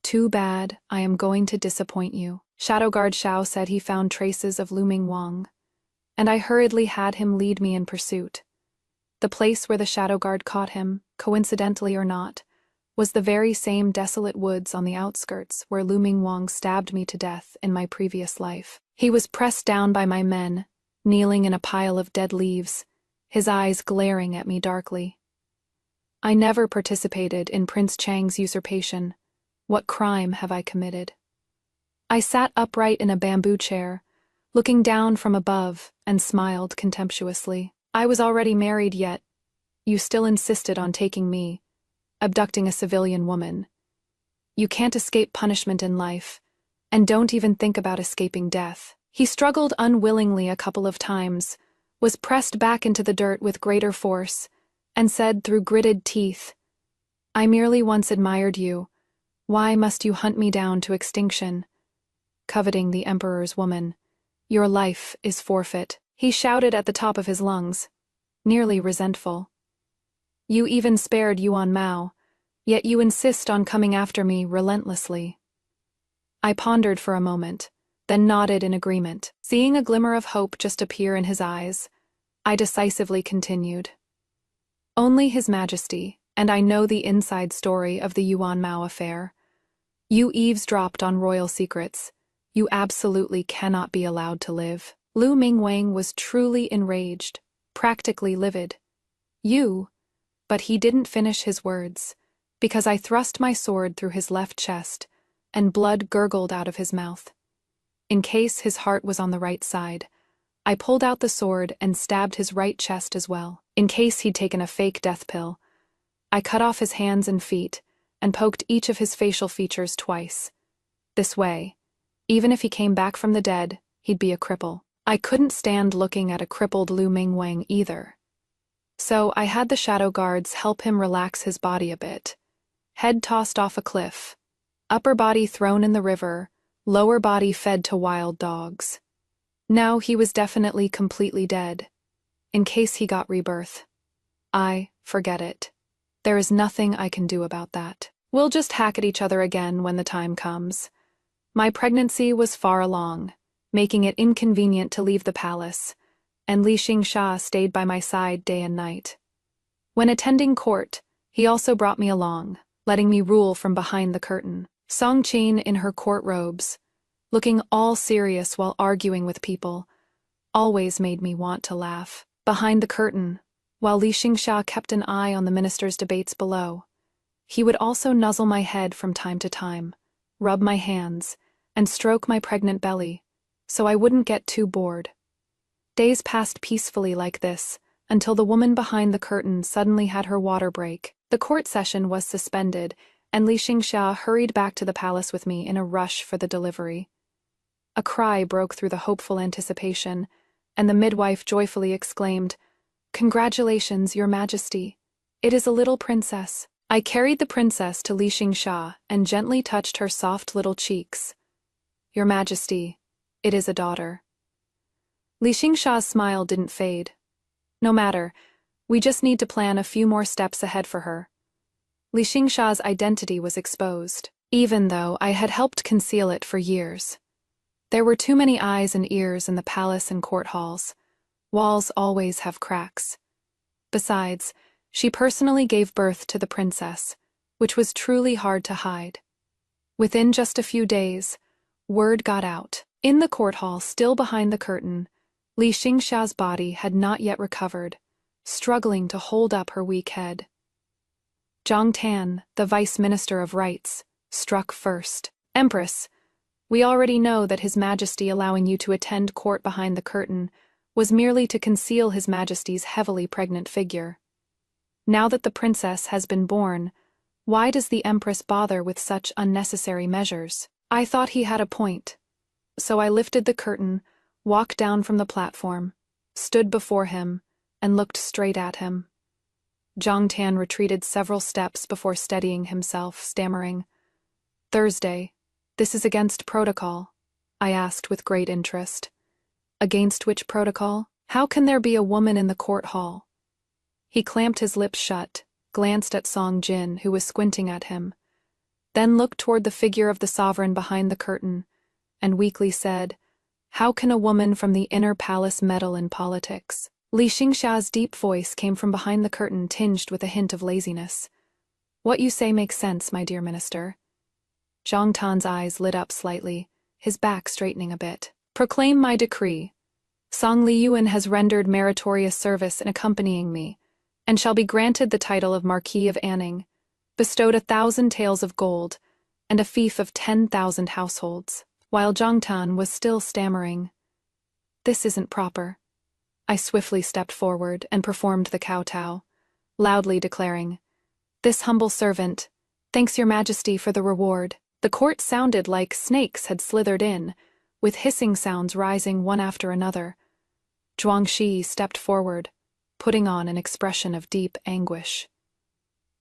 Too bad, I am going to disappoint you. Shadow Guard Xiao said he found traces of Lu Mingwang, and I hurriedly had him lead me in pursuit. The place where the Shadow Guard caught him, coincidentally or not, was the very same desolate woods on the outskirts where Lu Mingwang stabbed me to death in my previous life. He was pressed down by my men, kneeling in a pile of dead leaves, his eyes glaring at me darkly. I never participated in Prince Chang's usurpation. What crime have I committed? I sat upright in a bamboo chair, looking down from above, and smiled contemptuously. I was already married, yet you still insisted on taking me, abducting a civilian woman. You can't escape punishment in life, and don't even think about escaping death. He struggled unwillingly a couple of times, was pressed back into the dirt with greater force, and said through gritted teeth, "I merely once admired you. Why must you hunt me down to extinction? Coveting the emperor's woman, your life is forfeit." He shouted at the top of his lungs, nearly resentful. You even spared Yuan Mao, yet you insist on coming after me relentlessly. I pondered for a moment, then nodded in agreement. Seeing a glimmer of hope just appear in his eyes, I decisively continued. Only His Majesty, and I know the inside story of the Yuan Mao affair. You eavesdropped on royal secrets. You absolutely cannot be allowed to live. Lu Mingwang was truly enraged, practically livid. But he didn't finish his words, because I thrust my sword through his left chest, and blood gurgled out of his mouth. In case his heart was on the right side, I pulled out the sword and stabbed his right chest as well. In case he'd taken a fake death pill, I cut off his hands and feet and poked each of his facial features twice. This way, even if he came back from the dead, he'd be a cripple. I couldn't stand looking at a crippled Lu Mingwang either. So I had the Shadow Guards help him relax his body a bit. Head tossed off a cliff, upper body thrown in the river, lower body fed to wild dogs. Now he was definitely completely dead. In case he got rebirth. Forget it. There is nothing I can do about that. We'll just hack at each other again when the time comes. My pregnancy was far along, making it inconvenient to leave the palace, and Li Xingsha stayed by my side day and night. When attending court, he also brought me along, letting me rule from behind the curtain. Song Qin in her court robes, looking all serious while arguing with people, always made me want to laugh. Behind the curtain, while Li Xingsha kept an eye on the minister's debates below, he would also nuzzle my head from time to time, rub my hands, and stroke my pregnant belly, so I wouldn't get too bored. Days passed peacefully like this, until the woman behind the curtain suddenly had her water break. The court session was suspended, and Li Xingsha hurried back to the palace with me in a rush for the delivery. A cry broke through the hopeful anticipation, and the midwife joyfully exclaimed, "Congratulations, Your Majesty. It is a little princess." I carried the princess to Li Xingsha and gently touched her soft little cheeks. Your Majesty, it is a daughter. Li Xingsha's smile didn't fade. No matter, we just need to plan a few more steps ahead for her. Li Xingsha's identity was exposed, even though I had helped conceal it for years. There were too many eyes and ears in the palace and court halls. Walls always have cracks. Besides, she personally gave birth to the princess, which was truly hard to hide. Within just a few days, word got out. In the court hall, still behind the curtain, Li Xingsha's body had not yet recovered, struggling to hold up her weak head. Zhang Tan, the Vice Minister of Rights, struck first. Empress, we already know that His Majesty allowing you to attend court behind the curtain was merely to conceal His Majesty's heavily pregnant figure. Now that the princess has been born, why does the Empress bother with such unnecessary measures? I thought he had a point. So I lifted the curtain, walked down from the platform, stood before him, and looked straight at him. Zhang Tan retreated several steps before steadying himself, stammering, "Thursday, this is against protocol," I asked with great interest. "Against which protocol? How can there be a woman in the court hall?" He clamped his lips shut, glanced at Song Jin, who was squinting at him, then looked toward the figure of the sovereign behind the curtain, and weakly said, "How can a woman from the inner palace meddle in politics?" Li Xingsha's deep voice came from behind the curtain, tinged with a hint of laziness. "What you say makes sense, my dear minister." Zhang Tan's eyes lit up slightly, his back straightening a bit. "Proclaim my decree. Song Liyuan has rendered meritorious service in accompanying me, and shall be granted the title of Marquis of Anning, bestowed 1,000 taels of gold, and a fief of 10,000 households." While Zhang Tan was still stammering, "This isn't proper," I swiftly stepped forward and performed the kowtow, loudly declaring, "This humble servant, thanks your Majesty for the reward." The court sounded like snakes had slithered in, with hissing sounds rising one after another. Zhuangxi stepped forward, putting on an expression of deep anguish.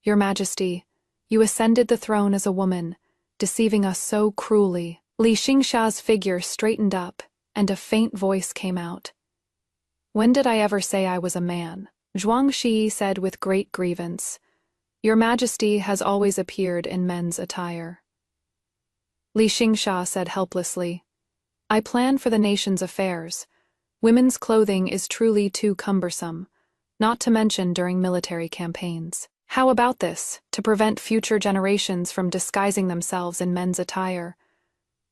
"Your Majesty, you ascended the throne as a woman, deceiving us so cruelly." Li Xingsha's figure straightened up, and a faint voice came out. "When did I ever say I was a man?" Zhuangxi said with great grievance. "Your Majesty has always appeared in men's attire." Li Xingsha said helplessly, "I plan for the nation's affairs. Women's clothing is truly too cumbersome, not to mention during military campaigns. How about this, to prevent future generations from disguising themselves in men's attire?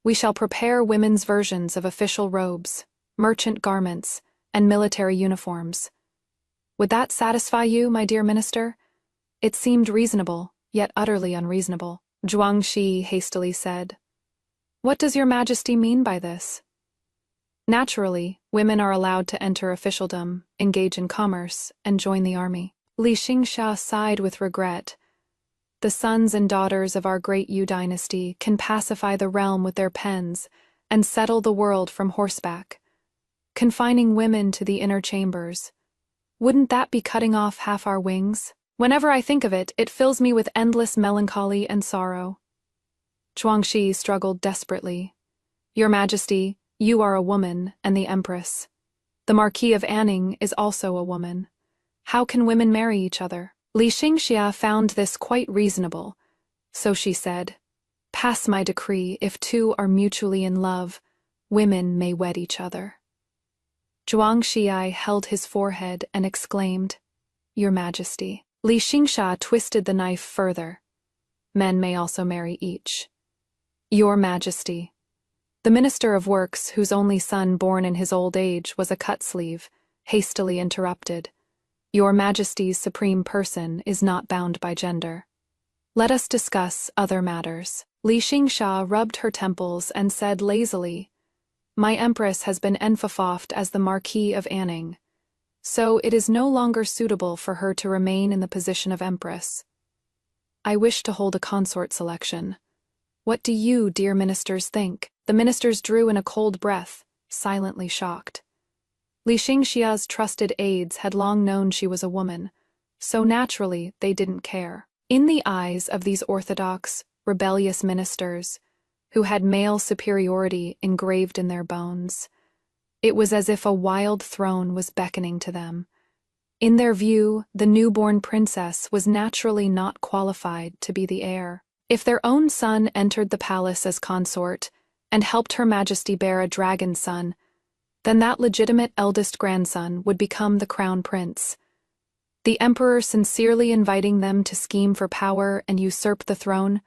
We shall prepare women's versions of official robes, merchant garments, and military uniforms. Would that satisfy you, my dear minister?" It seemed reasonable, yet utterly unreasonable. Zhuangxi hastily said, "What does your Majesty mean by this?" "Naturally, women are allowed to enter officialdom, engage in commerce, and join the army." Li Xingsha sighed with regret. "The sons and daughters of our great Yu dynasty can pacify the realm with their pens and settle the world from horseback. Confining women to the inner chambers, wouldn't that be cutting off half our wings? Whenever I think of it, it fills me with endless melancholy and sorrow." Zhuangxi struggled desperately. "Your Majesty, you are a woman and the Empress. The Marquis of Anning is also a woman. How can women marry each other?" Li Xingxia found this quite reasonable, so she said, "Pass my decree, if two are mutually in love, women may wed each other." Zhuangxi held his forehead and exclaimed, "Your Majesty." Li Xingsha twisted the knife further. "Men may also marry each." "Your Majesty." The Minister of Works, whose only son born in his old age was a cut-sleeve, hastily interrupted, "Your Majesty's supreme person is not bound by gender. Let us discuss other matters." Li Xingsha rubbed her temples and said lazily, "My Empress has been enfafofed as the Marquis of Anning, so it is no longer suitable for her to remain in the position of Empress. I wish to hold a consort selection. What do you, dear ministers, think?" The ministers drew in a cold breath, silently shocked. Li Xingxia's trusted aides had long known she was a woman, so naturally they didn't care. In the eyes of these orthodox, rebellious ministers, who had male superiority engraved in their bones, it was as if a wild throne was beckoning to them. In their view, the newborn princess was naturally not qualified to be the heir. If their own son entered the palace as consort and helped Her Majesty bear a dragon son, then that legitimate eldest grandson would become the crown prince. The emperor sincerely inviting them to scheme for power and usurp the throne,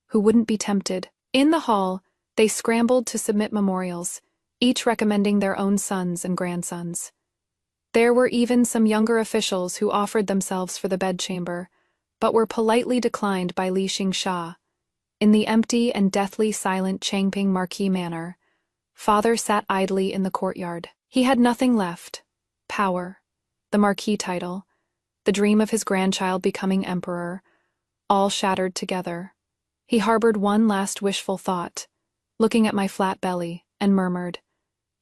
who wouldn't be tempted. In the hall, they scrambled to submit memorials, each recommending their own sons and grandsons. There were even some younger officials who offered themselves for the bedchamber, but were politely declined by Li Xingsha. In the empty and deathly silent Changping Marquis manor, father sat idly in the courtyard. He had nothing left: power, the Marquis title, the dream of his grandchild becoming emperor, all shattered together. He harbored one last wishful thought, looking at my flat belly, and murmured,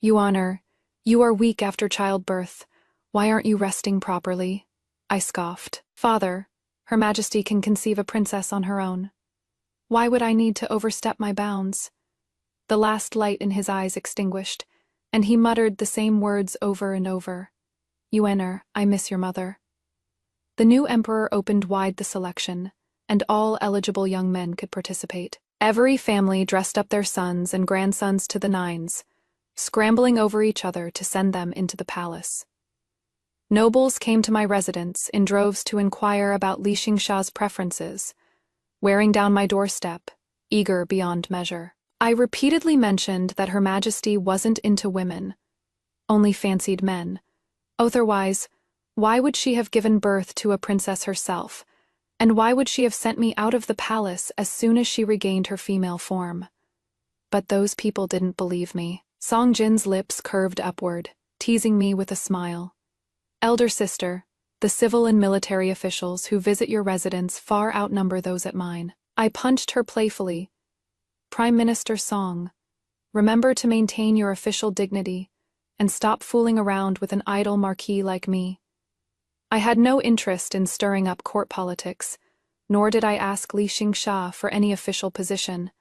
"Yuan'er, you are weak after childbirth. Why aren't you resting properly?" I scoffed. "Father, Her Majesty can conceive a princess on her own. Why would I need to overstep my bounds?" The last light in his eyes extinguished, and he muttered the same words over and over. "Yuan'er, I miss your mother." The new emperor opened wide the selection, and all eligible young men could participate. Every family dressed up their sons and grandsons to the nines, scrambling over each other to send them into the palace. Nobles came to my residence in droves to inquire about Li Xingsha's preferences, wearing down my doorstep, eager beyond measure. I repeatedly mentioned that Her Majesty wasn't into women, only fancied men. Otherwise, why would she have given birth to a princess herself, and why would she have sent me out of the palace as soon as she regained her female form? But those people didn't believe me. Song Jin's lips curved upward, teasing me with a smile. "Elder sister, the civil and military officials who visit your residence far outnumber those at mine." I punched her playfully. "Prime Minister Song, remember to maintain your official dignity and stop fooling around with an idle marquis like me." I had no interest in stirring up court politics, nor did I ask Li Xingsha for any official position.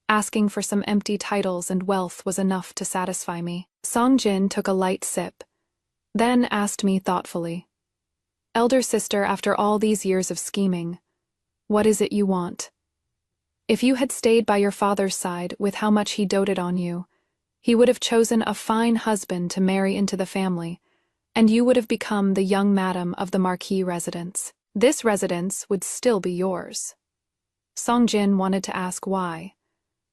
Asking for some empty titles and wealth was enough to satisfy me. Song Jin took a light sip, then asked me thoughtfully, "Elder sister, after all these years of scheming, what is it you want? If you had stayed by your father's side with how much he doted on you, he would have chosen a fine husband to marry into the family, and you would have become the young madam of the Marquis residence. This residence would still be yours." Song Jin wanted to ask why.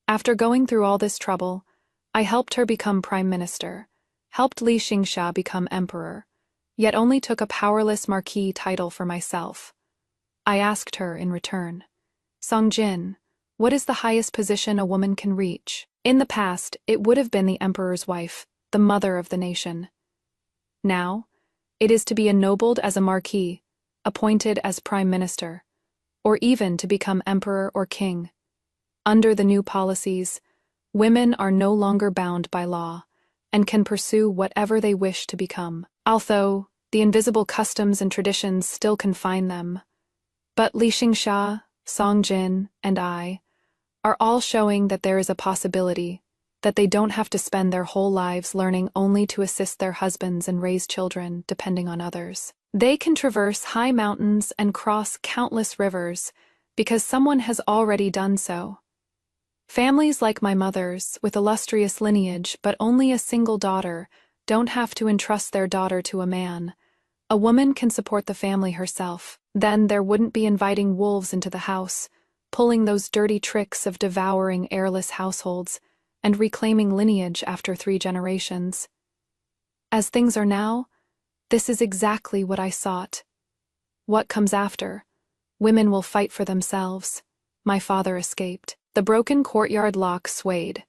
After going through all this trouble, I helped her become prime minister, helped Li Xingsha become emperor, yet only took a powerless Marquis title for myself. I asked her in return, "Song Jin, what is the highest position a woman can reach?" In the past, it would have been the emperor's wife, the mother of the nation. Now, it is to be ennobled as a marquis, appointed as prime minister, or even to become emperor or king. Under the new policies, women are no longer bound by law and can pursue whatever they wish to become, although the invisible customs and traditions still confine them. But Li Xingsha, Song Jin, and I are all showing that there is a possibility that they don't have to spend their whole lives learning only to assist their husbands and raise children depending on others. They can traverse high mountains and cross countless rivers because someone has already done so. Families like my mother's, with illustrious lineage but only a single daughter, don't have to entrust their daughter to a man. A woman can support the family herself. Then there wouldn't be inviting wolves into the house, pulling those dirty tricks of devouring heirless households, and reclaiming lineage after 3 generations. As things are now, this is exactly what I sought. What comes after? Women will fight for themselves. My father escaped. The broken courtyard lock swayed.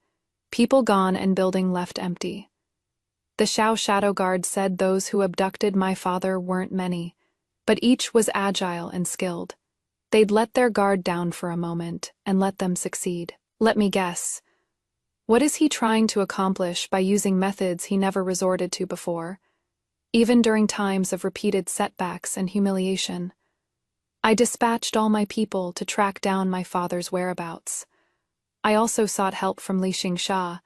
People gone and building left empty. The Shao Shadow Guard said those who abducted my father weren't many, but each was agile and skilled. They'd let their guard down for a moment and let them succeed. Let me guess. What is he trying to accomplish by using methods he never resorted to before, even during times of repeated setbacks and humiliation? I dispatched all my people to track down my father's whereabouts. I also sought help from Li Xingsha,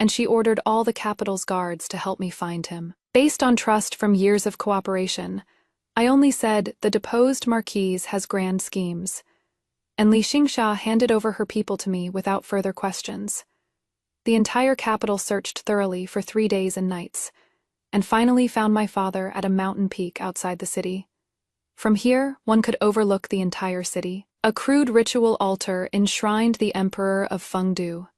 and she ordered all the capital's guards to help me find him. Based on trust from years of cooperation, I only said the deposed marquise has grand schemes, and Li Xingsha handed over her people to me without further questions. The entire capital searched thoroughly for 3 days and nights, and finally found my father at a mountain peak outside the city. From here, one could overlook the entire city. A crude ritual altar enshrined the emperor of Fengdu,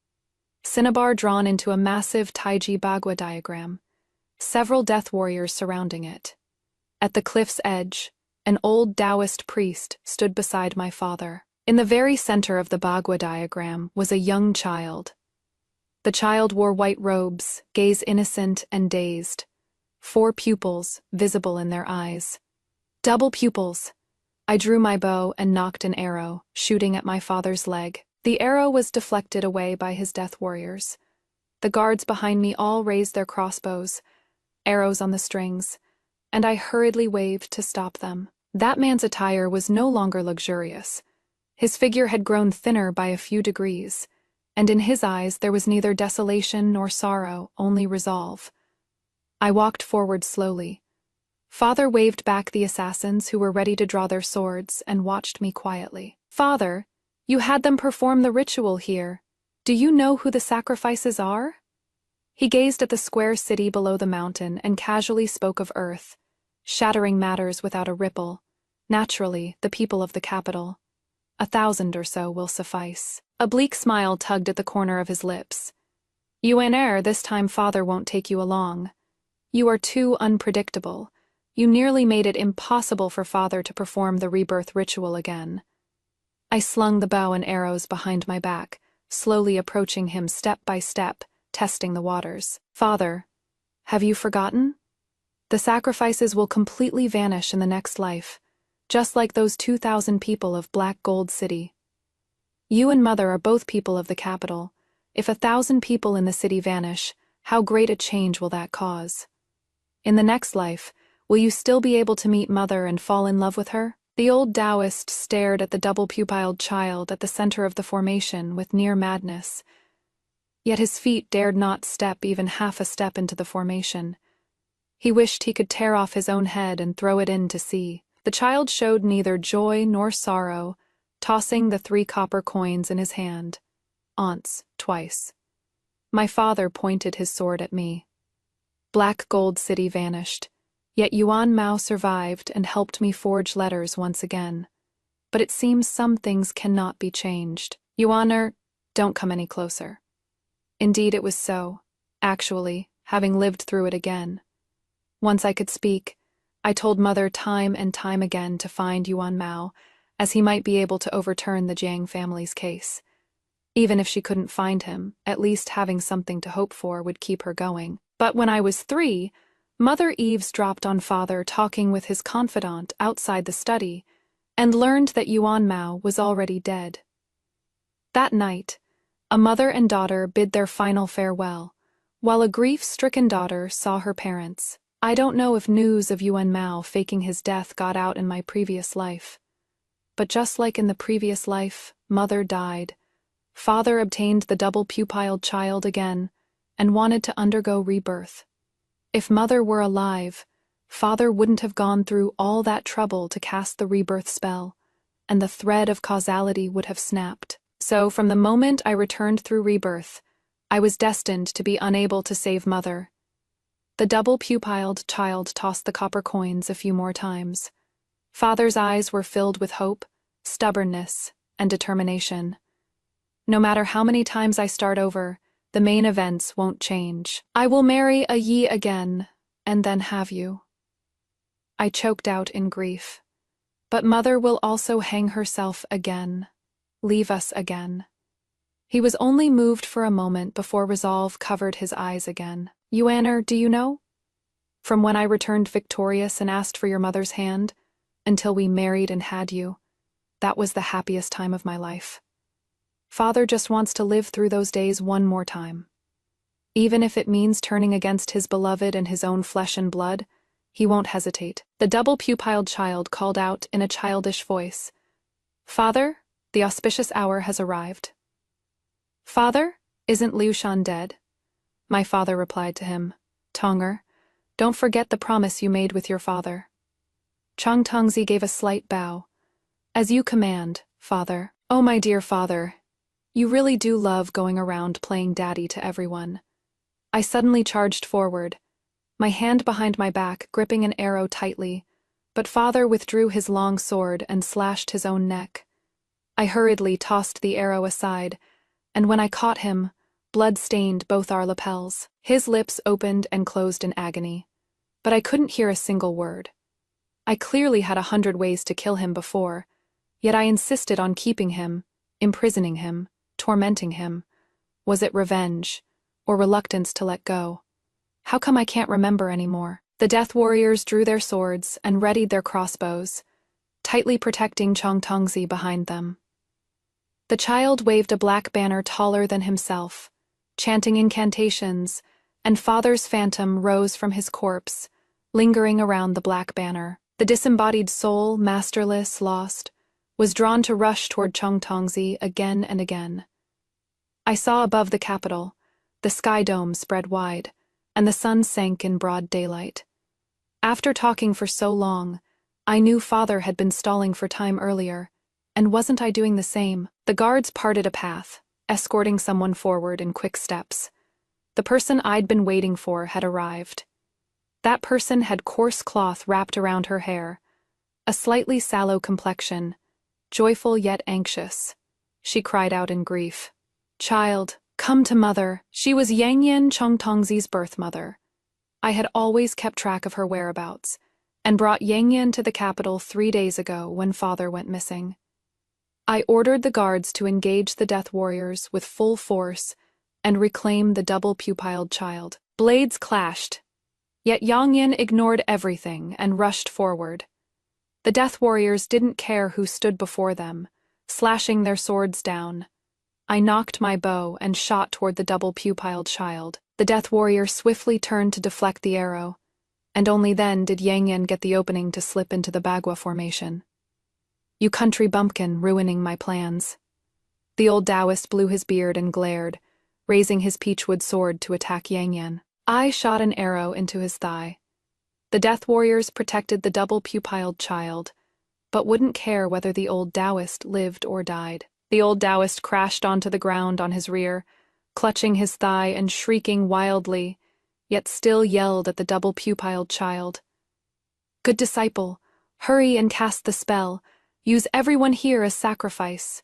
cinnabar drawn into a massive Taiji Bagua diagram, several death warriors surrounding it. At the cliff's edge, an old Taoist priest stood beside my father. In the very center of the Bagua diagram was a young child. The child wore white robes, gaze innocent and dazed, 4 pupils visible in their eyes. Double pupils! I drew my bow and nocked an arrow, shooting at my father's leg. The arrow was deflected away by his death warriors. The guards behind me all raised their crossbows, arrows on the strings, and I hurriedly waved to stop them. That man's attire was no longer luxurious. His figure had grown thinner by a few degrees, and in his eyes there was neither desolation nor sorrow, only resolve. I walked forward slowly. Father waved back the assassins who were ready to draw their swords and watched me quietly. "Father, you had them perform the ritual here. Do you know who the sacrifices are?" He gazed at the square city below the mountain and casually spoke of Earth, shattering matters without a ripple. Naturally, the people of the capital. 1,000 or so will suffice. A bleak smile tugged at the corner of his lips. "Yuan, this time Father won't take you along. You are too unpredictable. You nearly made it impossible for Father to perform the rebirth ritual again." I slung the bow and arrows behind my back, slowly approaching him step by step, testing the waters. "Father, have you forgotten? The sacrifices will completely vanish in the next life, just like those 2,000 people of Black Gold City. You and Mother are both people of the capital. If 1,000 people in the city vanish, how great a change will that cause? In the next life, will you still be able to meet Mother and fall in love with her?" The old Taoist stared at the double-pupiled child at the center of the formation with near madness. Yet his feet dared not step even half a step into the formation. He wished he could tear off his own head and throw it in to sea. The child showed neither joy nor sorrow, tossing the 3 copper coins in his hand. Once, twice. My father pointed his sword at me. Black Gold City vanished. Yet Yuan Mao survived and helped me forge letters once again. But it seems some things cannot be changed. Yuaner, don't come any closer. Indeed it was so, actually, having lived through it again. Once I could speak, I told Mother time and time again to find Yuan Mao, as he might be able to overturn the Jiang family's case. Even if she couldn't find him, at least having something to hope for would keep her going. But when I was 3, Mother eavesdropped on Father talking with his confidant outside the study, and learned that Yuan Mao was already dead. That night, a mother and daughter bid their final farewell, while a grief-stricken daughter saw her parents. I don't know if news of Yuan Mao faking his death got out in my previous life. But just like in the previous life, Mother died. Father obtained the double-pupiled child again, and wanted to undergo rebirth. If Mother were alive, Father wouldn't have gone through all that trouble to cast the rebirth spell, and the thread of causality would have snapped. So, from the moment I returned through rebirth, I was destined to be unable to save Mother. The double-pupiled child tossed the copper coins a few more times. Father's eyes were filled with hope, stubbornness, and determination. No matter how many times I start over, the main events won't change. I will marry a Yi again, and then have you. I choked out in grief. But Mother will also hang herself again, leave us again. He was only moved for a moment before resolve covered his eyes again. Yuaner, do you know? From when I returned victorious and asked for your mother's hand, until we married and had you, that was the happiest time of my life. Father just wants to live through those days one more time. Even if it means turning against his beloved and his own flesh and blood, He won't hesitate. The double-pupiled child called out in a childish voice. Father, the auspicious hour has arrived. Father, isn't Liu Shan dead? My father replied to him. Tonger, don't forget the promise you made with your father. Chang Tongzi gave a slight bow. As you command, father. Oh, my dear father, you really do love going around playing daddy to everyone. I suddenly charged forward, my hand behind my back gripping an arrow tightly, but father withdrew his long sword and slashed his own neck. I hurriedly tossed the arrow aside, and when I caught him, blood stained both our lapels. His lips opened and closed in agony, but I couldn't hear a single word. I clearly had 100 ways to kill him before, yet I insisted on keeping him, imprisoning him, tormenting him. Was it revenge, or reluctance to let go? How come I can't remember anymore? The death warriors drew their swords and readied their crossbows, tightly protecting Chang Tongzi behind them. The child waved a black banner taller than himself, chanting incantations, and father's phantom rose from his corpse, lingering around the black banner. The disembodied soul, masterless, lost, was drawn to rush toward Chang Tongzi again and again. I saw above the capital, the sky dome spread wide, and the sun sank in broad daylight. After talking for so long, I knew father had been stalling for time earlier, and wasn't I doing the same? The guards parted a path, escorting someone forward in quick steps. The person I'd been waiting for had arrived. That person had coarse cloth wrapped around her hair, a slightly sallow complexion, joyful yet anxious. She cried out in grief. Child, come to mother. She was Yangyan Chang Tongzi's birth mother. I had always kept track of her whereabouts, and brought Yangyan to the capital 3 days ago when father went missing. I ordered the guards to engage the death warriors with full force and reclaim the double-pupiled child. Blades clashed, yet Yangyan ignored everything and rushed forward. The death warriors didn't care who stood before them, slashing their swords down. I knocked my bow and shot toward the double-pupiled child. The death warrior swiftly turned to deflect the arrow, and only then did Yangyan get the opening to slip into the Bagua formation. You country bumpkin, ruining my plans. The old Taoist blew his beard and glared, raising his peachwood sword to attack Yangyan. I shot an arrow into his thigh. The death warriors protected the double-pupiled child, but wouldn't care whether the old Taoist lived or died. The old Taoist crashed onto the ground on his rear, clutching his thigh and shrieking wildly, yet still yelled at the double-pupiled child. Good disciple, hurry and cast the spell. Use everyone here as sacrifice.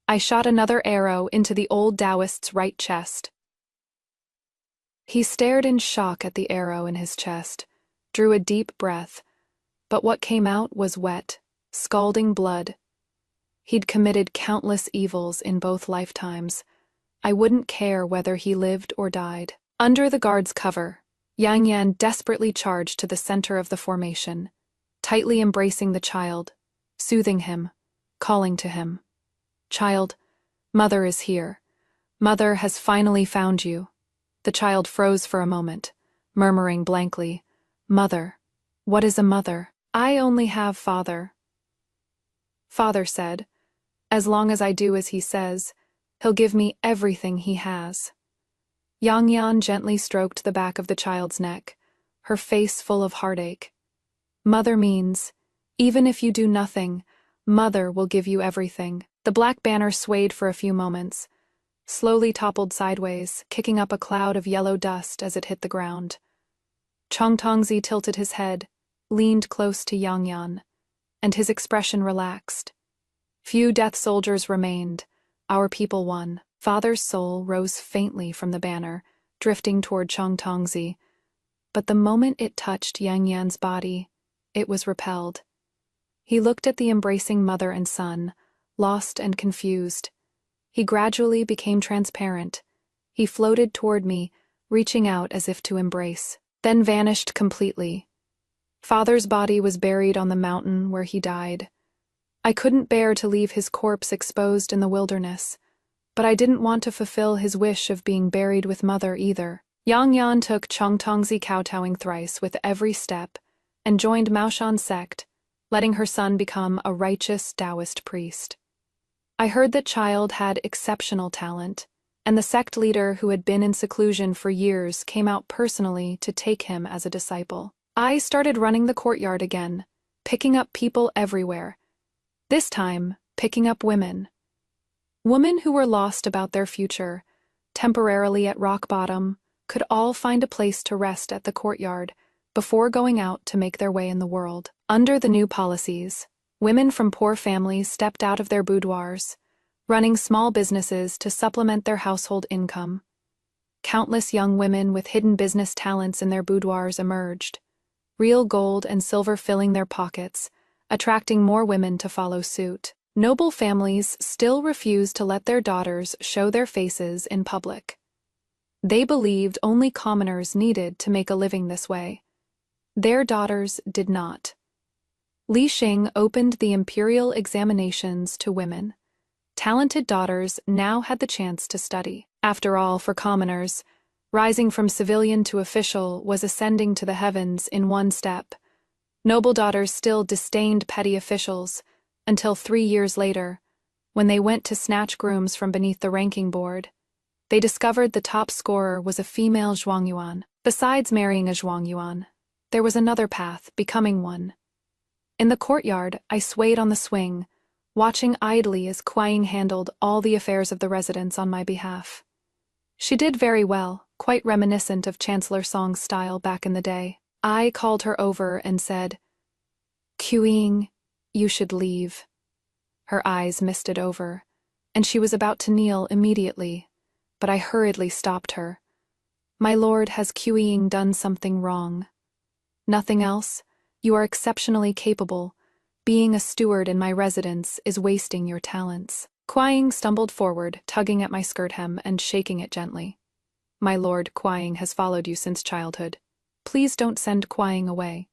I shot another arrow into the old Taoist's right chest. He stared in shock at the arrow in his chest, drew a deep breath, but what came out was wet, scalding blood. He'd committed countless evils in both lifetimes. I wouldn't care whether he lived or died. Under the guard's cover, Yangyan desperately charged to the center of the formation, tightly embracing the child, soothing him, calling to him. Child, mother is here. Mother has finally found you. The child froze for a moment, murmuring blankly, Mother, what is a mother? I only have father. Father said, as long as I do as he says, he'll give me everything he has. Yangyan gently stroked the back of the child's neck, her face full of heartache. Mother means, even if you do nothing, mother will give you everything. The black banner swayed for a few moments, slowly toppled sideways, kicking up a cloud of yellow dust as it hit the ground. Chang Tongzi tilted his head, leaned close to Yangyan, and his expression relaxed. Few death soldiers remained. Our people won. Father's soul rose faintly from the banner, drifting toward Chang Tongzi, but the moment it touched Yangyan's body, it was repelled. He looked at the embracing mother and son, lost and confused. He gradually became transparent. He floated toward me, reaching out as if to embrace, then vanished completely. Father's body was buried on the mountain where he died. I couldn't bear to leave his corpse exposed in the wilderness, but I didn't want to fulfill his wish of being buried with mother either. Yangyan took Chang Tongzi kowtowing thrice with every step, and joined Mao Shan's sect, letting her son become a righteous Taoist priest. I heard that child had exceptional talent, and the sect leader who had been in seclusion for years came out personally to take him as a disciple. I started running the courtyard again, picking up people everywhere. This time, picking up women. Women who were lost about their future, temporarily at rock bottom, could all find a place to rest at the courtyard before going out to make their way in the world. Under the new policies, women from poor families stepped out of their boudoirs, running small businesses to supplement their household income. Countless young women with hidden business talents in their boudoirs emerged, real gold and silver filling their pockets, attracting more women to follow suit. Noble families still refused to let their daughters show their faces in public. They believed only commoners needed to make a living this way. Their daughters did not. Li Xing opened the imperial examinations to women. Talented daughters now had the chance to study. After all, for commoners, rising from civilian to official was ascending to the heavens in one step. Noble daughters still disdained petty officials, until 3 years later, when they went to snatch grooms from beneath the ranking board, they discovered the top scorer was a female Zhuangyuan. Besides marrying a Zhuangyuan, there was another path, becoming one. In the courtyard, I swayed on the swing, watching idly as Kuai-Ying handled all the affairs of the residents on my behalf. She did very well, quite reminiscent of Chancellor Song's style back in the day. I called her over and said, "Kuai-Ying, you should leave." Her eyes misted over, and she was about to kneel immediately, but I hurriedly stopped her. "My lord, has Kuai-Ying done something wrong?" "Nothing else. You are exceptionally capable. Being a steward in my residence is wasting your talents." Kuai-Ying stumbled forward, tugging at my skirt hem and shaking it gently. "My lord, Kuai-Ying has followed you since childhood. Please don't send Kuai-Ying away."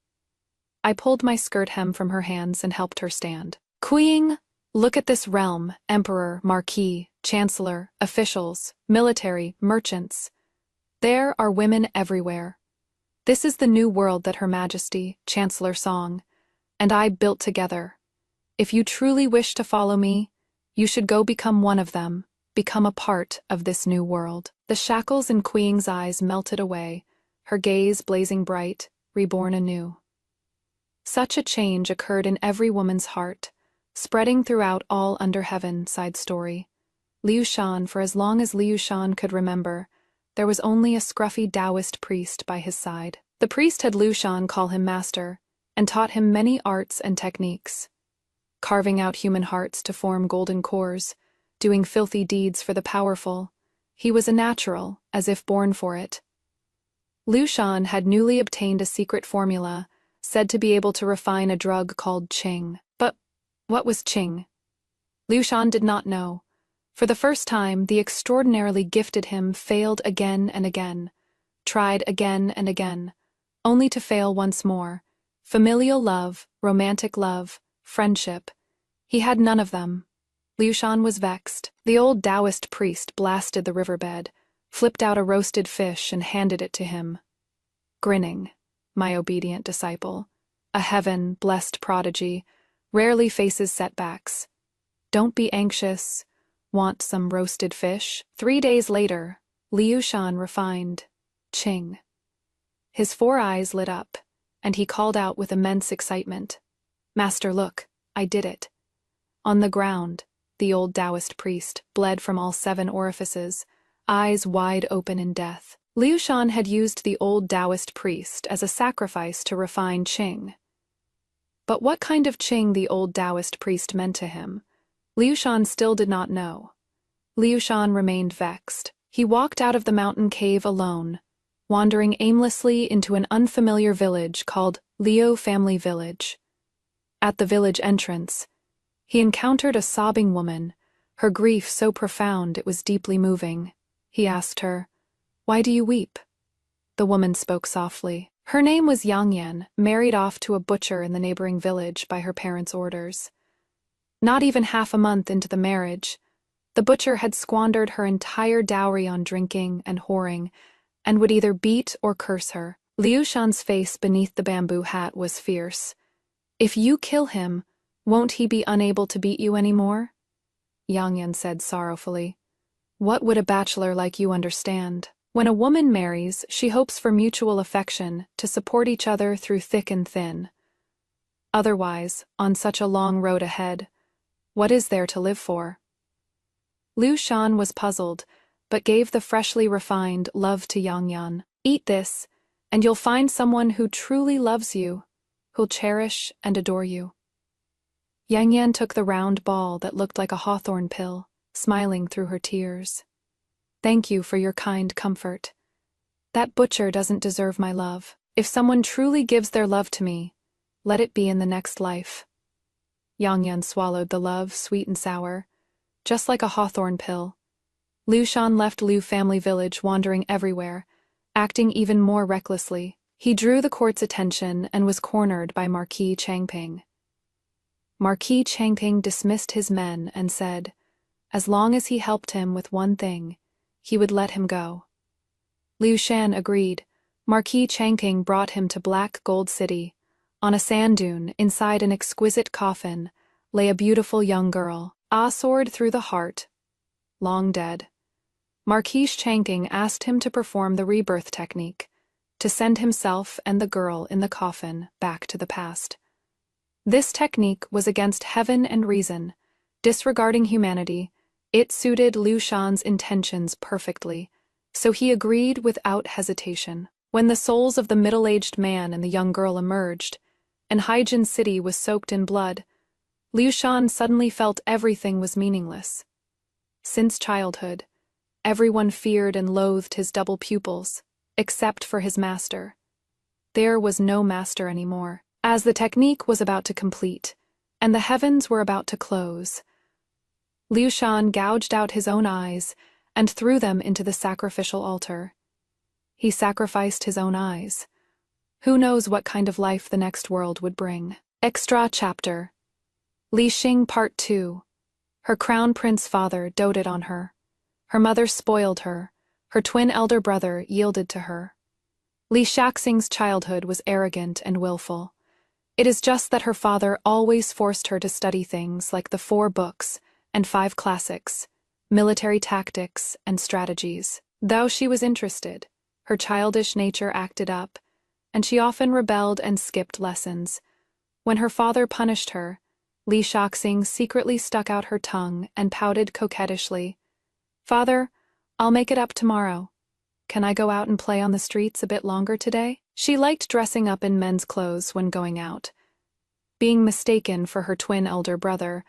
I pulled my skirt hem from her hands and helped her stand. "Kuai-Ying, look at this realm, emperor, marquis, chancellor, officials, military, merchants. There are women everywhere. This is the new world that Her Majesty, Chancellor Song, and I built together. If you truly wish to follow me, you should go become one of them, become a part of this new world." The shackles in Kuai-Ying's eyes melted away, her gaze blazing bright, reborn anew. Such a change occurred in every woman's heart, spreading throughout all under heaven. Side story. Liu Shan, for as long as Liu Shan could remember, there was only a scruffy Taoist priest by his side. The priest had Liu Shan call him master, and taught him many arts and techniques. Carving out human hearts to form golden cores, doing filthy deeds for the powerful, he was a natural, as if born for it. Liu Shan had newly obtained a secret formula, said to be able to refine a drug called Qing. But what was Qing? Liu Shan did not know. For the first time, the extraordinarily gifted him failed again and again, tried again and again, only to fail once more. Familial love, romantic love, friendship. He had none of them. Liu Shan was vexed. The old Taoist priest blasted the riverbed, flipped out a roasted fish and handed it to him. Grinning, my obedient disciple, a heaven-blessed prodigy, rarely faces setbacks. Don't be anxious. Want some roasted fish? 3 days later, Liu Shan refined Qing. His 4 eyes lit up, and he called out with immense excitement, "Master, look, I did it." On the ground, the old Taoist priest bled from all 7 orifices, eyes wide open in death. Liu Shan had used the old Taoist priest as a sacrifice to refine Qing. But what kind of Qing the old Taoist priest meant to him, Liu Shan still did not know. Liu Shan remained vexed. He walked out of the mountain cave alone, wandering aimlessly into an unfamiliar village called Liu Family Village. At the village entrance, he encountered a sobbing woman, her grief so profound it was deeply moving. He asked her, "Why do you weep?" The woman spoke softly. Her name was Yang Yan, married off to a butcher in the neighboring village by her parents' orders. Not even half a month into the marriage, the butcher had squandered her entire dowry on drinking and whoring, and would either beat or curse her. Liu Shan's face beneath the bamboo hat was fierce. If you kill him, won't he be unable to beat you anymore? Yang Yan said sorrowfully. What would a bachelor like you understand? When a woman marries, she hopes for mutual affection, to support each other through thick and thin. Otherwise, on such a long road ahead, what is there to live for? Liu Shan was puzzled, but gave the freshly refined love to Yang Yan. Eat this, and you'll find someone who truly loves you, who'll cherish and adore you. Yang Yan took the round ball that looked like a hawthorn pill, smiling through her tears. Thank you for your kind comfort. That butcher doesn't deserve my love. If someone truly gives their love to me, let it be in the next life. Yang Yan swallowed the love, sweet and sour, just like a hawthorn pill. Liu Shan left Liu family village wandering everywhere, acting even more recklessly. He drew the court's attention and was cornered by Marquis Changping. Marquis Changping dismissed his men and said, as long as he helped him with one thing, he would let him go. Liu Shan agreed. Marquis Changping brought him to Black Gold City. On a sand dune, inside an exquisite coffin, lay a beautiful young girl, a sword through the heart, long dead. Marquis Changping asked him to perform the rebirth technique, to send himself and the girl in the coffin back to the past. This technique was against heaven and reason. Disregarding humanity, it suited Liu Shan's intentions perfectly, so he agreed without hesitation. When the souls of the middle-aged man and the young girl emerged, and Haijin City was soaked in blood, Liu Shan suddenly felt everything was meaningless. Since childhood, everyone feared and loathed his double pupils, except for his master. There was no master anymore. As the technique was about to complete, and the heavens were about to close, Liu Shan gouged out his own eyes and threw them into the sacrificial altar. He sacrificed his own eyes. Who knows what kind of life the next world would bring. Extra chapter. Li Xing Part 2. Her crown prince father doted on her. Her mother spoiled her. Her twin elder brother yielded to her. Li Shaxing's childhood was arrogant and willful. It is just that her father always forced her to study things like the 4 books and 5 classics, military tactics and strategies. Though she was interested, her childish nature acted up, and she often rebelled and skipped lessons. When her father punished her, Li Shaxing secretly stuck out her tongue and pouted coquettishly. "Father, I'll make it up tomorrow. Can I go out and play on the streets a bit longer today?" She liked dressing up in men's clothes when going out, being mistaken for her twin elder brother,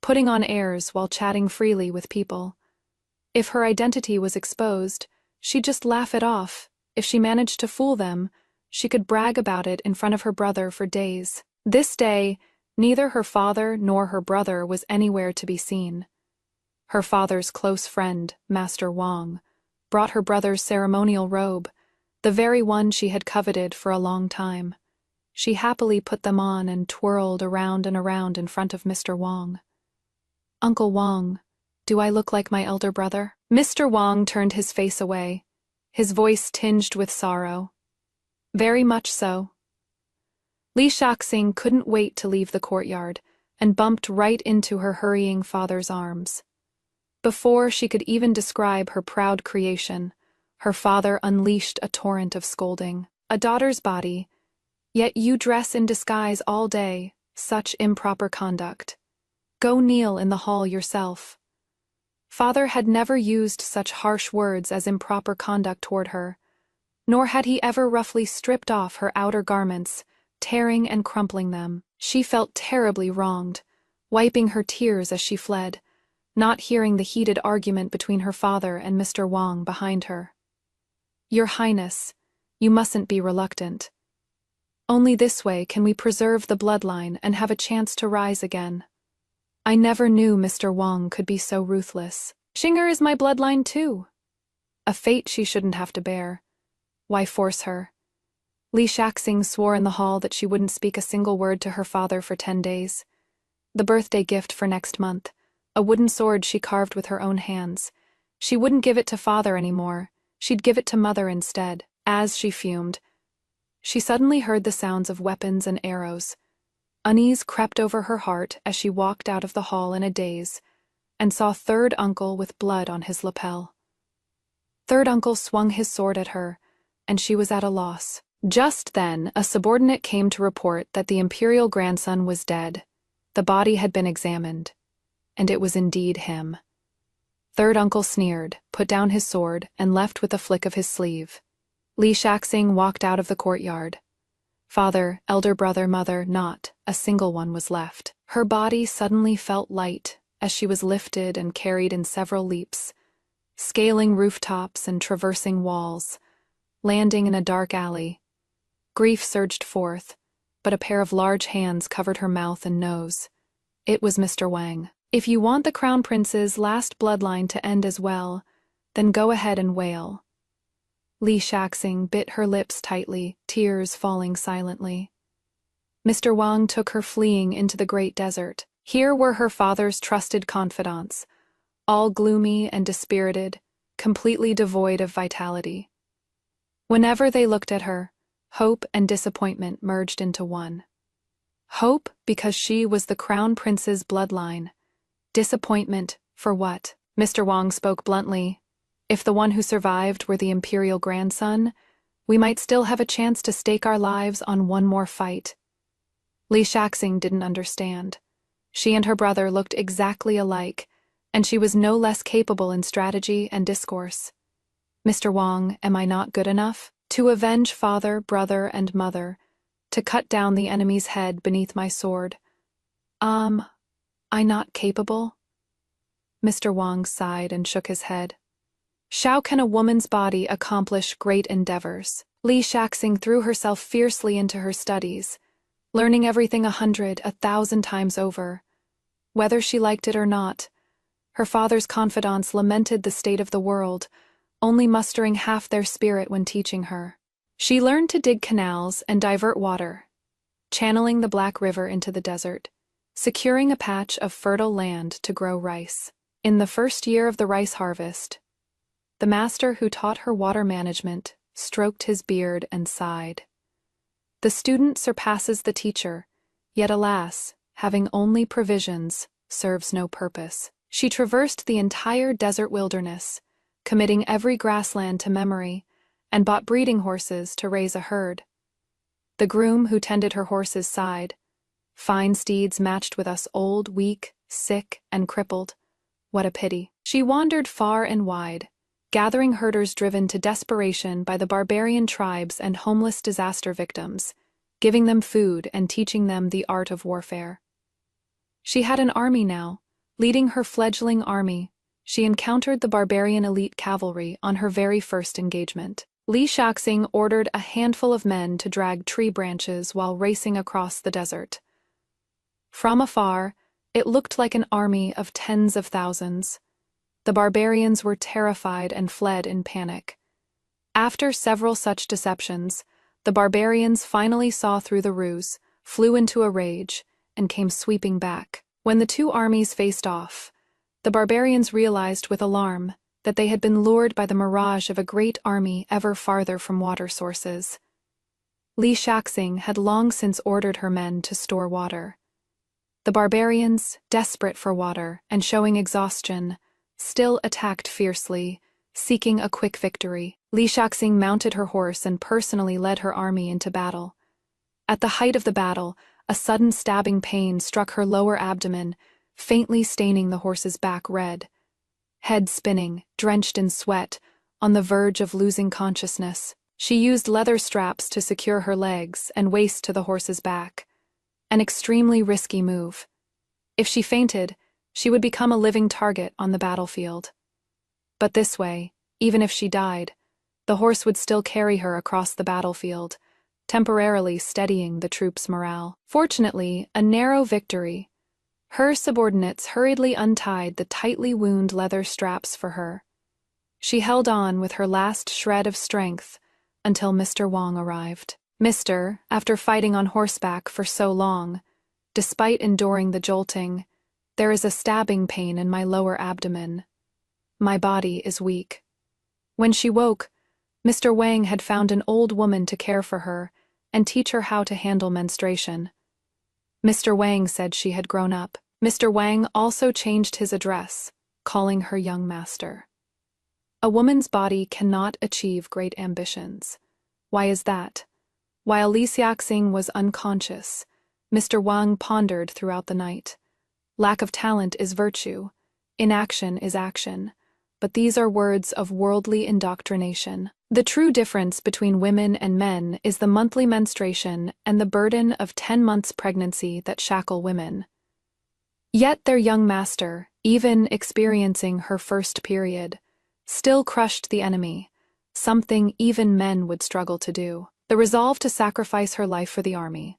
putting on airs while chatting freely with people. If her identity was exposed, she'd just laugh it off. If she managed to fool them, she could brag about it in front of her brother for days. This day, neither her father nor her brother was anywhere to be seen. Her father's close friend, Master Wang, brought her brother's ceremonial robe, the very one she had coveted for a long time. She happily put them on and twirled around and around in front of Mr. Wang. "Uncle Wang, do I look like my elder brother?" Mr. Wang turned his face away, his voice tinged with sorrow. "Very much so." Li Shaxing couldn't wait to leave the courtyard and bumped right into her hurrying father's arms. Before she could even describe her proud creation, her father unleashed a torrent of scolding. "A daughter's body, yet you dress in disguise all day, such improper conduct. Go kneel in the hall yourself." Father had never used such harsh words as improper conduct toward her, nor had he ever roughly stripped off her outer garments, tearing and crumpling them. She felt terribly wronged, wiping her tears as she fled, not hearing the heated argument between her father and Mr. Wang behind her. "Your Highness, you mustn't be reluctant. Only this way can we preserve the bloodline and have a chance to rise again. I never knew Mr. Wang could be so ruthless. Xinger is my bloodline too. A fate she shouldn't have to bear. Why force her?" Li Shaxing swore in the hall that she wouldn't speak a single word to her father for 10 days. The birthday gift for next month, a wooden sword she carved with her own hands. She wouldn't give it to father anymore, she'd give it to mother instead. As she fumed, She suddenly heard the sounds of weapons and arrows. Unease crept over her heart as she walked out of the hall in a daze, and saw Third Uncle with blood on his lapel. Third Uncle swung his sword at her, and she was at a loss. Just then, a subordinate came to report that the imperial grandson was dead. The body had been examined, and it was indeed him. Third Uncle sneered, put down his sword, and left with a flick of his sleeve. Li Shaxing walked out of the courtyard. Father, elder brother, mother, not a single one was left. Her body suddenly felt light as she was lifted and carried in several leaps, scaling rooftops and traversing walls, landing in a dark alley. Grief surged forth, but a pair of large hands covered her mouth and nose. It was Mr. Wang. If you want the Crown Prince's last bloodline to end as well, then go ahead and wail. Li Shaxing bit her lips tightly, tears falling silently. Mr. Wang took her fleeing into the great desert. Here were her father's trusted confidants, all gloomy and dispirited, completely devoid of vitality. Whenever they looked at her, hope and disappointment merged into one. Hope because she was the Crown Prince's bloodline. Disappointment for what? Mr. Wang spoke bluntly. If the one who survived were the imperial grandson, we might still have a chance to stake our lives on one more fight. Li Shaxing didn't understand. She and her brother looked exactly alike, and she was no less capable in strategy and discourse. Mr. Wang, am I not good enough? To avenge father, brother, and mother, to cut down the enemy's head beneath my sword. I not capable? Mr. Wang sighed and shook his head. How can a woman's body accomplish great endeavors? Li Shaxing threw herself fiercely into her studies, learning everything 100, 1,000 times over. Whether she liked it or not, her father's confidants lamented the state of the world, only mustering half their spirit when teaching her. She learned to dig canals and divert water, channeling the Black River into the desert, securing a patch of fertile land to grow rice. In the first year of the rice harvest, the master who taught her water management stroked his beard and sighed. The student surpasses the teacher, yet alas, having only provisions, serves no purpose. She traversed the entire desert wilderness, committing every grassland to memory, and bought breeding horses to raise a herd. The groom who tended her horses sighed. Fine steeds matched with us old, weak, sick, and crippled. What a pity. She wandered far and wide, gathering herders driven to desperation by the barbarian tribes and homeless disaster victims, giving them food and teaching them the art of warfare. She had an army now. Leading her fledgling army, she encountered the barbarian elite cavalry on her very first engagement. Li Shaxing ordered a handful of men to drag tree branches while racing across the desert. From afar, it looked like an army of tens of thousands. The barbarians were terrified and fled in panic. After several such deceptions, the barbarians finally saw through the ruse, flew into a rage, and came sweeping back. When the two armies faced off, the barbarians realized with alarm that they had been lured by the mirage of a great army ever farther from water sources. Li Shaxing had long since ordered her men to store water. The barbarians, desperate for water and showing exhaustion, still attacked fiercely, seeking a quick victory. Li Shaxing mounted her horse and personally led her army into battle. At the height of the battle, a sudden stabbing pain struck her lower abdomen, faintly staining the horse's back red. Head spinning, drenched in sweat, on the verge of losing consciousness, she used leather straps to secure her legs and waist to the horse's back. An extremely risky move. If she fainted, she would become a living target on the battlefield. But this way, even if she died, the horse would still carry her across the battlefield, temporarily steadying the troops' morale. Fortunately, a narrow victory. Her subordinates hurriedly untied the tightly wound leather straps for her. She held on with her last shred of strength until Mr. Wang arrived. Mr., after fighting on horseback for so long, despite enduring the jolting, there is a stabbing pain in my lower abdomen. My body is weak. When she woke, Mr. Wang had found an old woman to care for her and teach her how to handle menstruation. Mr. Wang said she had grown up. Mr. Wang also changed his address, calling her young master. A woman's body cannot achieve great ambitions. Why is that? While Li Xiaxing was unconscious, Mr. Wang pondered throughout the night. Lack of talent is virtue. Inaction is action. But these are words of worldly indoctrination. The true difference between women and men is the monthly menstruation and the burden of 10 months pregnancy that shackle women. Yet their young master, even experiencing her first period, still crushed the enemy, something even men would struggle to do. The resolve to sacrifice her life for the army,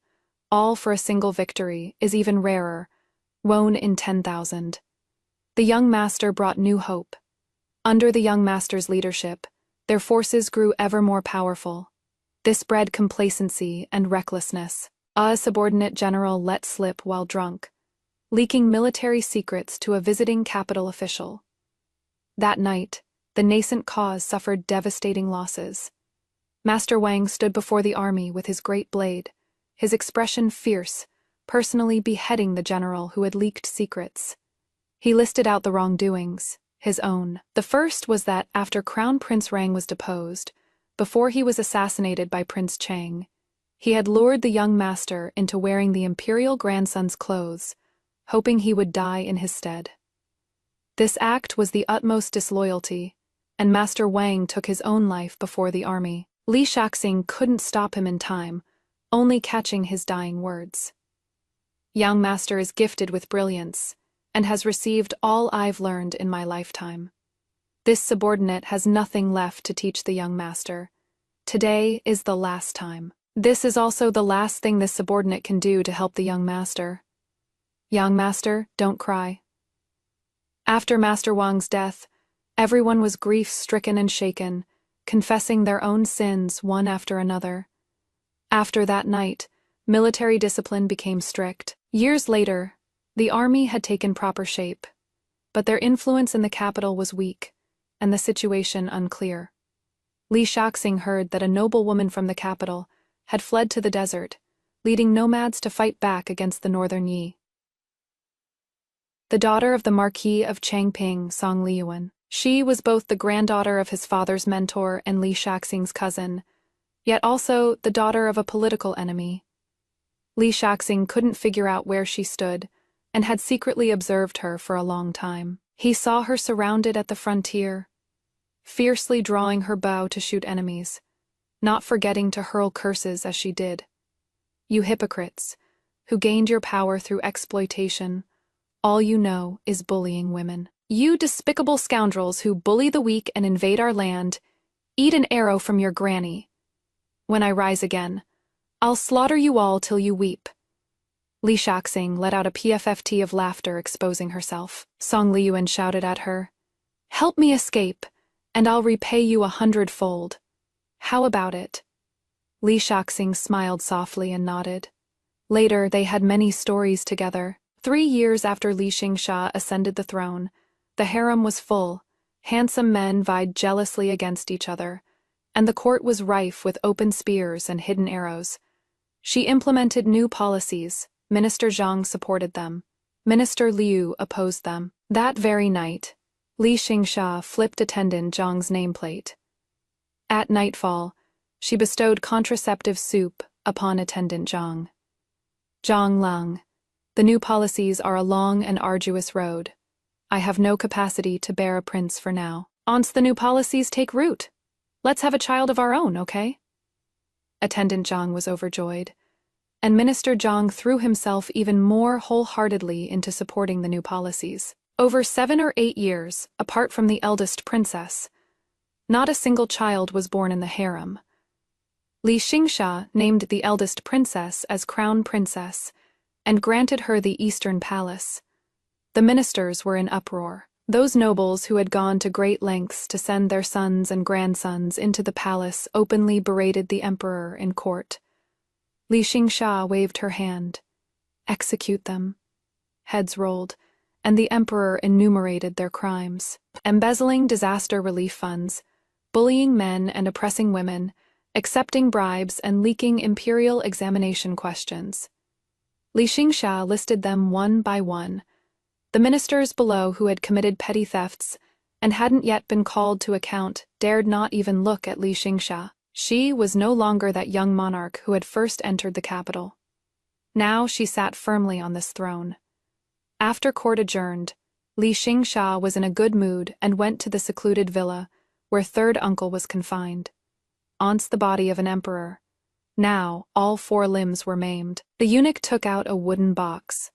all for a single victory, is even rarer, one in 10,000. The young master brought new hope. Under the young master's leadership, their forces grew ever more powerful. This bred complacency and recklessness. A subordinate general let slip while drunk, leaking military secrets to a visiting capital official. That night, the nascent cause suffered devastating losses. Master Wang stood before the army with his great blade, his expression fierce, personally beheading the general who had leaked secrets. He listed out the wrongdoings, his own. The first was that after Crown Prince Rang was deposed, before he was assassinated by Prince Chang, he had lured the young master into wearing the imperial grandson's clothes, hoping he would die in his stead. This act was the utmost disloyalty, and Master Wang took his own life before the army. Li Xiaxing couldn't stop him in time, only catching his dying words. Young master is gifted with brilliance, and has received all I've learned in my lifetime. This subordinate has nothing left to teach the young master. Today is the last time. This is also the last thing this subordinate can do to help the young master. Young master, don't cry. After Master Wang's death, everyone was grief-stricken and shaken, confessing their own sins one after another. After that night, military discipline became strict. Years later, the army had taken proper shape, but their influence in the capital was weak, and the situation unclear. Li Xiaxing heard that a noble woman from the capital had fled to the desert, leading nomads to fight back against the northern Yi. The daughter of the Marquis of Changping, Song Liyuan. She was both the granddaughter of his father's mentor and Li Xiaxing's cousin, yet also the daughter of a political enemy. Li Xiaxing couldn't figure out where she stood, and had secretly observed her for a long time. He saw her surrounded at the frontier, fiercely drawing her bow to shoot enemies, not forgetting to hurl curses as she did. You hypocrites, who gained your power through exploitation, all you know is bullying women. You despicable scoundrels who bully the weak and invade our land, eat an arrow from your granny. When I rise again, I'll slaughter you all till you weep. Li Xiaxing let out a pfft of laughter, exposing herself. Song Liyuan shouted at her, "Help me escape, and I'll repay you 100-fold. How about it?" Li Xiaxing smiled softly and nodded. Later, they had many stories together. 3 years after Li Xingsha ascended the throne, the harem was full, handsome men vied jealously against each other, and the court was rife with open spears and hidden arrows. She implemented new policies. Minister Zhang supported them. Minister Liu opposed them. That very night, Li Xingsha flipped attendant Zhang's nameplate. At nightfall, she bestowed contraceptive soup upon attendant Zhang. Zhang Lang, the new policies are a long and arduous road. I have no capacity to bear a prince for now. Once the new policies take root, let's have a child of our own, okay? Attendant Zhang was overjoyed, and Minister Zhang threw himself even more wholeheartedly into supporting the new policies. Over 7 or 8 years, apart from the eldest princess, not a single child was born in the harem. Li Xingsha named the eldest princess as crown princess and granted her the Eastern Palace. The ministers were in uproar. Those nobles who had gone to great lengths to send their sons and grandsons into the palace openly berated the emperor in court. Li Xingsha waved her hand. Execute them. Heads rolled, and the emperor enumerated their crimes: embezzling disaster relief funds, bullying men and oppressing women, accepting bribes and leaking imperial examination questions. Li Xingsha listed them one by one, the ministers below who had committed petty thefts and hadn't yet been called to account dared not even look at Li Xingsha. She was no longer that young monarch who had first entered the capital. Now she sat firmly on this throne. After court adjourned, Li Xingsha was in a good mood and went to the secluded villa where third uncle was confined. Once the body of an emperor. Now all 4 limbs were maimed. The eunuch took out a wooden box.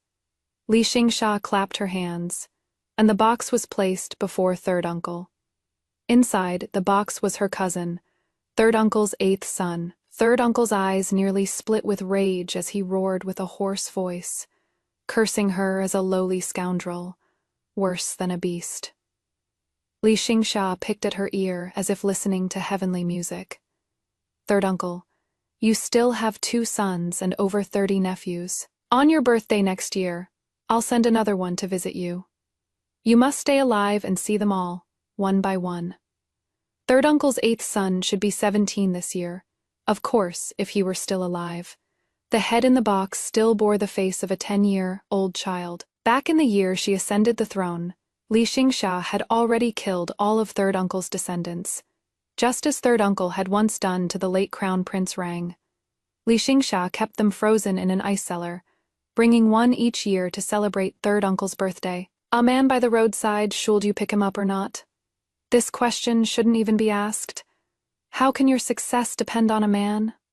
Li Xingsha clapped her hands, and the box was placed before third uncle. Inside the box was her cousin, third uncle's 8th son. Third uncle's eyes nearly split with rage as he roared with a hoarse voice, cursing her as a lowly scoundrel, worse than a beast. Li Xingsha picked at her ear as if listening to heavenly music. Third uncle, you still have 2 sons and over 30 nephews. On your birthday next year, I'll send another one to visit you. You must stay alive and see them all, one by one. Third uncle's 8th son should be 17 this year, of course, if he were still alive. The head in the box still bore the face of a 10-year-old child. Back in the year she ascended the throne, Li Xingsha had already killed all of third uncle's descendants, just as third uncle had once done to the late crown prince Rang. Li Xingsha kept them frozen in an ice cellar, bringing one each year to celebrate third uncle's birthday. A man by the roadside, should you pick him up or not? This question shouldn't even be asked. How can your success depend on a man?